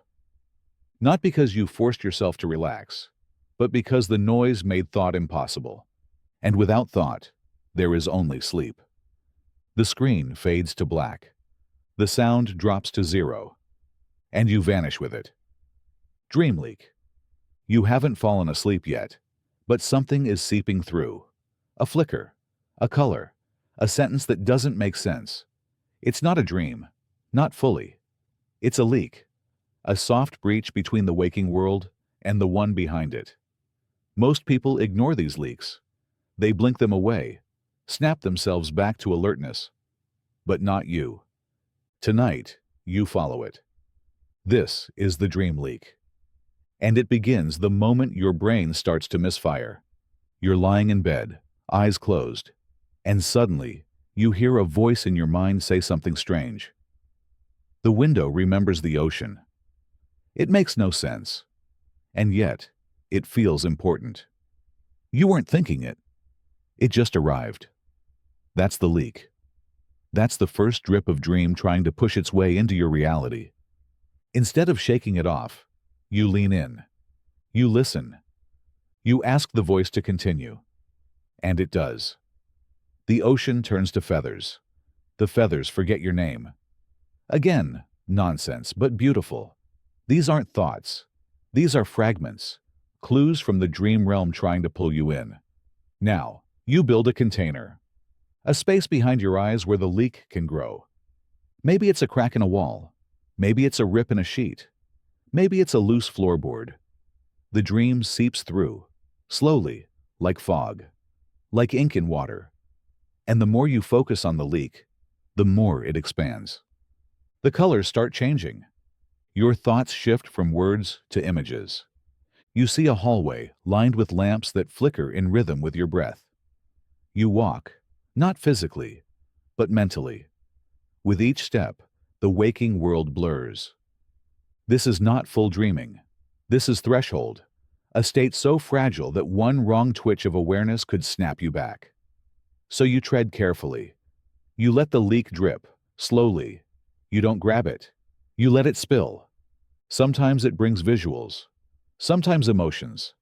Not because you forced yourself to relax, but because the noise made thought impossible. And without thought, there is only sleep. The screen fades to black. The sound drops to 0. And you vanish with it. Dream leak. You haven't fallen asleep yet, but something is seeping through. A flicker, a color, a sentence that doesn't make sense. It's not a dream, not fully. It's a leak, a soft breach between the waking world and the one behind it. Most people ignore these leaks. They blink them away, snap themselves back to alertness. But not you. Tonight, you follow it. This is the dream leak. And it begins the moment your brain starts to misfire. You're lying in bed, eyes closed, and suddenly, you hear a voice in your mind say something strange. The window remembers the ocean. It makes no sense. And yet, it feels important. You weren't thinking it. It just arrived. That's the leak. That's the first drip of dream trying to push its way into your reality. Instead of shaking it off, you lean in. You listen. You ask the voice to continue. And it does. The ocean turns to feathers. The feathers forget your name. Again, nonsense, but beautiful. These aren't thoughts. These are fragments, clues from the dream realm trying to pull you in. Now, you build a container. A space behind your eyes where the leak can grow. Maybe it's a crack in a wall. Maybe it's a rip in a sheet. Maybe it's a loose floorboard. The dream seeps through, slowly, like fog, like ink in water. And the more you focus on the leak, the more it expands. The colors start changing. Your thoughts shift from words to images. You see a hallway lined with lamps that flicker in rhythm with your breath. You walk, not physically, but mentally. With each step, the waking world blurs. This is not full dreaming. This is threshold, a state so fragile that one wrong twitch of awareness could snap you back. So you tread carefully. You let the leak drip, slowly. You don't grab it. You let it spill. Sometimes it brings visuals, sometimes emotions,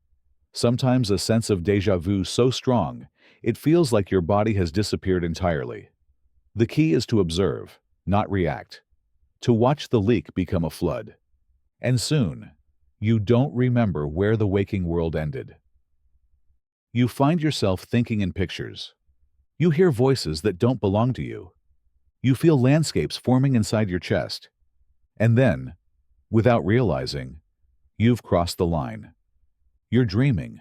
sometimes a sense of déjà vu so strong it feels like your body has disappeared entirely. The key is to observe, not react, to watch the leak become a flood. And soon, you don't remember where the waking world ended. You find yourself thinking in pictures. You hear voices that don't belong to you. You feel landscapes forming inside your chest. And then, without realizing, you've crossed the line. You're dreaming.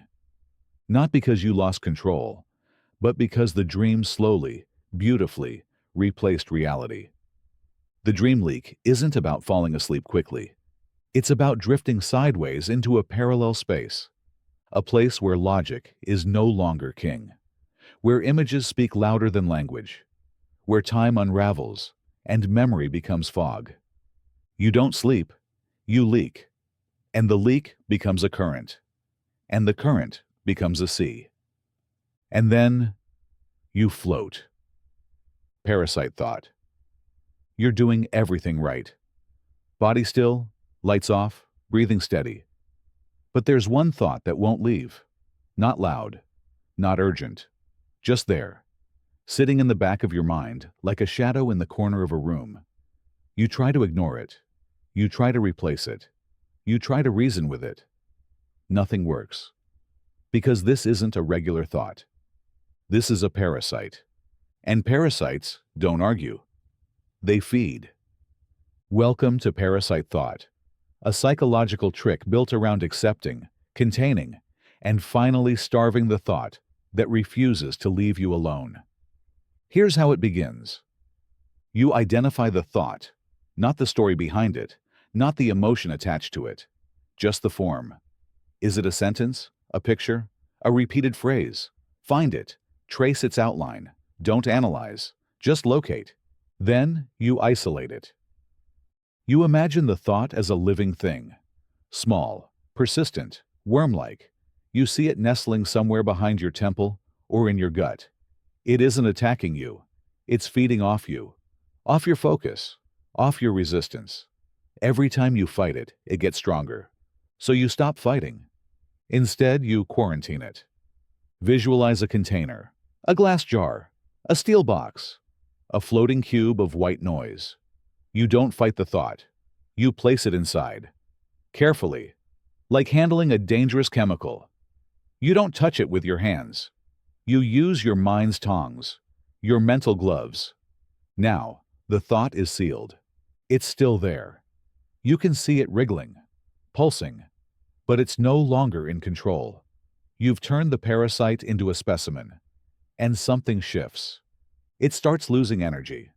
Not because you lost control, but because the dream slowly, beautifully, replaced reality. The dream leak isn't about falling asleep quickly. It's about drifting sideways into a parallel space, a place where logic is no longer king, where images speak louder than language, where time unravels and memory becomes fog. You don't sleep, you leak, and the leak becomes a current, and the current becomes a sea. And then you float. Parasite Thought. You're doing everything right. Body still, lights off, breathing steady. But there's one thought that won't leave. Not loud, not urgent, just there, sitting in the back of your mind like a shadow in the corner of a room. You try to ignore it. You try to replace it. You try to reason with it. Nothing works. Because this isn't a regular thought. This is a parasite. And parasites don't argue. They feed. Welcome to Parasite Thought, a psychological trick built around accepting, containing, and finally starving the thought that refuses to leave you alone. Here's how it begins. You identify the thought, not the story behind it, not the emotion attached to it, just the form. Is it a sentence, a picture, a repeated phrase? Find it, trace its outline, don't analyze, just locate. Then you isolate it. You imagine the thought as a living thing, small, persistent, worm-like. You see it nestling somewhere behind your temple or in your gut. It isn't attacking you. It's feeding off you, off your focus, off your resistance. Every time you fight it, it gets stronger. So you stop fighting. Instead, you quarantine it. Visualize a container, a glass jar, a steel box, a floating cube of white noise. You don't fight the thought. You place it inside. Carefully, like handling a dangerous chemical. You don't touch it with your hands. You use your mind's tongs, your mental gloves. Now, the thought is sealed. It's still there. You can see it wriggling, pulsing, but it's no longer in control. You've turned the parasite into a specimen, and something shifts. It starts losing energy.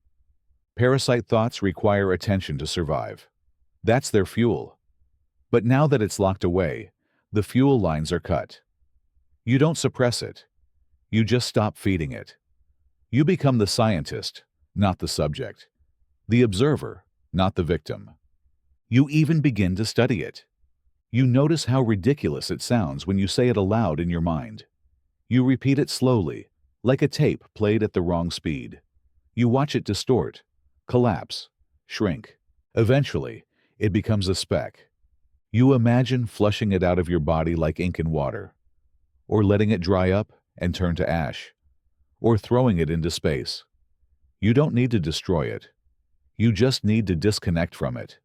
Parasite thoughts require attention to survive. That's their fuel. But now that it's locked away, the fuel lines are cut. You don't suppress it. You just stop feeding it. You become the scientist, not the subject. The observer, not the victim. You even begin to study it. You notice how ridiculous it sounds when you say it aloud in your mind. You repeat it slowly, like a tape played at the wrong speed. You watch it distort, collapse, shrink. Eventually, it becomes a speck. You imagine flushing it out of your body like ink in water, or letting it dry up and turn to ash, or throwing it into space. You don't need to destroy it. You just need to disconnect from it,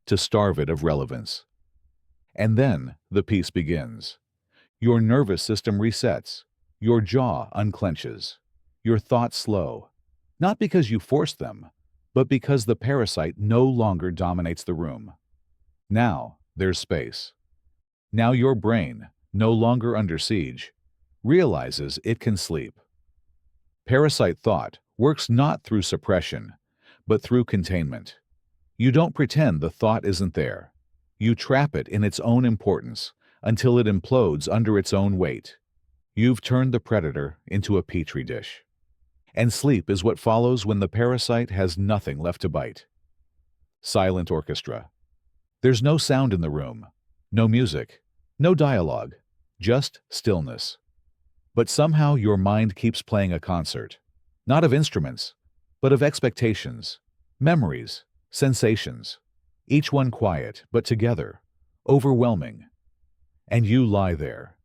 to starve it of relevance. And then the piece begins. Your nervous system resets. Your jaw unclenches. Your thoughts slow. Not because you forced them, but because the parasite no longer dominates the room. Now there's space. Now your brain, no longer under siege, realizes it can sleep. Parasite thought works not through suppression, but through containment. You don't pretend the thought isn't there. You trap it in its own importance until it implodes under its own weight. You've turned the predator into a petri dish. And sleep is what follows when the parasite has nothing left to bite. Silent orchestra. There's no sound in the room, no music, no dialogue, just stillness. But somehow your mind keeps playing a concert, not of instruments, but of expectations, memories, sensations, each one quiet, but together, overwhelming. And you lie there,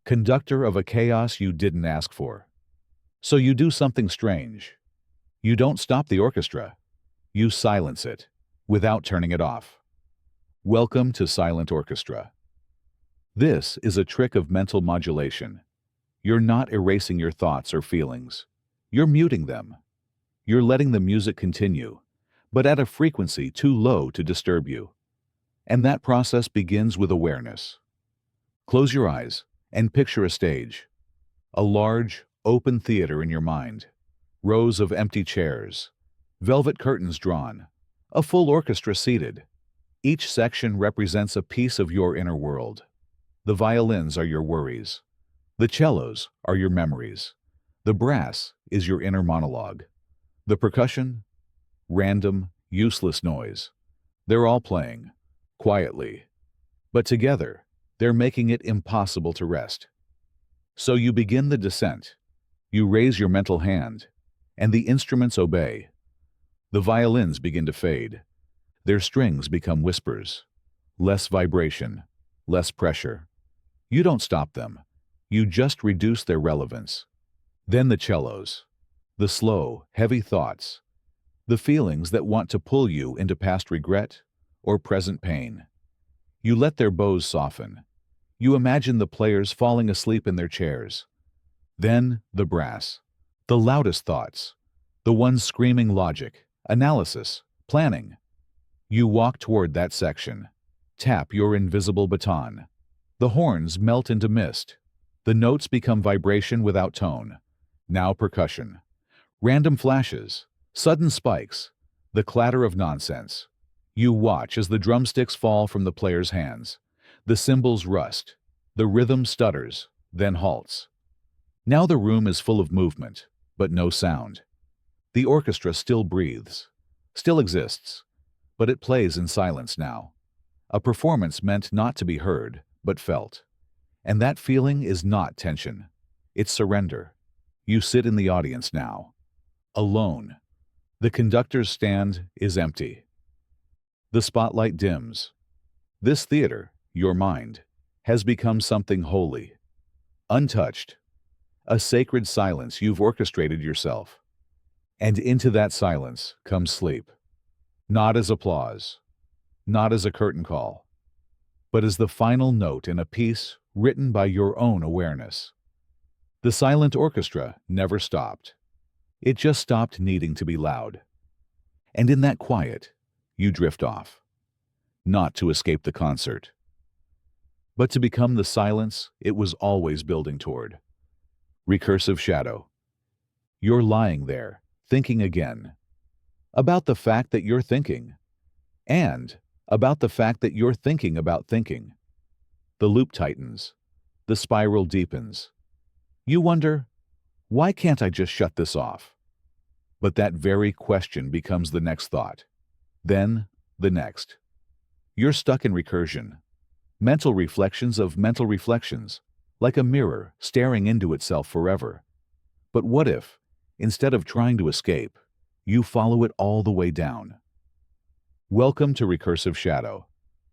conductor of a chaos you didn't ask for. So you do something strange. You don't stop the orchestra. You silence it, without turning it off. Welcome to Silent Orchestra. This is a trick of mental modulation. You're not erasing your thoughts or feelings. You're muting them. You're letting the music continue, but at a frequency too low to disturb you. And that process begins with awareness. Close your eyes and picture a stage. A large, open theater in your mind. Rows of empty chairs. Velvet curtains drawn. A full orchestra seated. Each section represents a piece of your inner world. The violins are your worries. The cellos are your memories. The brass is your inner monologue. The percussion? Random, useless noise. They're all playing, quietly. But together, they're making it impossible to rest. So you begin the descent. You raise your mental hand, and the instruments obey. The violins begin to fade. Their strings become whispers. Less vibration, less pressure. You don't stop them. You just reduce their relevance. Then the cellos. The slow, heavy thoughts. The feelings that want to pull you into past regret or present pain. You let their bows soften. You imagine the players falling asleep in their chairs. Then the brass. The loudest thoughts. The ones screaming logic, analysis, planning. You walk toward that section. Tap your invisible baton. The horns melt into mist. The notes become vibration without tone. Now percussion. Random flashes. Sudden spikes. The clatter of nonsense. You watch as the drumsticks fall from the player's hands. The cymbals rust. The rhythm stutters, then halts. Now the room is full of movement, but no sound. The orchestra still breathes, still exists, but it plays in silence now. A performance meant not to be heard, but felt. And that feeling is not tension. It's surrender. You sit in the audience now, alone. The conductor's stand is empty. The spotlight dims. This theater, your mind, has become something holy, untouched, a sacred silence you've orchestrated yourself. And into that silence comes sleep, not as applause, not as a curtain call, but as the final note in a piece written by your own awareness. The silent orchestra never stopped. It just stopped needing to be loud. And in that quiet, you drift off. Not to escape the concert, but to become the silence it was always building toward. Recursive Shadow. You're lying there, thinking again. About the fact that you're thinking. And about the fact that you're thinking about thinking. The loop tightens. The spiral deepens. You wonder, why can't I just shut this off? But that very question becomes the next thought. Then, the next. You're stuck in recursion. Mental reflections of mental reflections, like a mirror staring into itself forever. But what if, instead of trying to escape, you follow it all the way down? Welcome to Recursive Shadow,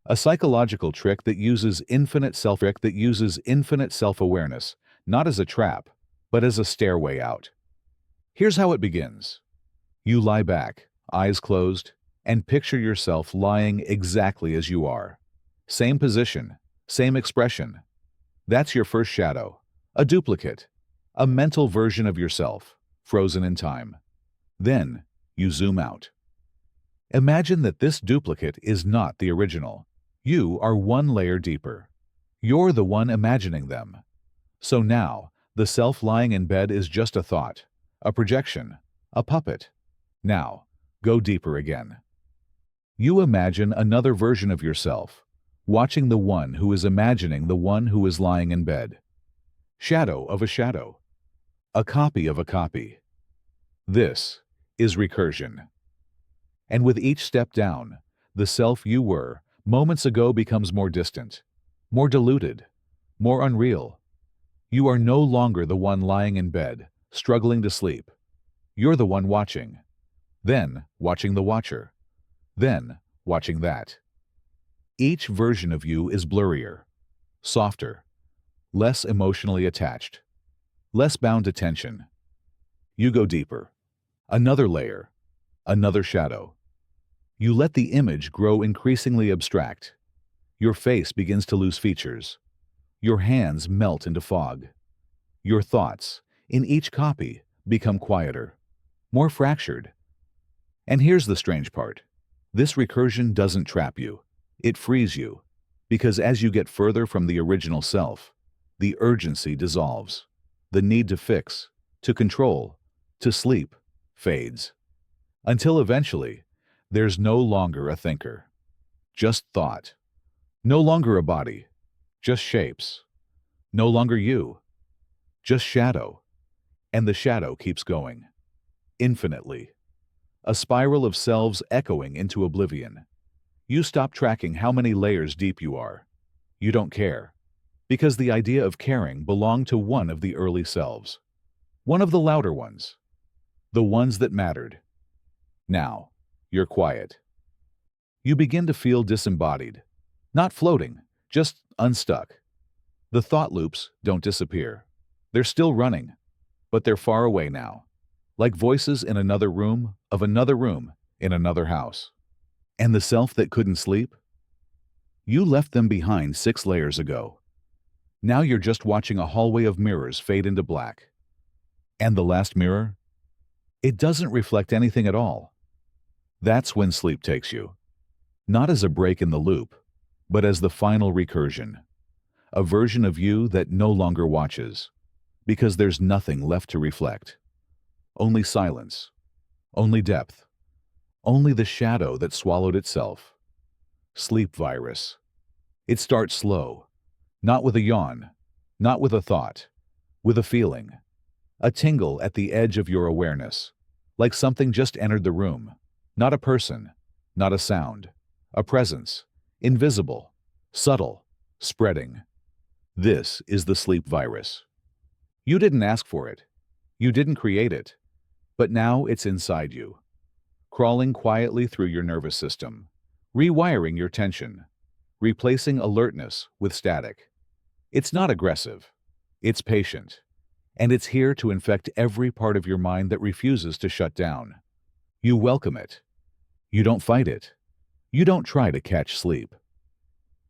a psychological trick that uses infinite self-awareness, not as a trap, but as a stairway out. Here's how it begins. You lie back, eyes closed, and picture yourself lying exactly as you are. Same position, same expression. That's your first shadow, a duplicate, a mental version of yourself, frozen in time. Then, you zoom out. Imagine that this duplicate is not the original. You are one layer deeper. You're the one imagining them. So now, the self lying in bed is just a thought, a projection, a puppet. Now, go deeper again. You imagine another version of yourself, watching the one who is imagining the one who is lying in bed. Shadow of a shadow. A copy of a copy. This is recursion. And with each step down, the self you were moments ago becomes more distant, more diluted, more unreal. You are no longer the one lying in bed, struggling to sleep. You're the one watching, then watching the watcher, then watching that. Each version of you is blurrier, softer, less emotionally attached, less bound to tension. You go deeper. Another layer, another shadow. You let the image grow increasingly abstract. Your face begins to lose features. Your hands melt into fog. Your thoughts, in each copy, become quieter, more fractured. And here's the strange part. This recursion doesn't trap you. It frees you. Because as you get further from the original self, the urgency dissolves. The need to fix, to control, to sleep, fades. Until eventually, there's no longer a thinker. Just thought. No longer a body. Just shapes. No longer you. Just shadow. And the shadow keeps going. Infinitely. A spiral of selves echoing into oblivion. You stop tracking how many layers deep you are. You don't care. Because the idea of caring belonged to one of the early selves. One of the louder ones. The ones that mattered. Now, you're quiet. You begin to feel disembodied. Not floating, just unstuck. The thought loops don't disappear. They're still running, but they're far away now. Like voices in another room, of another room, in another house. And the self that couldn't sleep? You left them behind 6 layers ago. Now you're just watching a hallway of mirrors fade into black. And the last mirror? It doesn't reflect anything at all. That's when sleep takes you. Not as a break in the loop, but as the final recursion. A version of you that no longer watches. Because there's nothing left to reflect. Only silence. Only depth. Only the shadow that swallowed itself. Sleep virus. It starts slow. Not with a yawn. Not with a thought. With a feeling. A tingle at the edge of your awareness. Like something just entered the room. Not a person. Not a sound. A presence. Invisible. Subtle. Spreading. This is the sleep virus. You didn't ask for it. You didn't create it. But now it's inside you. Crawling quietly through your nervous system. Rewiring your tension. Replacing alertness with static. It's not aggressive. It's patient. And it's here to infect every part of your mind that refuses to shut down. You welcome it. You don't fight it. You don't try to catch sleep.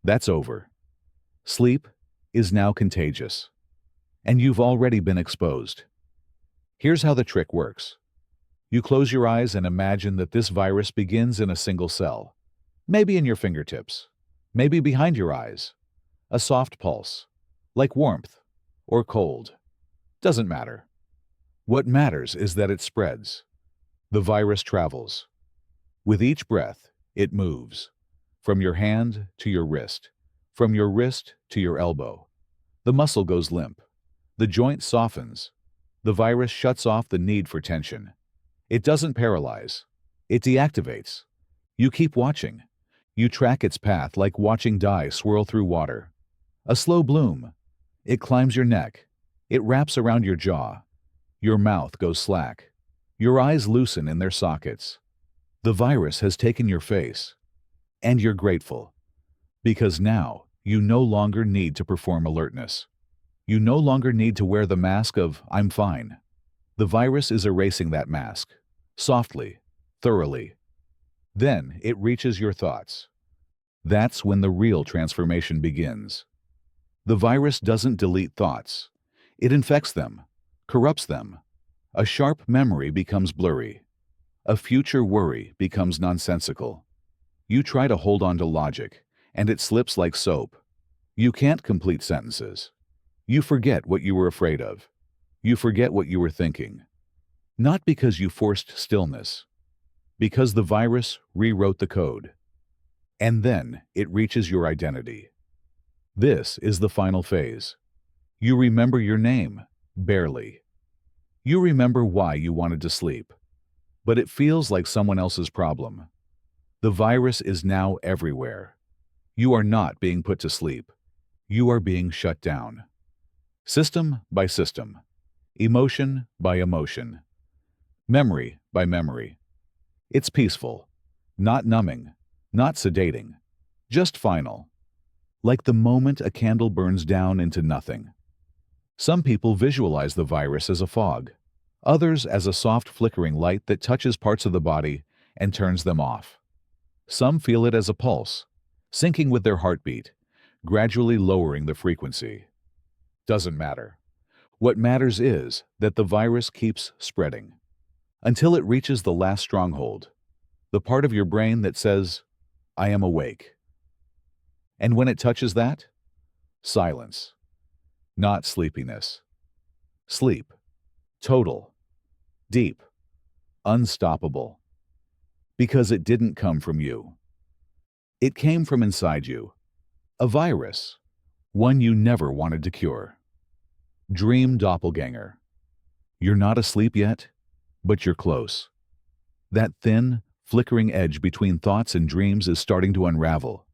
That's over. Sleep is now contagious. and you've already been exposed. Here's how the trick works. You close your eyes and imagine that this virus begins in a single cell, maybe in your fingertips, maybe behind your eyes. A soft pulse, like warmth or cold. Doesn't matter. What matters is that it spreads. The virus travels. With each breath, it moves. From your hand to your wrist. From your wrist to your elbow. The muscle goes limp. The joint softens. The virus shuts off the need for tension. It doesn't paralyze. It deactivates. You keep watching. You track its path like watching dye swirl through water. A slow bloom. It climbs your neck. It wraps around your jaw. Your mouth goes slack. Your eyes loosen in their sockets. The virus has taken your face. And you're grateful. Because now, you no longer need to perform alertness. You no longer need to wear the mask of, "I'm fine." The virus is erasing that mask. Softly. Thoroughly. Then it reaches your thoughts. That's when the real transformation begins. The virus doesn't delete thoughts. It infects them, corrupts them. A sharp memory becomes blurry. A future worry becomes nonsensical. You try to hold on to logic, and it slips like soap. You can't complete sentences. You forget what you were afraid of. You forget what you were thinking. Not because you forced stillness, because the virus rewrote the code. And then it reaches your identity. This is the final phase. You remember your name, barely. You remember why you wanted to sleep. But it feels like someone else's problem. The virus is now everywhere. You are not being put to sleep. You are being shut down. System by system. Emotion by emotion. Memory by memory. It's peaceful. Not numbing. Not sedating. Just final. Like the moment a candle burns down into nothing. Some people visualize the virus as a fog. Others as a soft flickering light that touches parts of the body and turns them off. Some feel it as a pulse, syncing with their heartbeat, gradually lowering the frequency. Doesn't matter. What matters is that the virus keeps spreading until it reaches the last stronghold, the part of your brain that says, "I am awake." And when it touches that, silence. Not sleepiness. Sleep. Total. Deep. Unstoppable. Because it didn't come from you. It came from inside you. A virus. One you never wanted to cure. Dream Doppelganger. You're not asleep yet, but you're close. That thin, flickering edge between thoughts and dreams is starting to unravel.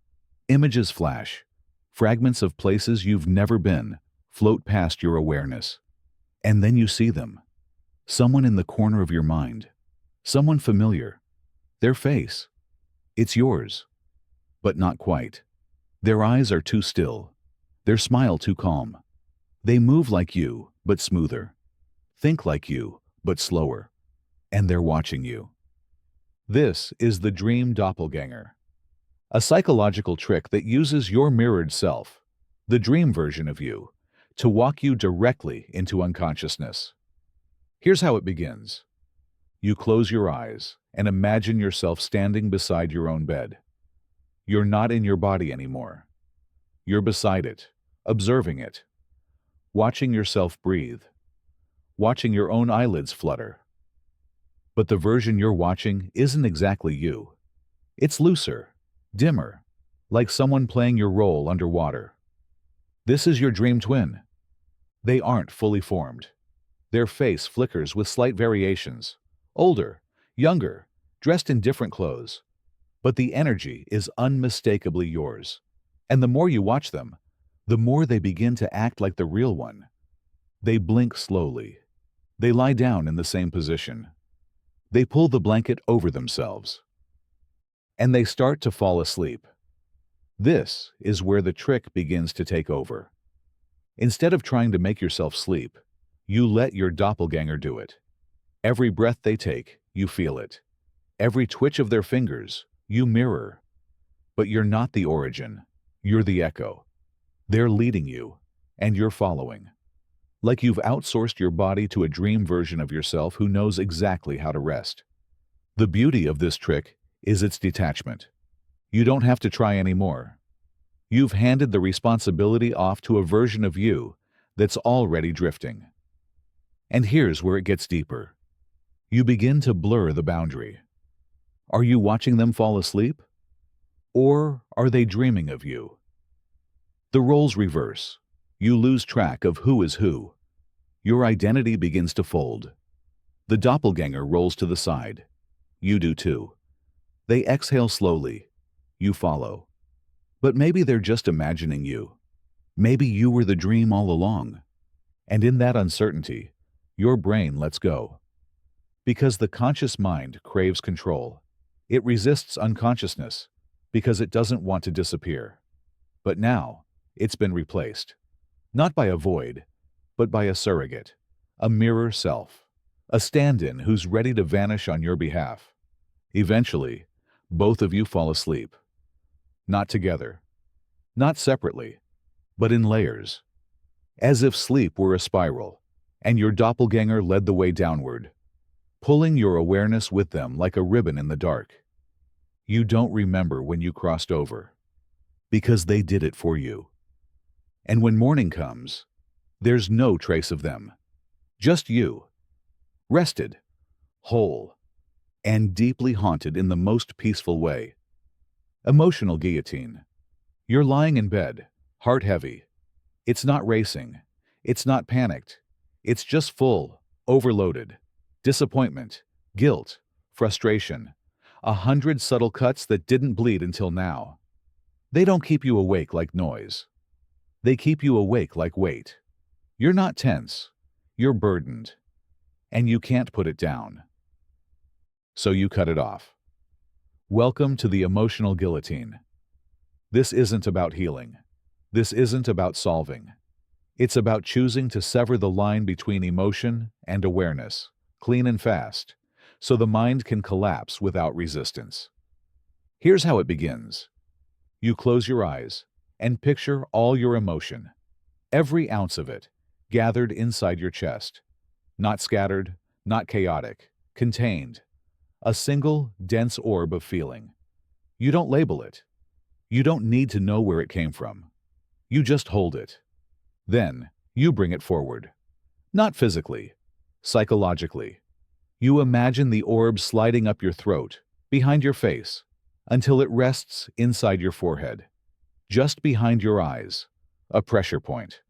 Images flash. Fragments of places you've never been float past your awareness. And then you see them. Someone in the corner of your mind. Someone familiar. Their face. It's yours. But not quite. Their eyes are too still. Their smile too calm. They move like you, but smoother. Think like you, but slower. And they're watching you. This is the dream doppelganger. A psychological trick that uses your mirrored self, the dream version of you, to walk you directly into unconsciousness. Here's how it begins. You close your eyes and imagine yourself standing beside your own bed. You're not in your body anymore. You're beside it, observing it, watching yourself breathe, watching your own eyelids flutter. But the version you're watching isn't exactly you. It's looser, dimmer, like someone playing your role underwater. This is your dream twin. They aren't fully formed. Their face flickers with slight variations. Older, younger, dressed in different clothes. But the energy is unmistakably yours. And the more you watch them, the more they begin to act like the real one. They blink slowly. They lie down in the same position. They pull the blanket over themselves. And they start to fall asleep. This is where the trick begins to take over. Instead of trying to make yourself sleep, you let your doppelganger do it. Every breath they take, you feel it. Every twitch of their fingers, you mirror. But you're not the origin. You're the echo. They're leading you, and you're following. like you've outsourced your body to a dream version of yourself who knows exactly how to rest. The beauty of this trick is its detachment. You don't have to try anymore. You've handed the responsibility off to a version of you that's already drifting. And here's where it gets deeper. You begin to blur the boundary. Are you watching them fall asleep? Or are they dreaming of you? The roles reverse. You lose track of who is who. Your identity begins to fold. The doppelganger rolls to the side. You do too. They exhale slowly. You follow. But maybe they're just imagining you. Maybe you were the dream all along. And in that uncertainty, your brain lets go. Because the conscious mind craves control. It resists unconsciousness because it doesn't want to disappear. But now, it's been replaced. Not by a void, but by a surrogate, a mirror self, a stand-in who's ready to vanish on your behalf. Eventually, both of you fall asleep. Not together, not separately, but in layers. As if sleep were a spiral, and your doppelganger led the way downward, pulling your awareness with them like a ribbon in the dark. You don't remember when you crossed over, because they did it for you. And when morning comes, there's no trace of them. Just you, rested, whole, and deeply haunted in the most peaceful way. Emotional guillotine. You're lying in bed, heart heavy. It's not racing. It's not panicked. It's just full, overloaded. Disappointment, guilt, frustration. 100 subtle cuts that didn't bleed until now. They don't keep you awake like noise. They keep you awake like weight. You're not tense. You're burdened. And you can't put it down. So you cut it off. Welcome to the emotional guillotine. This isn't about healing. This isn't about solving. It's about choosing to sever the line between emotion and awareness, clean and fast, so the mind can collapse without resistance. Here's how it begins. You close your eyes and picture all your emotion, every ounce of it, gathered inside your chest. Not scattered, not chaotic, contained. A single, dense orb of feeling. You don't label it. You don't need to know where it came from. You just hold it. Then, you bring it forward. Not physically, psychologically. You imagine the orb sliding up your throat, behind your face, until it rests inside your forehead, just behind your eyes, a pressure point.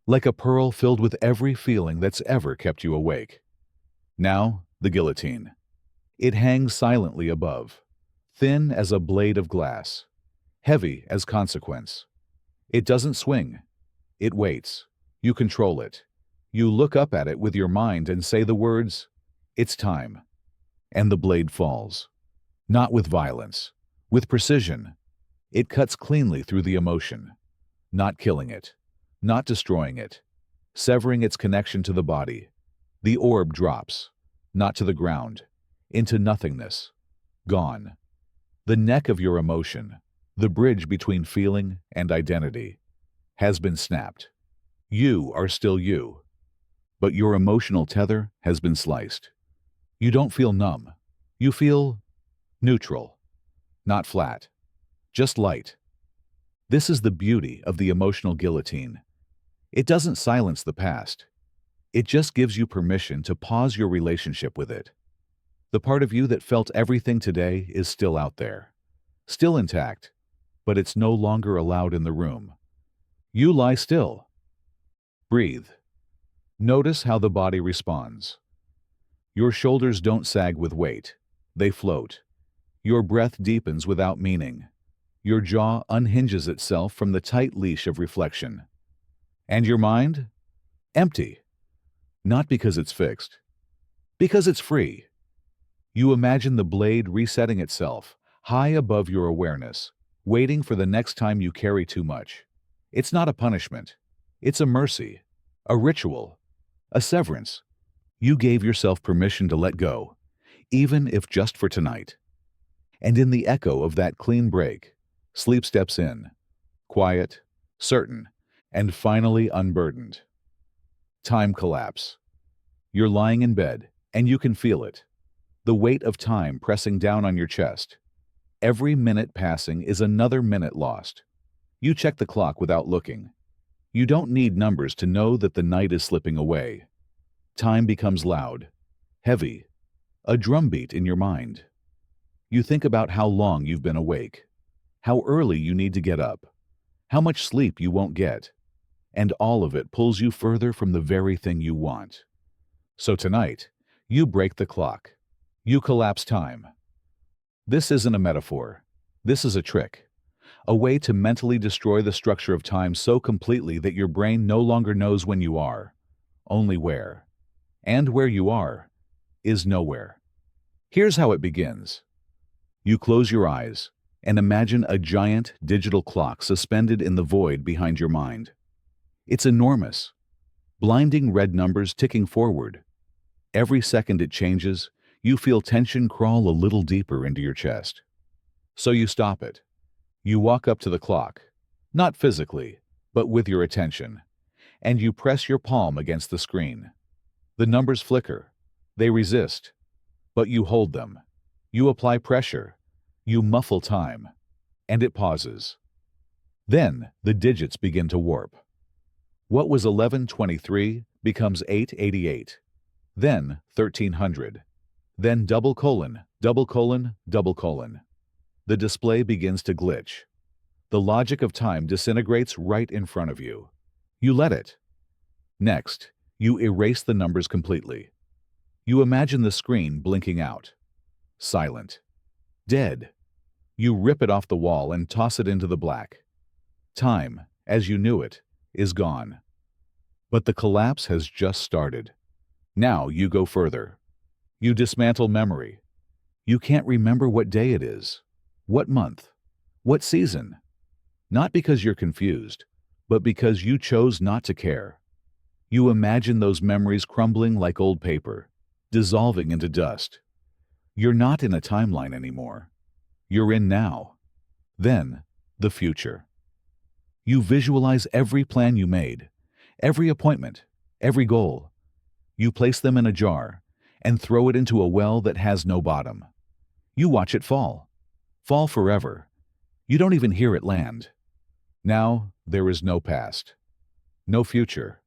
Like a pearl filled with every feeling that's ever kept you awake. Now, the guillotine. It hangs silently above, thin as a blade of glass, heavy as consequence. It doesn't swing. It waits. You control it. You look up at it with your mind and say the words, "It's time." And the blade falls. Not with violence, with precision. It cuts cleanly through the emotion, not killing it, not destroying it, severing its connection to the body. The orb drops, not to the ground, into nothingness, gone. The neck of your emotion, the bridge between feeling and identity, has been snapped. You are still you, but your emotional tether has been sliced. You don't feel numb. You feel neutral, not flat, just light. This is the beauty of the emotional guillotine. It doesn't silence the past. It just gives you permission to pause your relationship with it. The part of you that felt everything today is still out there, still intact, but it's no longer allowed in the room. You lie still. Breathe. Notice how the body responds. Your shoulders don't sag with weight. They float. Your breath deepens without meaning. Your jaw unhinges itself from the tight leash of reflection. And your mind? Empty. Not because it's fixed. Because it's free. You imagine the blade resetting itself, high above your awareness, waiting for the next time you carry too much. It's not a punishment. It's a mercy, a ritual, a severance. You gave yourself permission to let go, even if just for tonight. And in the echo of that clean break, sleep steps in, quiet, certain, and finally unburdened. Time collapse. You're lying in bed, and you can feel it. The weight of time pressing down on your chest. Every minute passing is another minute lost. You check the clock without looking. You don't need numbers to know that the night is slipping away. Time becomes loud, heavy, a drumbeat in your mind. You think about how long you've been awake, how early you need to get up, how much sleep you won't get, and all of it pulls you further from the very thing you want. So tonight, you break the clock. You collapse time. This isn't a metaphor. This is a trick. A way to mentally destroy the structure of time so completely that your brain no longer knows when you are, only where. And where you are is nowhere. Here's how it begins. You close your eyes and imagine a giant digital clock suspended in the void behind your mind. It's enormous. Blinding red numbers ticking forward. Every second it changes, you feel tension crawl a little deeper into your chest. So you stop it. You walk up to the clock, not physically, but with your attention, and you press your palm against the screen. The numbers flicker. They resist. But you hold them. You apply pressure. You muffle time. And it pauses. Then the digits begin to warp. What was 1123 becomes 888. Then 1300. Then double colon, double colon, double colon. The display begins to glitch. The logic of time disintegrates right in front of you. You let it. Next, you erase the numbers completely. You imagine the screen blinking out. Silent. Dead. You rip it off the wall and toss it into the black. Time, as you knew it, is gone. But the collapse has just started. Now you go further. You dismantle memory. You can't remember what day it is, what month, what season. Not because you're confused, but because you chose not to care. You imagine those memories crumbling like old paper, dissolving into dust. You're not in a timeline anymore. You're in now. Then, the future. You visualize every plan you made, every appointment, every goal. You place them in a jar and throw it into a well that has no bottom. You watch it fall forever. You don't even hear it land. Now, there is no past, no future.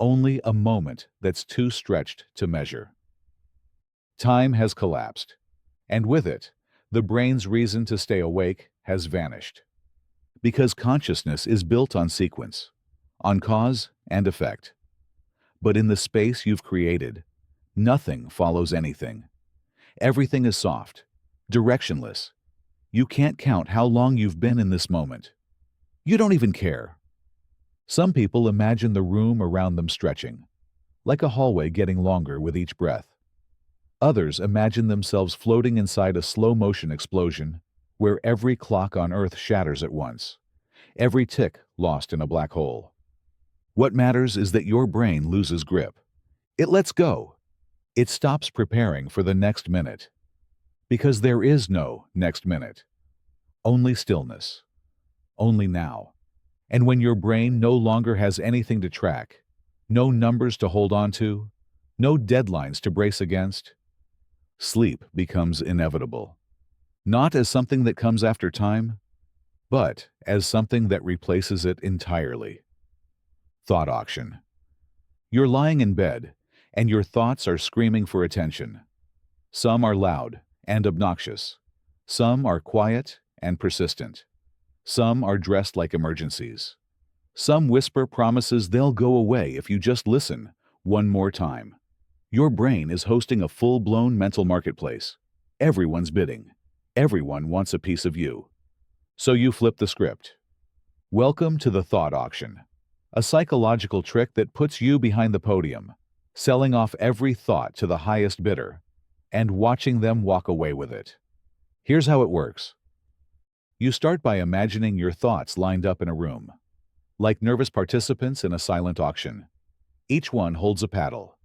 Only a moment that's too stretched to measure. Time has collapsed, and with it, the brain's reason to stay awake has vanished. Because consciousness is built on sequence, on cause and effect. But in the space you've created, nothing follows anything. Everything is soft, directionless. You can't count how long you've been in this moment. You don't even care. Some people imagine the room around them stretching, like a hallway getting longer with each breath. Others imagine themselves floating inside a slow-motion explosion where every clock on Earth shatters at once, every tick lost in a black hole. What matters is that your brain loses grip. It lets go. It stops preparing for the next minute. Because there is no next minute. Only stillness. Only now. And when your brain no longer has anything to track, no numbers to hold on to, no deadlines to brace against, sleep becomes inevitable. Not as something that comes after time, but as something that replaces it entirely. Thought auction. You're lying in bed, and your thoughts are screaming for attention. Some are loud and obnoxious. Some are quiet and persistent. Some are dressed like emergencies. Some whisper promises they'll go away if you just listen one more time. Your brain is hosting a full-blown mental marketplace. Everyone's bidding. Everyone wants a piece of you. So you flip the script. Welcome to the thought auction, a psychological trick that puts you behind the podium, selling off every thought to the highest bidder, and watching them walk away with it. Here's how it works. You start by imagining your thoughts lined up in a room, like nervous participants in a silent auction. Each one holds a paddle.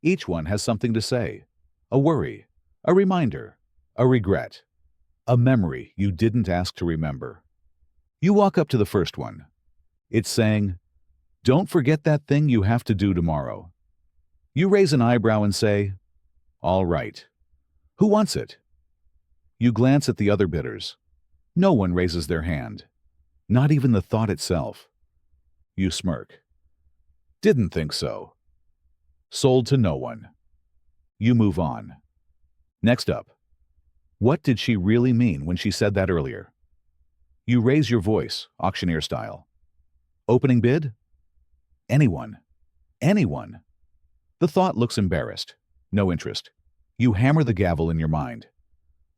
Each one has something to say, a worry, a reminder, a regret, a memory you didn't ask to remember. You walk up to the first one. It's saying, Don't forget that thing you have to do tomorrow. You raise an eyebrow and say, all right. Who wants it? You glance at the other bidders. No one raises their hand. Not even the thought itself. You smirk. Didn't think so. Sold to no one. You move on. Next up. What did she really mean when she said that earlier? You raise your voice, auctioneer style. Opening bid? Anyone. Anyone. The thought looks embarrassed. No interest. You hammer the gavel in your mind.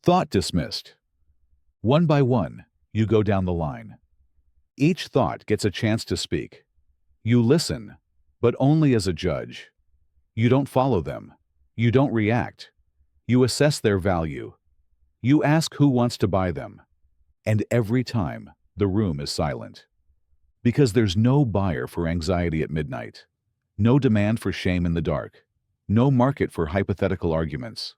Thought dismissed. One by one, you go down the line. Each thought gets a chance to speak. You listen, but only as a judge. You don't follow them. You don't react. You assess their value. You ask who wants to buy them. And every time, the room is silent. Because there's no buyer for anxiety at midnight. No demand for shame in the dark. No market for hypothetical arguments.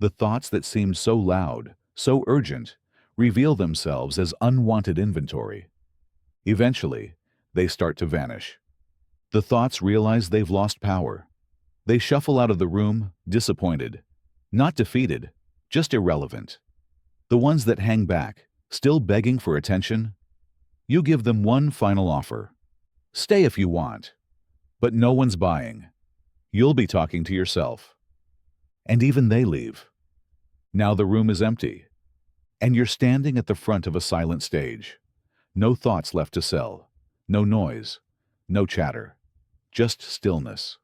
The thoughts that seemed so loud, so urgent, reveal themselves as unwanted inventory. Eventually, they start to vanish. The thoughts realize they've lost power. They shuffle out of the room, disappointed. Not defeated, just irrelevant. The ones that hang back, still begging for attention, you give them one final offer. Stay if you want. But no one's buying. You'll be talking to yourself. And even they leave. Now the room is empty. And you're standing at the front of a silent stage. No thoughts left to sell. No noise. No chatter. Just stillness.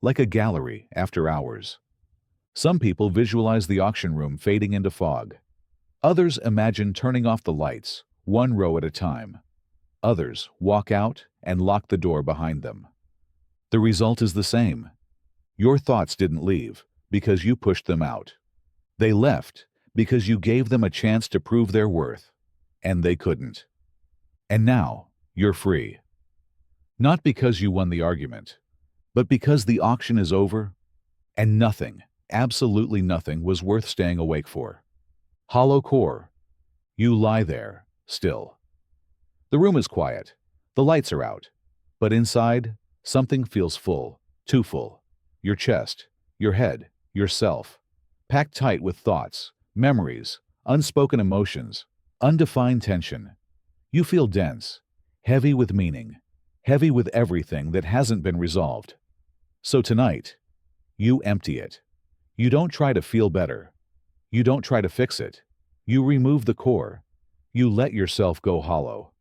Like a gallery after hours. Some people visualize the auction room fading into fog. Others imagine turning off the lights, one row at a time. Others walk out and lock the door behind them. The result is the same. Your thoughts didn't leave because you pushed them out. They left because you gave them a chance to prove their worth, and they couldn't. And now, you're free. Not because you won the argument, but because the auction is over, and nothing, absolutely nothing, was worth staying awake for. Hollow core. You lie there, still. The room is quiet. The lights are out. But inside, something feels full, too full. Your chest, your head, yourself. Packed tight with thoughts, memories, unspoken emotions, undefined tension. You feel dense, heavy with meaning, heavy with everything that hasn't been resolved. So tonight, you empty it. You don't try to feel better. You don't try to fix it. You remove the core. You let yourself go hollow.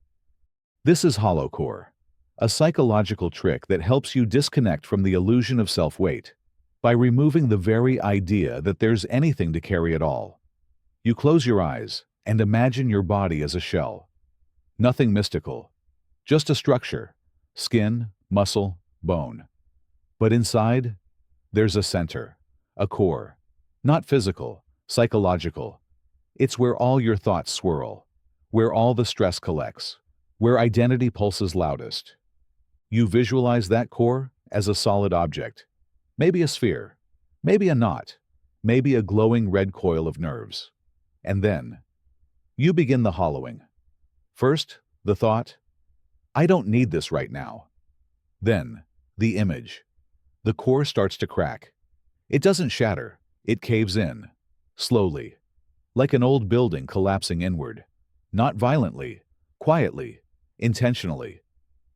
This is hollow core, a psychological trick that helps you disconnect from the illusion of self-weight by removing the very idea that there's anything to carry at all. You close your eyes and imagine your body as a shell. Nothing mystical, just a structure, skin, muscle, bone. But inside, there's a center, a core, not physical, psychological. It's where all your thoughts swirl, where all the stress collects, where identity pulses loudest. You visualize that core as a solid object, maybe a sphere, maybe a knot, maybe a glowing red coil of nerves. And then, you begin the hollowing. First, the thought, I don't need this right now. Then, the image. The core starts to crack. It doesn't shatter, it caves in, slowly, like an old building collapsing inward. Not violently, quietly, intentionally.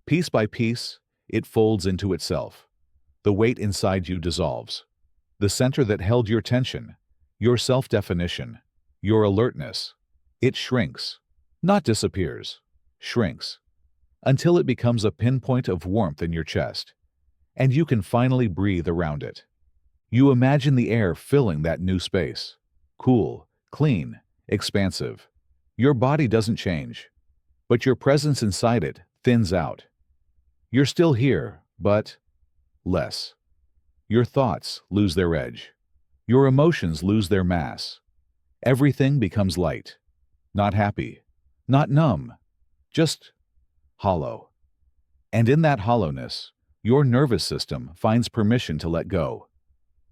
Piece by piece, it folds into itself. The weight inside you dissolves. The center that held your tension, your self-definition, your alertness, it shrinks, not disappears, shrinks, until it becomes a pinpoint of warmth in your chest, and you can finally breathe around it. You imagine the air filling that new space, cool, clean, expansive. Your body doesn't change, but your presence inside it thins out. You're still here, but less. Your thoughts lose their edge. Your emotions lose their mass. Everything becomes light. Not happy, not numb, just hollow. And in that hollowness, your nervous system finds permission to let go.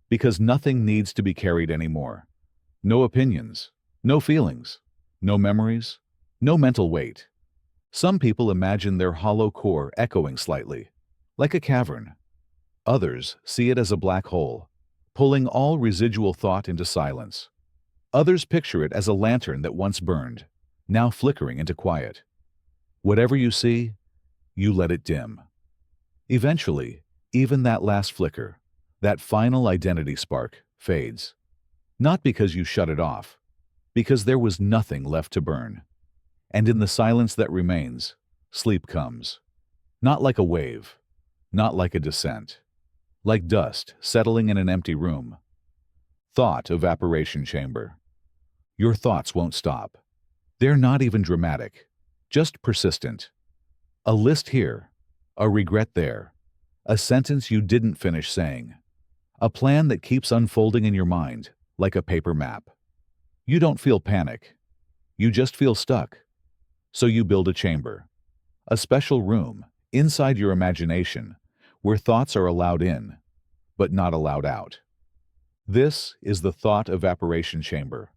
Because nothing needs to be carried anymore. No opinions, no feelings, no memories, no mental weight. Some people imagine their hollow core echoing slightly, like a cavern. Others see it as a black hole, pulling all residual thought into silence. Others picture it as a lantern that once burned, now flickering into quiet. Whatever you see, you let it dim. Eventually, even that last flicker, that final identity spark, fades. Not because you shut it off, because there was nothing left to burn. And in the silence that remains, sleep comes. Not like a wave, not like a descent, like dust settling in an empty room. Thought evaporation chamber. Your thoughts won't stop. They're not even dramatic, just persistent. A list here, a regret there, a sentence you didn't finish saying, a plan that keeps unfolding in your mind like a paper map. You don't feel panic. You just feel stuck. So you build a chamber, a special room inside your imagination where thoughts are allowed in, but not allowed out. This is the thought evaporation chamber,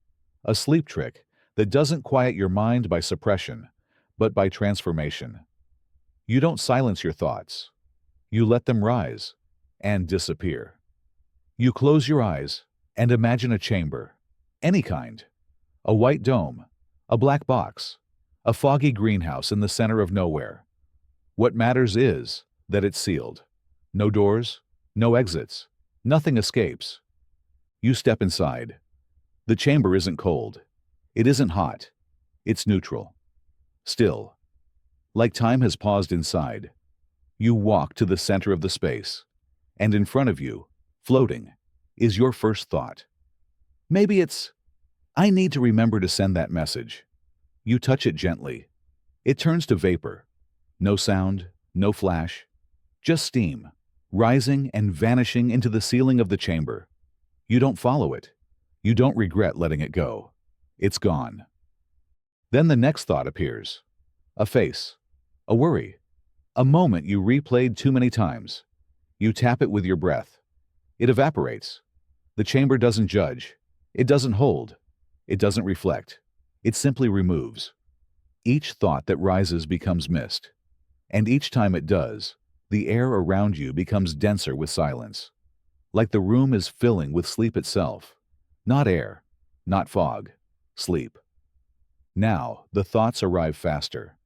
a sleep trick that doesn't quiet your mind by suppression, but by transformation. You don't silence your thoughts. You let them rise and disappear. You close your eyes and imagine a chamber, any kind, a white dome, a black box, a foggy greenhouse in the center of nowhere. What matters is that it's sealed. No doors, no exits, nothing escapes. You step inside. The chamber isn't cold. It isn't hot. It's neutral. Still, like time has paused inside. You walk to the center of the space, and in front of you, floating, is your first thought. Maybe it's, I need to remember to send that message. You touch it gently. It turns to vapor. No sound, no flash, just steam, rising and vanishing into the ceiling of the chamber. You don't follow it. You don't regret letting it go. It's gone. Then the next thought appears. A face, a worry, a moment you replayed too many times. You tap it with your breath. It evaporates. The chamber doesn't judge. It doesn't hold. It doesn't reflect. It simply removes. Each thought that rises becomes mist. And each time it does, the air around you becomes denser with silence. Like the room is filling with sleep itself. Not air, not fog, sleep. Now, the thoughts arrive faster.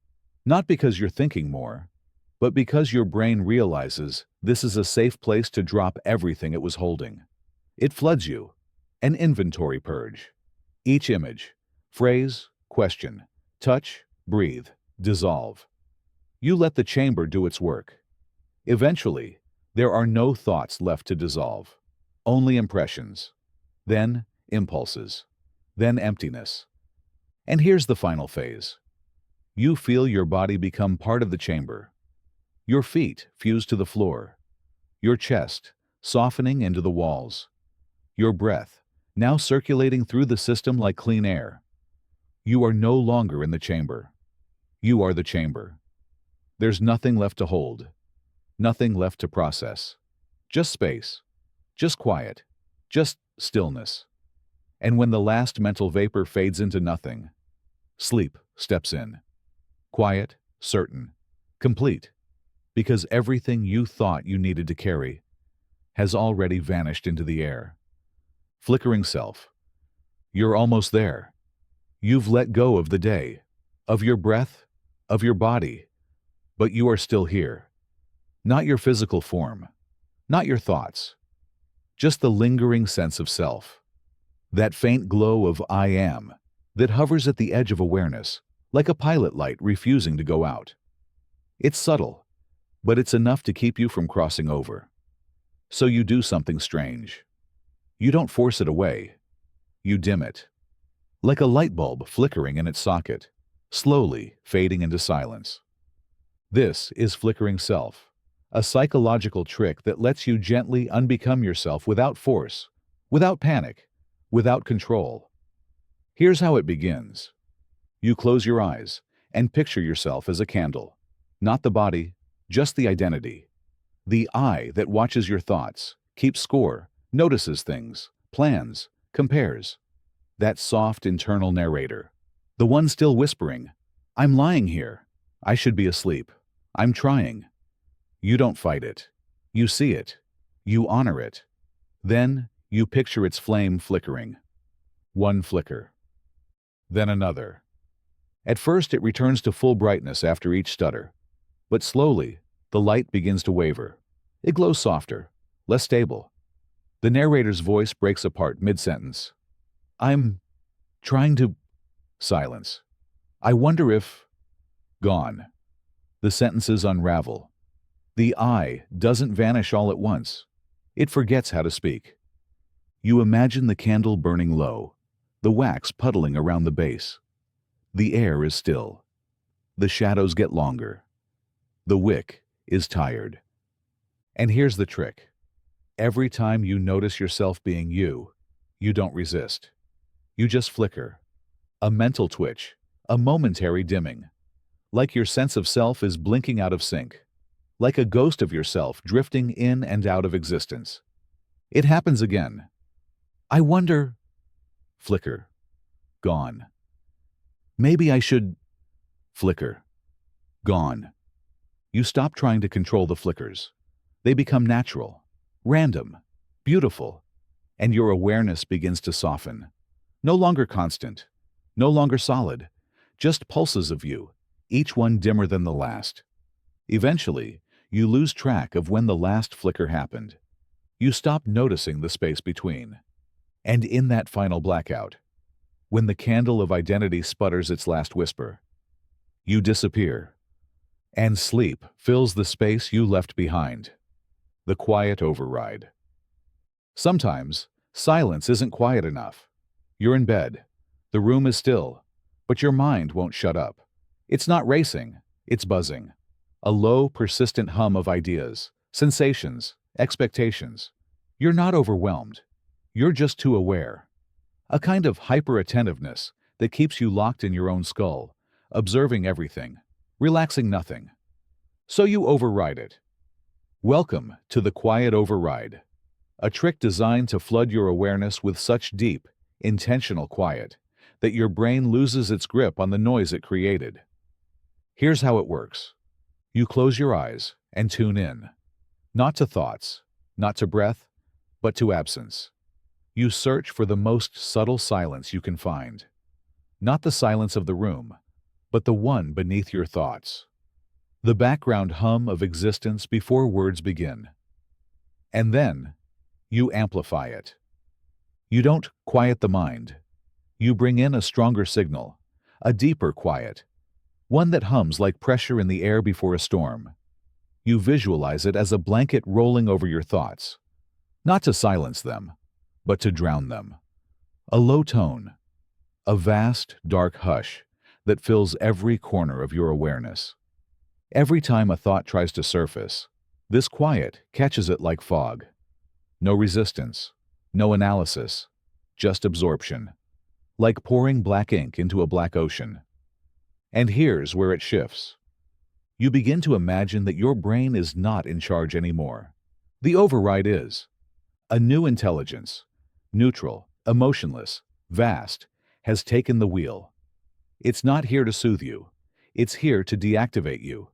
Not because you're thinking more, but because your brain realizes this is a safe place to drop everything it was holding. It floods you. An inventory purge. Each image, phrase, question, touch, breathe, dissolve. You let the chamber do its work. Eventually, there are no thoughts left to dissolve. Only impressions. Then impulses. Then emptiness. And here's the final phase. You feel your body become part of the chamber. Your feet fuse to the floor. Your chest softening into the walls. Your breath now circulating through the system like clean air. You are no longer in the chamber. You are the chamber. There's nothing left to hold. Nothing left to process. Just space. Just quiet. Just stillness. And when the last mental vapor fades into nothing, sleep steps in. Quiet, certain, complete. Because everything you thought you needed to carry has already vanished into the air. Flickering self. You're almost there. You've let go of the day, of your breath, of your body, but you are still here. Not your physical form, not your thoughts, just the lingering sense of self. That faint glow of I am that hovers at the edge of awareness, like a pilot light refusing to go out. It's subtle, but it's enough to keep you from crossing over. So you do something strange. You don't force it away. You dim it. Like a light bulb flickering in its socket, slowly fading into silence. This is flickering self, a psychological trick that lets you gently unbecome yourself without force, without panic, without control. Here's how it begins. You close your eyes and picture yourself as a candle. Not the body, just the identity. The I that watches your thoughts, keeps score, notices things, plans, compares. That soft internal narrator. The one still whispering, I'm lying here. I should be asleep. I'm trying. You don't fight it. You see it. You honor it. Then, you picture its flame flickering. One flicker. Then another. At first it returns to full brightness after each stutter. But slowly, the light begins to waver. It glows softer, less stable. The narrator's voice breaks apart mid-sentence. I'm trying to... Silence. I wonder if... Gone. The sentences unravel. The I doesn't vanish all at once. It forgets how to speak. You imagine the candle burning low, the wax puddling around the base. The air is still. The shadows get longer. The wick is tired. And here's the trick. Every time you notice yourself being you don't resist. You just flicker. A mental twitch, a momentary dimming. Like your sense of self is blinking out of sync. Like a ghost of yourself drifting in and out of existence. It happens again. I wonder... Flicker. Gone. Maybe I should... Flicker. Gone. You stop trying to control the flickers. They become natural, random, beautiful, and your awareness begins to soften. No longer constant, no longer solid, just pulses of you, each one dimmer than the last. Eventually, you lose track of when the last flicker happened. You stop noticing the space between. And in that final blackout, when the candle of identity sputters its last whisper, you disappear, and sleep fills the space you left behind. The quiet override. Sometimes, silence isn't quiet enough. You're in bed. The room is still, but your mind won't shut up. It's not racing, it's buzzing. A low, persistent hum of ideas, sensations, expectations. You're not overwhelmed. You're just too aware. A kind of hyper-attentiveness that keeps you locked in your own skull, observing everything, relaxing nothing. So you override it. Welcome to the quiet override, a trick designed to flood your awareness with such deep, intentional quiet that your brain loses its grip on the noise it created. Here's how it works. You close your eyes and tune in. Not to thoughts, not to breath, but to absence. You search for the most subtle silence you can find. Not the silence of the room, but the one beneath your thoughts. The background hum of existence before words begin. And then, you amplify it. You don't quiet the mind. You bring in a stronger signal, a deeper quiet, one that hums like pressure in the air before a storm. You visualize it as a blanket rolling over your thoughts, not to silence them, but to drown them. A low tone, a vast, dark hush that fills every corner of your awareness. Every time a thought tries to surface, this quiet catches it like fog. No resistance, no analysis, just absorption, like pouring black ink into a black ocean. And here's where it shifts. You begin to imagine that your brain is not in charge anymore. The override is. A new intelligence, neutral, emotionless, vast, has taken the wheel. It's not here to soothe you. It's here to deactivate you.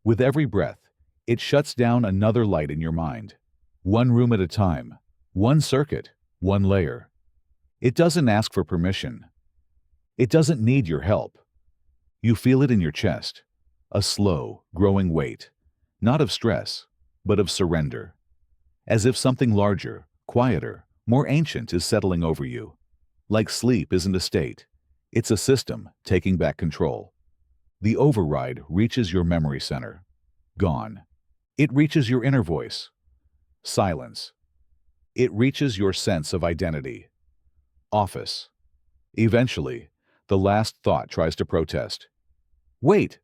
With every breath, it shuts down another light in your mind. One room at a time, one circuit, one layer. It doesn't ask for permission. It doesn't need your help. You feel it in your chest, a slow, growing weight, not of stress, but of surrender. As if something larger, quieter, more ancient is settling over you. Like sleep isn't a state, it's a system taking back control. The override reaches your memory center. Gone. It reaches your inner voice. Silence. It reaches your sense of identity. Office. Eventually, the last thought tries to protest. Wait,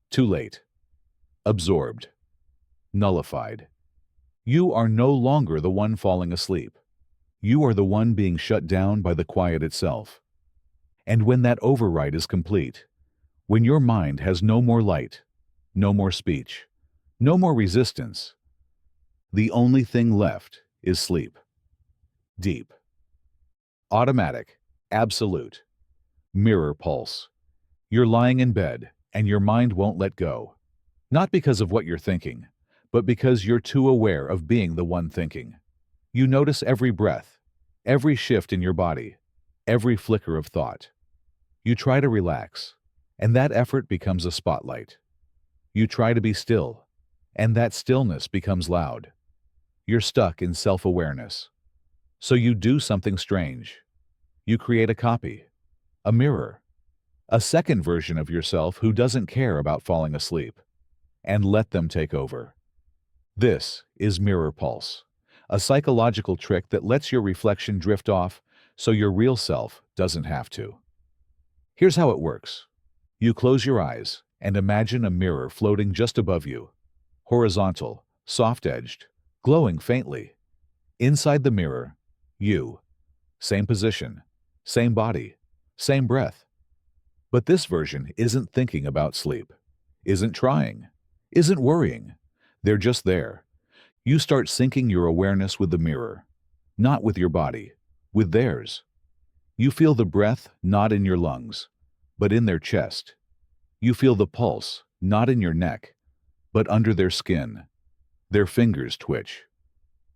Too late. Absorbed. Nullified. You are no longer the one falling asleep. You are the one being shut down by the quiet itself. And when that override is complete, when your mind has no more light, no more speech, no more resistance, the only thing left is sleep. Deep. Automatic. Absolute. Mirror pulse. You're lying in bed, and your mind won't let go. Not because of what you're thinking, but because you're too aware of being the one thinking. You notice every breath, every shift in your body, every flicker of thought. You try to relax, and that effort becomes a spotlight. You try to be still, and that stillness becomes loud. You're stuck in self-awareness. So you do something strange. You create a copy, a mirror, a second version of yourself who doesn't care about falling asleep, and let them take over. This is mirror pulse, a psychological trick that lets your reflection drift off so your real self doesn't have to. Here's how it works. You close your eyes and imagine a mirror floating just above you, horizontal, soft-edged, glowing faintly. Inside the mirror, you. Same position, same body, same breath. But this version isn't thinking about sleep, isn't trying, isn't worrying. They're just there. You start syncing your awareness with the mirror, not with your body, with theirs. You feel the breath not in your lungs, but in their chest. You feel the pulse not in your neck, but under their skin. Their fingers twitch.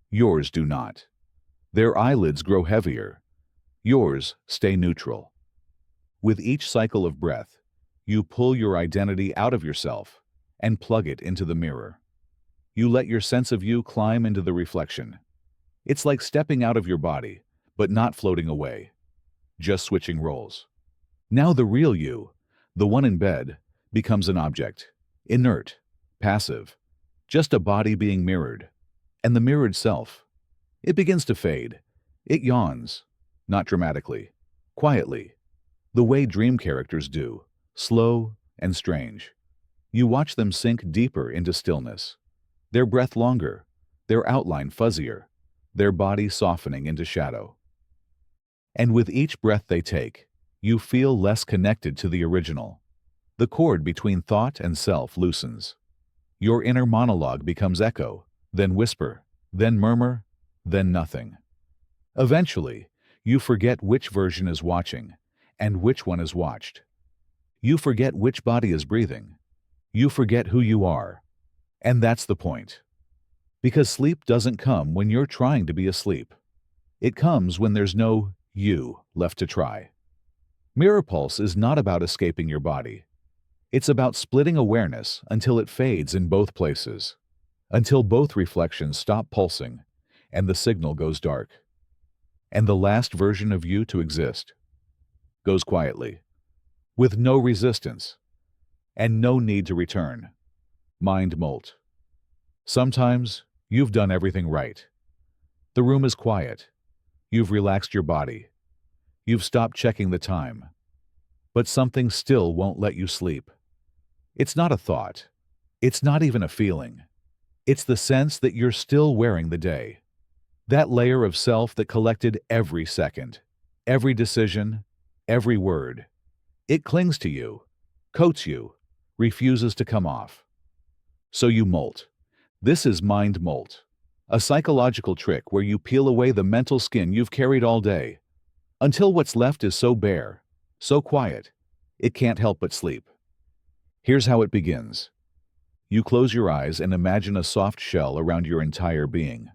Yours do not. Their eyelids grow heavier. Yours stay neutral. With each cycle of breath, you pull your identity out of yourself and plug it into the mirror. You let your sense of you climb into the reflection. It's like stepping out of your body, but not floating away, just switching roles. Now the real you, the one in bed, becomes an object, inert, passive, just a body being mirrored. And the mirrored self, it begins to fade. It yawns, not dramatically, quietly, the way dream characters do, slow and strange. You watch them sink deeper into stillness, their breath longer, their outline fuzzier, their body softening into shadow. And with each breath they take, you feel less connected to the original. The cord between thought and self loosens. Your inner monologue becomes echo, then whisper, then murmur, then nothing. Eventually, you forget which version is watching and which one is watched. You forget which body is breathing. You forget who you are. And that's the point. Because sleep doesn't come when you're trying to be asleep. It comes when there's no you left to try. Mirror pulse is not about escaping your body. It's about splitting awareness until it fades in both places, until both reflections stop pulsing and the signal goes dark. And the last version of you to exist goes quietly, with no resistance and no need to return. Mind Molt. Sometimes you've done everything right. The room is quiet. You've relaxed your body. You've stopped checking the time. But something still won't let you sleep. It's not a thought. It's not even a feeling. It's the sense that you're still wearing the day. That layer of self that collected every second, every decision, every word. It clings to you, coats you, refuses to come off. So you molt. This is Mind Molt, a psychological trick where you peel away the mental skin you've carried all day, until what's left is so bare, so quiet, it can't help but sleep. Here's how it begins. You close your eyes and imagine a soft shell around your entire being.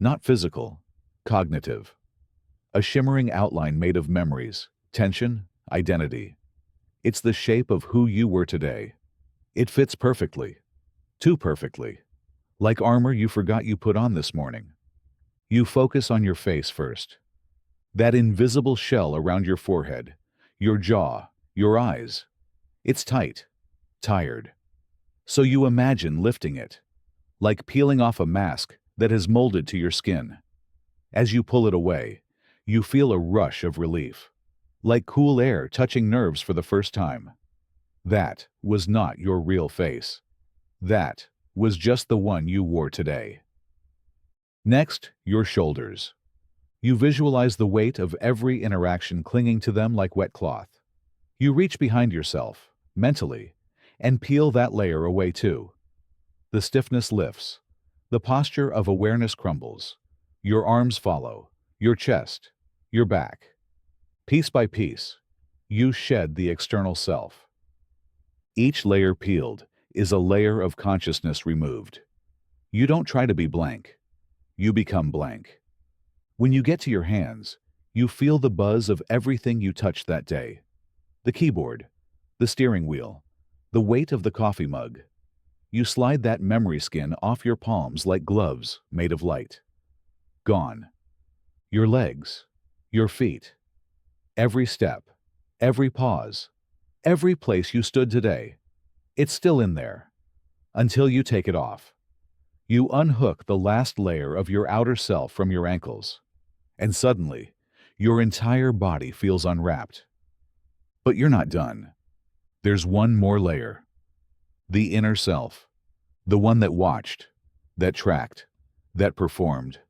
Not physical, cognitive. A shimmering outline made of memories, tension, identity. It's the shape of who you were today. It fits perfectly. Too perfectly. Like armor you forgot you put on this morning. You focus on your face first. That invisible shell around your forehead, your jaw, your eyes. It's tight, tired. So you imagine lifting it, like peeling off a mask that has molded to your skin. As you pull it away, you feel a rush of relief, like cool air touching nerves for the first time. That was not your real face. That was just the one you wore today. Next, your shoulders. You visualize the weight of every interaction clinging to them like wet cloth. You reach behind yourself, mentally, and peel that layer away too. The stiffness lifts. The posture of awareness crumbles. Your arms follow, your chest, your back. Piece by piece, you shed the external self. Each layer peeled is a layer of consciousness removed. You don't try to be blank. You become blank. When you get to your hands, you feel the buzz of everything you touched that day. The keyboard, the steering wheel, the weight of the coffee mug. You slide that memory skin off your palms like gloves made of light. Gone. Your legs, your feet, every step, every pause, every place you stood today. It's still in there. Until you take it off. You unhook the last layer of your outer self from your ankles, and suddenly, your entire body feels unwrapped. But you're not done. There's one more layer. The inner self. The one that watched, that tracked, that performed.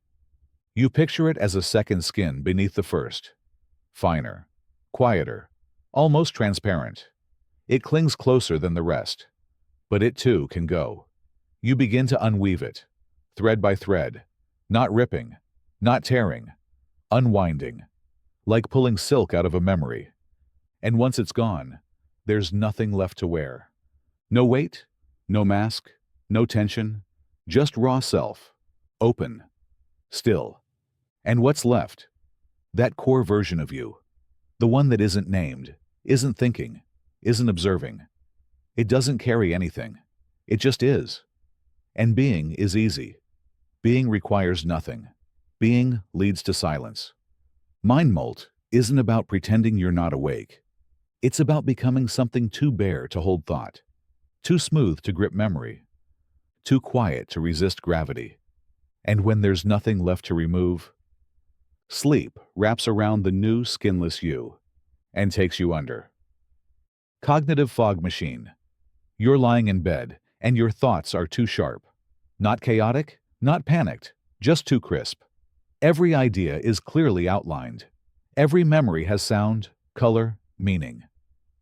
You picture it as a second skin beneath the first. Finer, quieter, almost transparent. It clings closer than the rest. But it too can go. You begin to unweave it, thread by thread, not ripping, not tearing, unwinding, like pulling silk out of a memory. And once it's gone, there's nothing left to wear. No weight, no mask, no tension, just raw self, open, still. And what's left? That core version of you, the one that isn't named, isn't thinking, isn't observing. It doesn't carry anything. It just is. And being is easy. Being requires nothing. Being leads to silence. Mind Molt isn't about pretending you're not awake. It's about becoming something too bare to hold thought, too smooth to grip memory, too quiet to resist gravity. And when there's nothing left to remove, sleep wraps around the new skinless you and takes you under. Cognitive fog machine. You're lying in bed, and your thoughts are too sharp. Not chaotic, not panicked, just too crisp. Every idea is clearly outlined. Every memory has sound, color, meaning.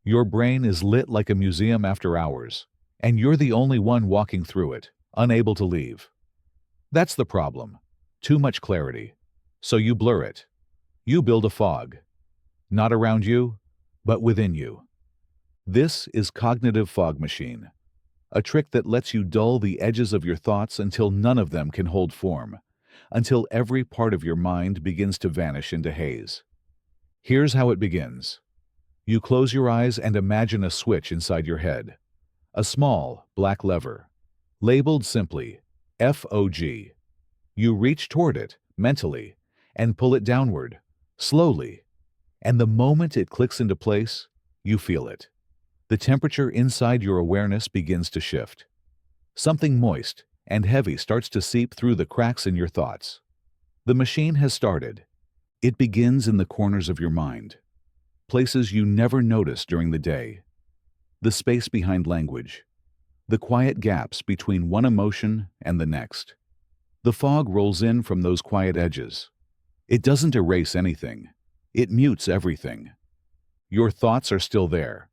Your brain is lit like a museum after hours, and you're the only one walking through it, unable to leave. That's the problem. Too much clarity. So you blur it. You build a fog. Not around you, but within you. This is cognitive fog machine, a trick that lets you dull the edges of your thoughts until none of them can hold form, until every part of your mind begins to vanish into haze. Here's how it begins. You close your eyes and imagine a switch inside your head, a small black lever, labeled simply FOG. You reach toward it, mentally, and pull it downward, slowly, and the moment it clicks into place, you feel it. The temperature inside your awareness begins to shift. Something moist and heavy starts to seep through the cracks in your thoughts. The machine has started. It begins in the corners of your mind, places you never noticed during the day. The space behind language, the quiet gaps between one emotion and the next. The fog rolls in from those quiet edges. It doesn't erase anything. It mutes everything. Your thoughts are still there,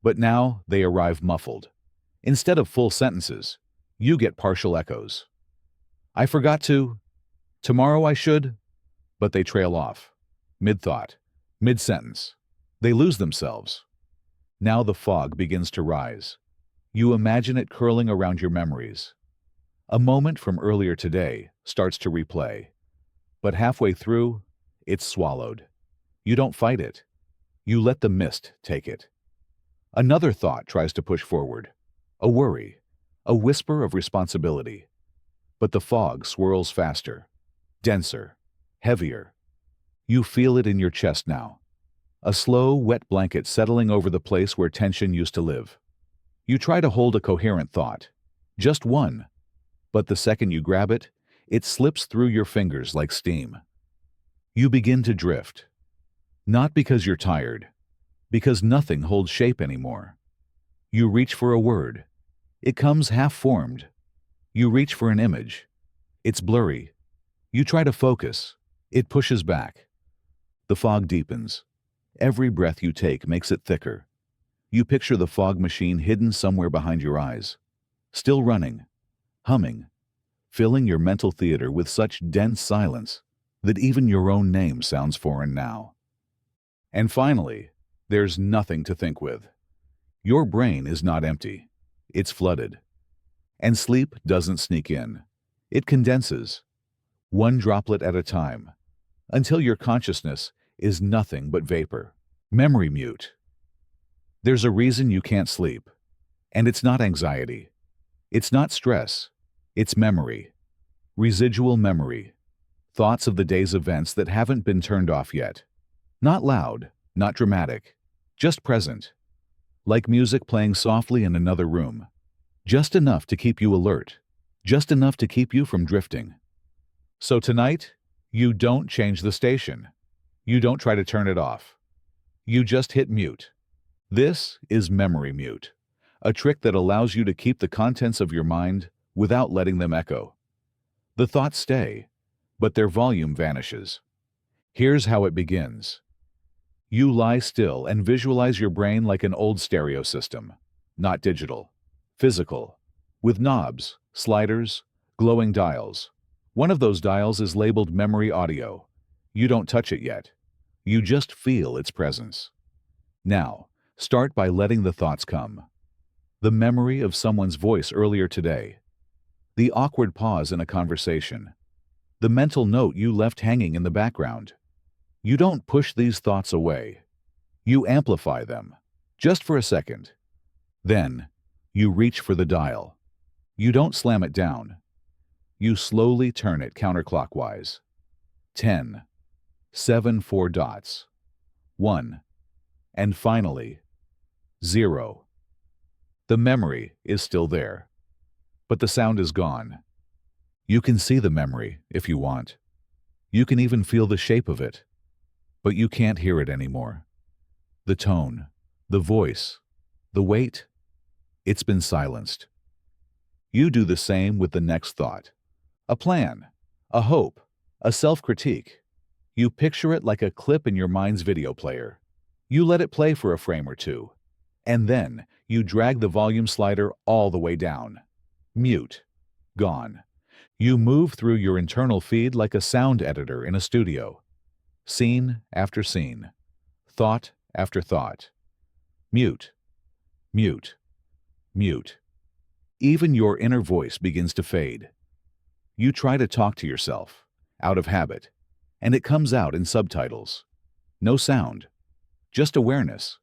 but now they arrive muffled. Instead of full sentences, you get partial echoes. I forgot to. Tomorrow I should. But they trail off. Mid-thought. Mid-sentence. They lose themselves. Now the fog begins to rise. You imagine it curling around your memories. A moment from earlier today starts to replay. But halfway through, it's swallowed. You don't fight it. You let the mist take it. Another thought tries to push forward. A worry. A whisper of responsibility. But the fog swirls faster. Denser. Heavier. You feel it in your chest now. A slow, wet blanket settling over the place where tension used to live. You try to hold a coherent thought. Just one. But the second you grab it, it slips through your fingers like steam. You begin to drift. Not because you're tired, because nothing holds shape anymore. You reach for a word. It comes half-formed. You reach for an image. It's blurry. You try to focus. It pushes back. The fog deepens. Every breath you take makes it thicker. You picture the fog machine hidden somewhere behind your eyes, still running, humming, filling your mental theater with such dense silence that even your own name sounds foreign now. And finally, there's nothing to think with. Your brain is not empty. It's flooded. And sleep doesn't sneak in. It condenses, one droplet at a time, until your consciousness is nothing but vapor. Memory mute. There's a reason you can't sleep. And it's not anxiety. It's not stress. It's memory. Residual memory. Thoughts of the day's events that haven't been turned off yet. Not loud, not dramatic, just present. Like music playing softly in another room. Just enough to keep you alert. Just enough to keep you from drifting. So tonight, you don't change the station. You don't try to turn it off. You just hit mute. This is memory mute, a trick that allows you to keep the contents of your mind without letting them echo. The thoughts stay, but their volume vanishes. Here's how it begins. You lie still and visualize your brain like an old stereo system, not digital, physical, with knobs, sliders, glowing dials. One of those dials is labeled memory audio. You don't touch it yet. You just feel its presence. Now, start by letting the thoughts come. The memory of someone's voice earlier today. The awkward pause in a conversation. The mental note you left hanging in the background. You don't push these thoughts away. You amplify them, just for a second. Then, you reach for the dial. You don't slam it down. You slowly turn it counterclockwise. 10, 7, 4 dots. 1. And finally, 0. The memory is still there, but the sound is gone. You can see the memory if you want. You can even feel the shape of it, but you can't hear it anymore. The tone, the voice, the weight, it's been silenced. You do the same with the next thought. A plan, a hope, a self-critique. You picture it like a clip in your mind's video player. You let it play for a frame or two, and then you drag the volume slider all the way down. Mute. Gone. You move through your internal feed like a sound editor in a studio. Scene after scene. Thought after thought. Mute. Mute. Mute. Even your inner voice begins to fade. You try to talk to yourself, out of habit, and it comes out in subtitles. No sound. Just awareness.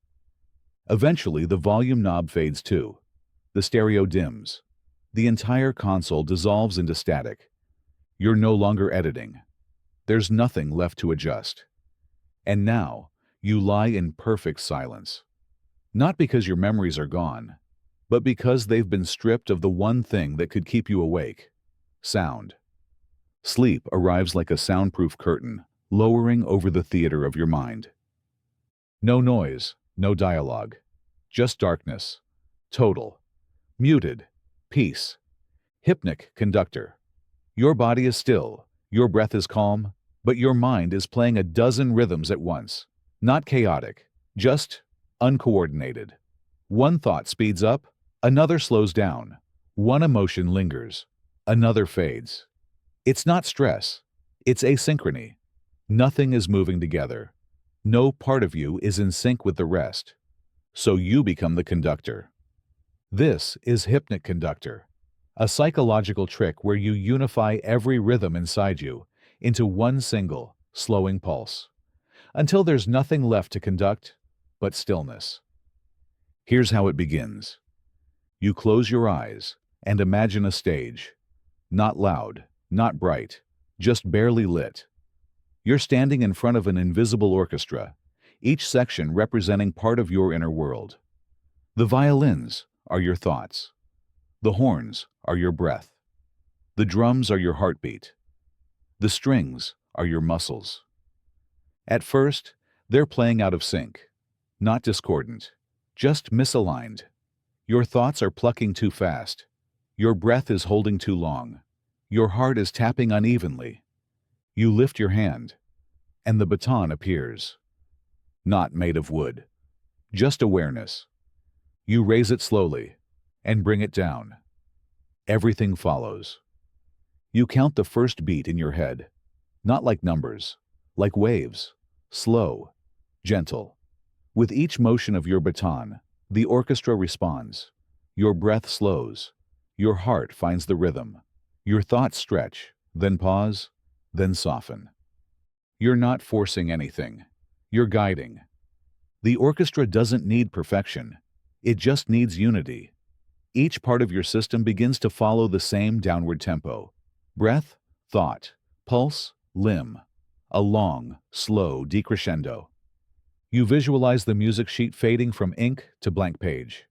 Eventually, the volume knob fades too. The stereo dims. The entire console dissolves into static. You're no longer editing. There's nothing left to adjust. And now, you lie in perfect silence. Not because your memories are gone, but because they've been stripped of the one thing that could keep you awake: sound. Sleep arrives like a soundproof curtain, lowering over the theater of your mind. No noise, no dialogue, just darkness. Total. Muted. Peace. Hypnic Conductor. Your body is still, your breath is calm, but your mind is playing a dozen rhythms at once. Not chaotic, just uncoordinated. One thought speeds up, another slows down. One emotion lingers, another fades. It's not stress, it's asynchrony. Nothing is moving together. No part of you is in sync with the rest. So you become the conductor. This is Hypnic Conductor, a psychological trick where you unify every rhythm inside you into one single, slowing pulse, until there's nothing left to conduct but stillness. Here's how it begins. You close your eyes and imagine a stage. Not loud, not bright, just barely lit. You're standing in front of an invisible orchestra, each section representing part of your inner world. The violins are your thoughts. The horns are your breath. The drums are your heartbeat. The strings are your muscles. At first, they're playing out of sync, not discordant, just misaligned. Your thoughts are plucking too fast. Your breath is holding too long. Your heart is tapping unevenly. You lift your hand, and the baton appears. Not made of wood, just awareness. You raise it slowly and bring it down. Everything follows. You count the first beat in your head, not like numbers, like waves, slow, gentle. With each motion of your baton, The orchestra responds. Your breath slows. Your heart finds the rhythm. Your thoughts stretch, then pause, then soften. You're not forcing anything. You're guiding. The orchestra doesn't need perfection. It just needs unity. Each part of your system begins to follow the same downward tempo. Breath, thought, pulse, limb. A long, slow decrescendo. You visualize the music sheet fading from ink to blank page.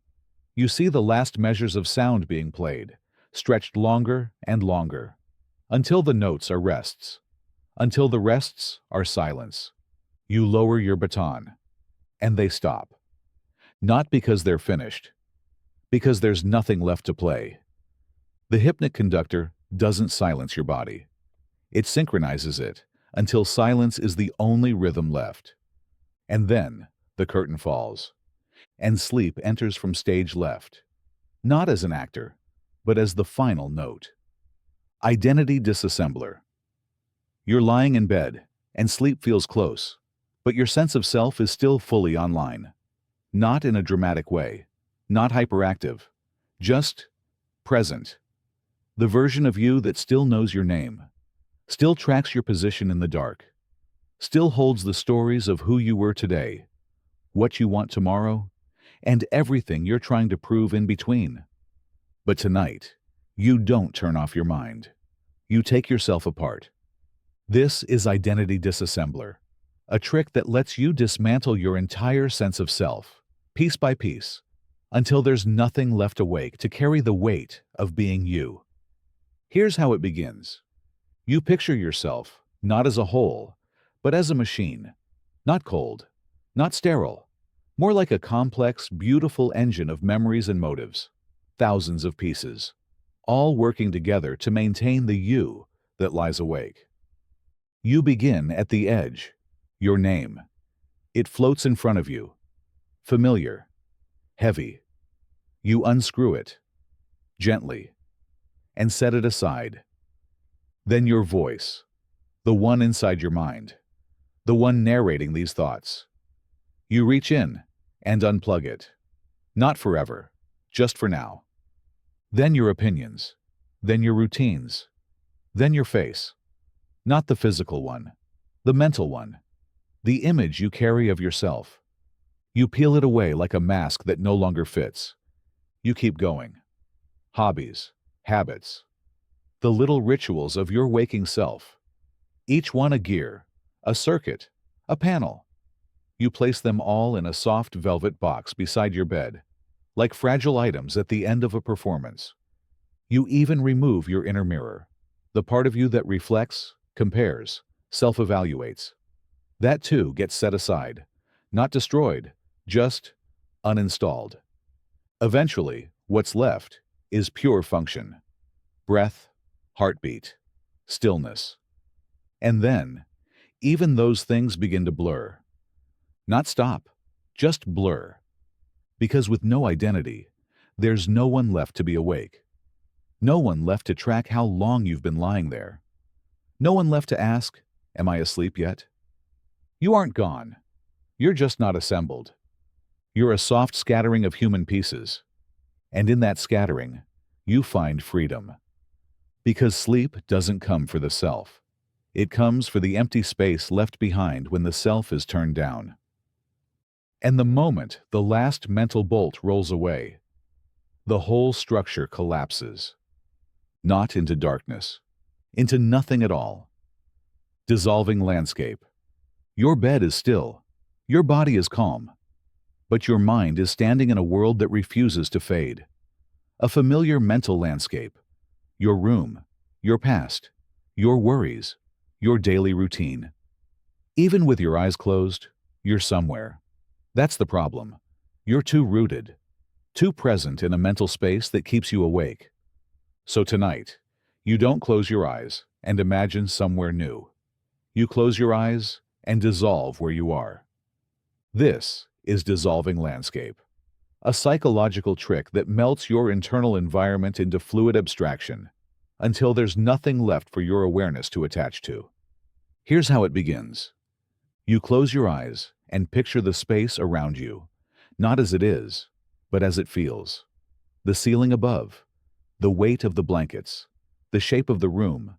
You see the last measures of sound being played, stretched longer and longer, until the notes are rests, until the rests are silence. You lower your baton, and they stop. Not because they're finished, because there's nothing left to play. The Hypnic Conductor doesn't silence your body. It synchronizes it until silence is the only rhythm left. And then the curtain falls, and sleep enters from stage left, not as an actor, but as the final note. Identity Disassembler. You're lying in bed, and sleep feels close, but your sense of self is still fully online. Not in a dramatic way, not hyperactive, just present. The version of you that still knows your name, still tracks your position in the dark, still holds the stories of who you were today, what you want tomorrow, and everything you're trying to prove in between. But tonight, you don't turn off your mind. You take yourself apart. This is Identity Disassembler, a trick that lets you dismantle your entire sense of self, piece by piece, until there's nothing left awake to carry the weight of being you. Here's how it begins. You picture yourself not as a whole, but as a machine, not cold, not sterile, more like a complex, beautiful engine of memories and motives, thousands of pieces, all working together to maintain the you that lies awake. You begin at the edge, your name. It floats in front of you, familiar, heavy. You unscrew it, gently, and set it aside. Then your voice, the one inside your mind, the one narrating these thoughts. You reach in and unplug it. Not forever, just for now. Then your opinions, then your routines, then your face. Not the physical one, the mental one, the image you carry of yourself. You peel it away like a mask that no longer fits. You keep going. Hobbies, habits, the little rituals of your waking self. Each one a gear, a circuit, a panel. You place them all in a soft velvet box beside your bed, like fragile items at the end of a performance. You even remove your inner mirror, the part of you that reflects, compares, self-evaluates. That too gets set aside, not destroyed, just uninstalled. Eventually, what's left is pure function. Breath, heartbeat, stillness. And then, even those things begin to blur. Not stop, just blur. Because with no identity, there's no one left to be awake. No one left to track how long you've been lying there. No one left to ask, am I asleep yet? You aren't gone. You're just not assembled. You're a soft scattering of human pieces. And in that scattering, you find freedom. Because sleep doesn't come for the self. It comes for the empty space left behind when the self is turned down. And the moment the last mental bolt rolls away, the whole structure collapses. Not into darkness, into nothing at all. Dissolving landscape. Your bed is still, your body is calm, but your mind is standing in a world that refuses to fade. A familiar mental landscape. Your room, your past, your worries, your daily routine. Even with your eyes closed, you're somewhere. That's the problem. You're too rooted, too present in a mental space that keeps you awake. So tonight, you don't close your eyes and imagine somewhere new. You close your eyes and dissolve where you are. This is dissolving landscape, a psychological trick that melts your internal environment into fluid abstraction until there's nothing left for your awareness to attach to. Here's how it begins. You close your eyes and picture the space around you, not as it is, but as it feels. The ceiling above, the weight of the blankets, the shape of the room,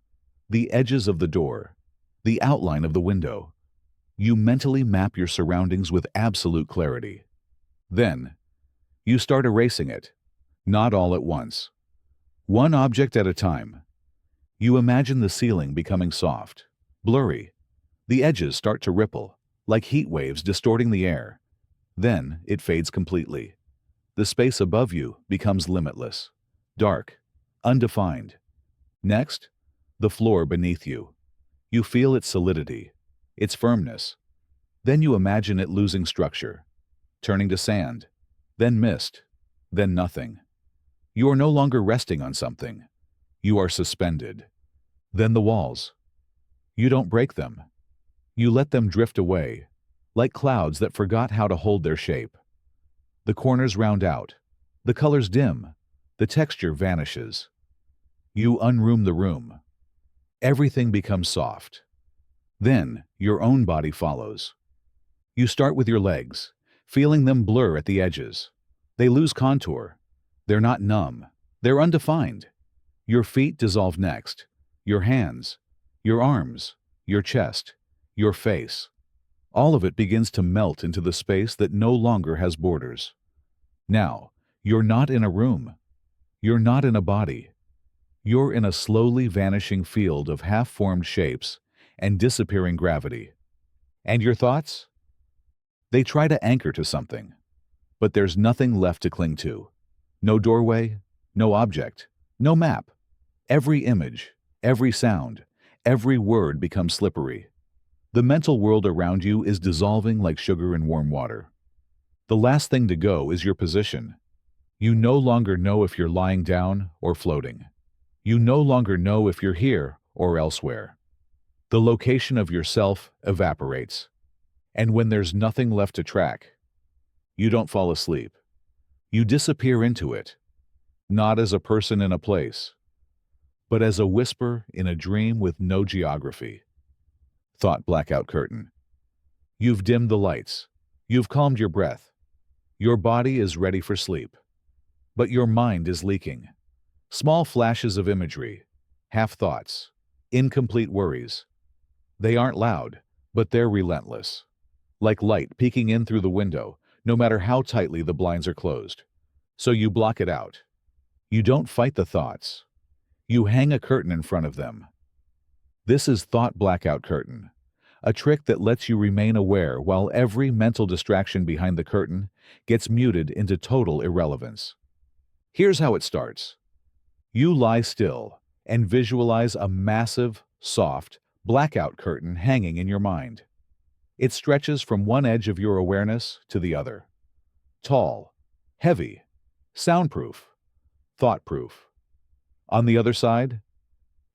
the edges of the door, the outline of the window. You mentally map your surroundings with absolute clarity. Then, you start erasing it, not all at once. One object at a time. You imagine the ceiling becoming soft, blurry. The edges start to ripple, like heat waves distorting the air. Then it fades completely. The space above you becomes limitless, dark, undefined. Next, the floor beneath you. You feel its solidity, its firmness. Then you imagine it losing structure, turning to sand, then mist, then nothing. You are no longer resting on something. You are suspended. Then the walls. You don't break them. You let them drift away, like clouds that forgot how to hold their shape. The corners round out. The colors dim. The texture vanishes. You unroom the room. Everything becomes soft. Then your own body follows. You start with your legs, feeling them blur at the edges. They lose contour. They're not numb. They're undefined. Your feet dissolve next. Your hands, your arms, your chest, your face. All of it begins to melt into the space that no longer has borders. Now, you're not in a room. You're not in a body. You're in a slowly vanishing field of half-formed shapes and disappearing gravity. And your thoughts? They try to anchor to something, but there's nothing left to cling to. No doorway, no object, no map. Every image, every sound, every word becomes slippery. The mental world around you is dissolving like sugar in warm water. The last thing to go is your position. You no longer know if you're lying down or floating. You no longer know if you're here or elsewhere. The location of yourself evaporates. And when there's nothing left to track, you don't fall asleep. You disappear into it, not as a person in a place, but as a whisper in a dream with no geography. Thought blackout curtain. You've dimmed the lights. You've calmed your breath. Your body is ready for sleep. But your mind is leaking. Small flashes of imagery, half thoughts, incomplete worries. They aren't loud, but they're relentless. Like light peeking in through the window, no matter how tightly the blinds are closed. So you block it out. You don't fight the thoughts. You hang a curtain in front of them. This is thought blackout curtain, a trick that lets you remain aware while every mental distraction behind the curtain gets muted into total irrelevance. Here's how it starts. You lie still and visualize a massive, soft, blackout curtain hanging in your mind. It stretches from one edge of your awareness to the other. Tall, heavy, soundproof, thought-proof. On the other side,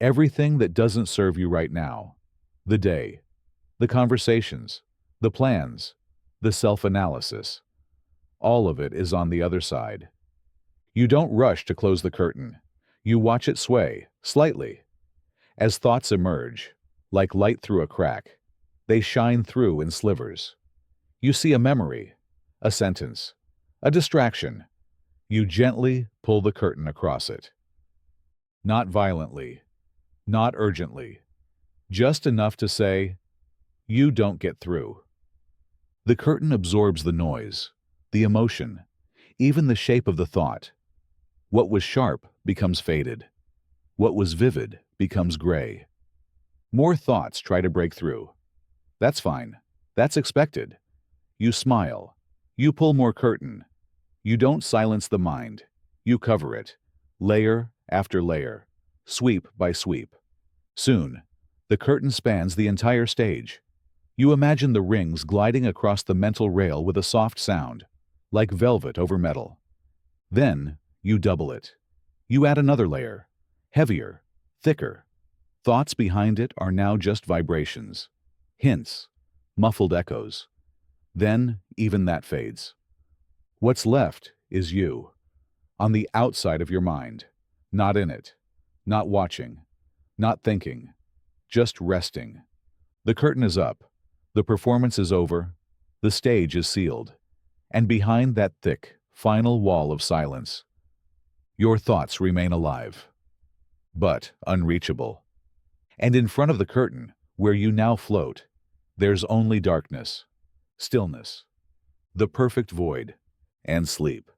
everything that doesn't serve you right now. The day, the conversations, the plans, the self-analysis. All of it is on the other side. You don't rush to close the curtain. You watch it sway, slightly. As thoughts emerge, like light through a crack, they shine through in slivers. You see a memory, a sentence, a distraction. You gently pull the curtain across it. Not violently, not urgently, just enough to say, you don't get through. The curtain absorbs the noise, the emotion, even the shape of the thought. What was sharp becomes faded. What was vivid becomes gray. More thoughts try to break through. That's fine. That's expected. You smile. You pull more curtain. You don't silence the mind. You cover it, layer after layer, sweep by sweep. Soon, the curtain spans the entire stage. You imagine the rings gliding across the mental rail with a soft sound, like velvet over metal. Then, you double it. You add another layer, heavier, thicker. Thoughts behind it are now just vibrations, hints, muffled echoes. Then, even that fades. What's left is you, on the outside of your mind, not in it, not watching, not thinking, just resting. The curtain is up, the performance is over, the stage is sealed, and behind that thick, Final wall of silence. Your thoughts remain alive, but unreachable. And in front of the curtain, where you now float, there's only darkness, stillness, the perfect void, and sleep.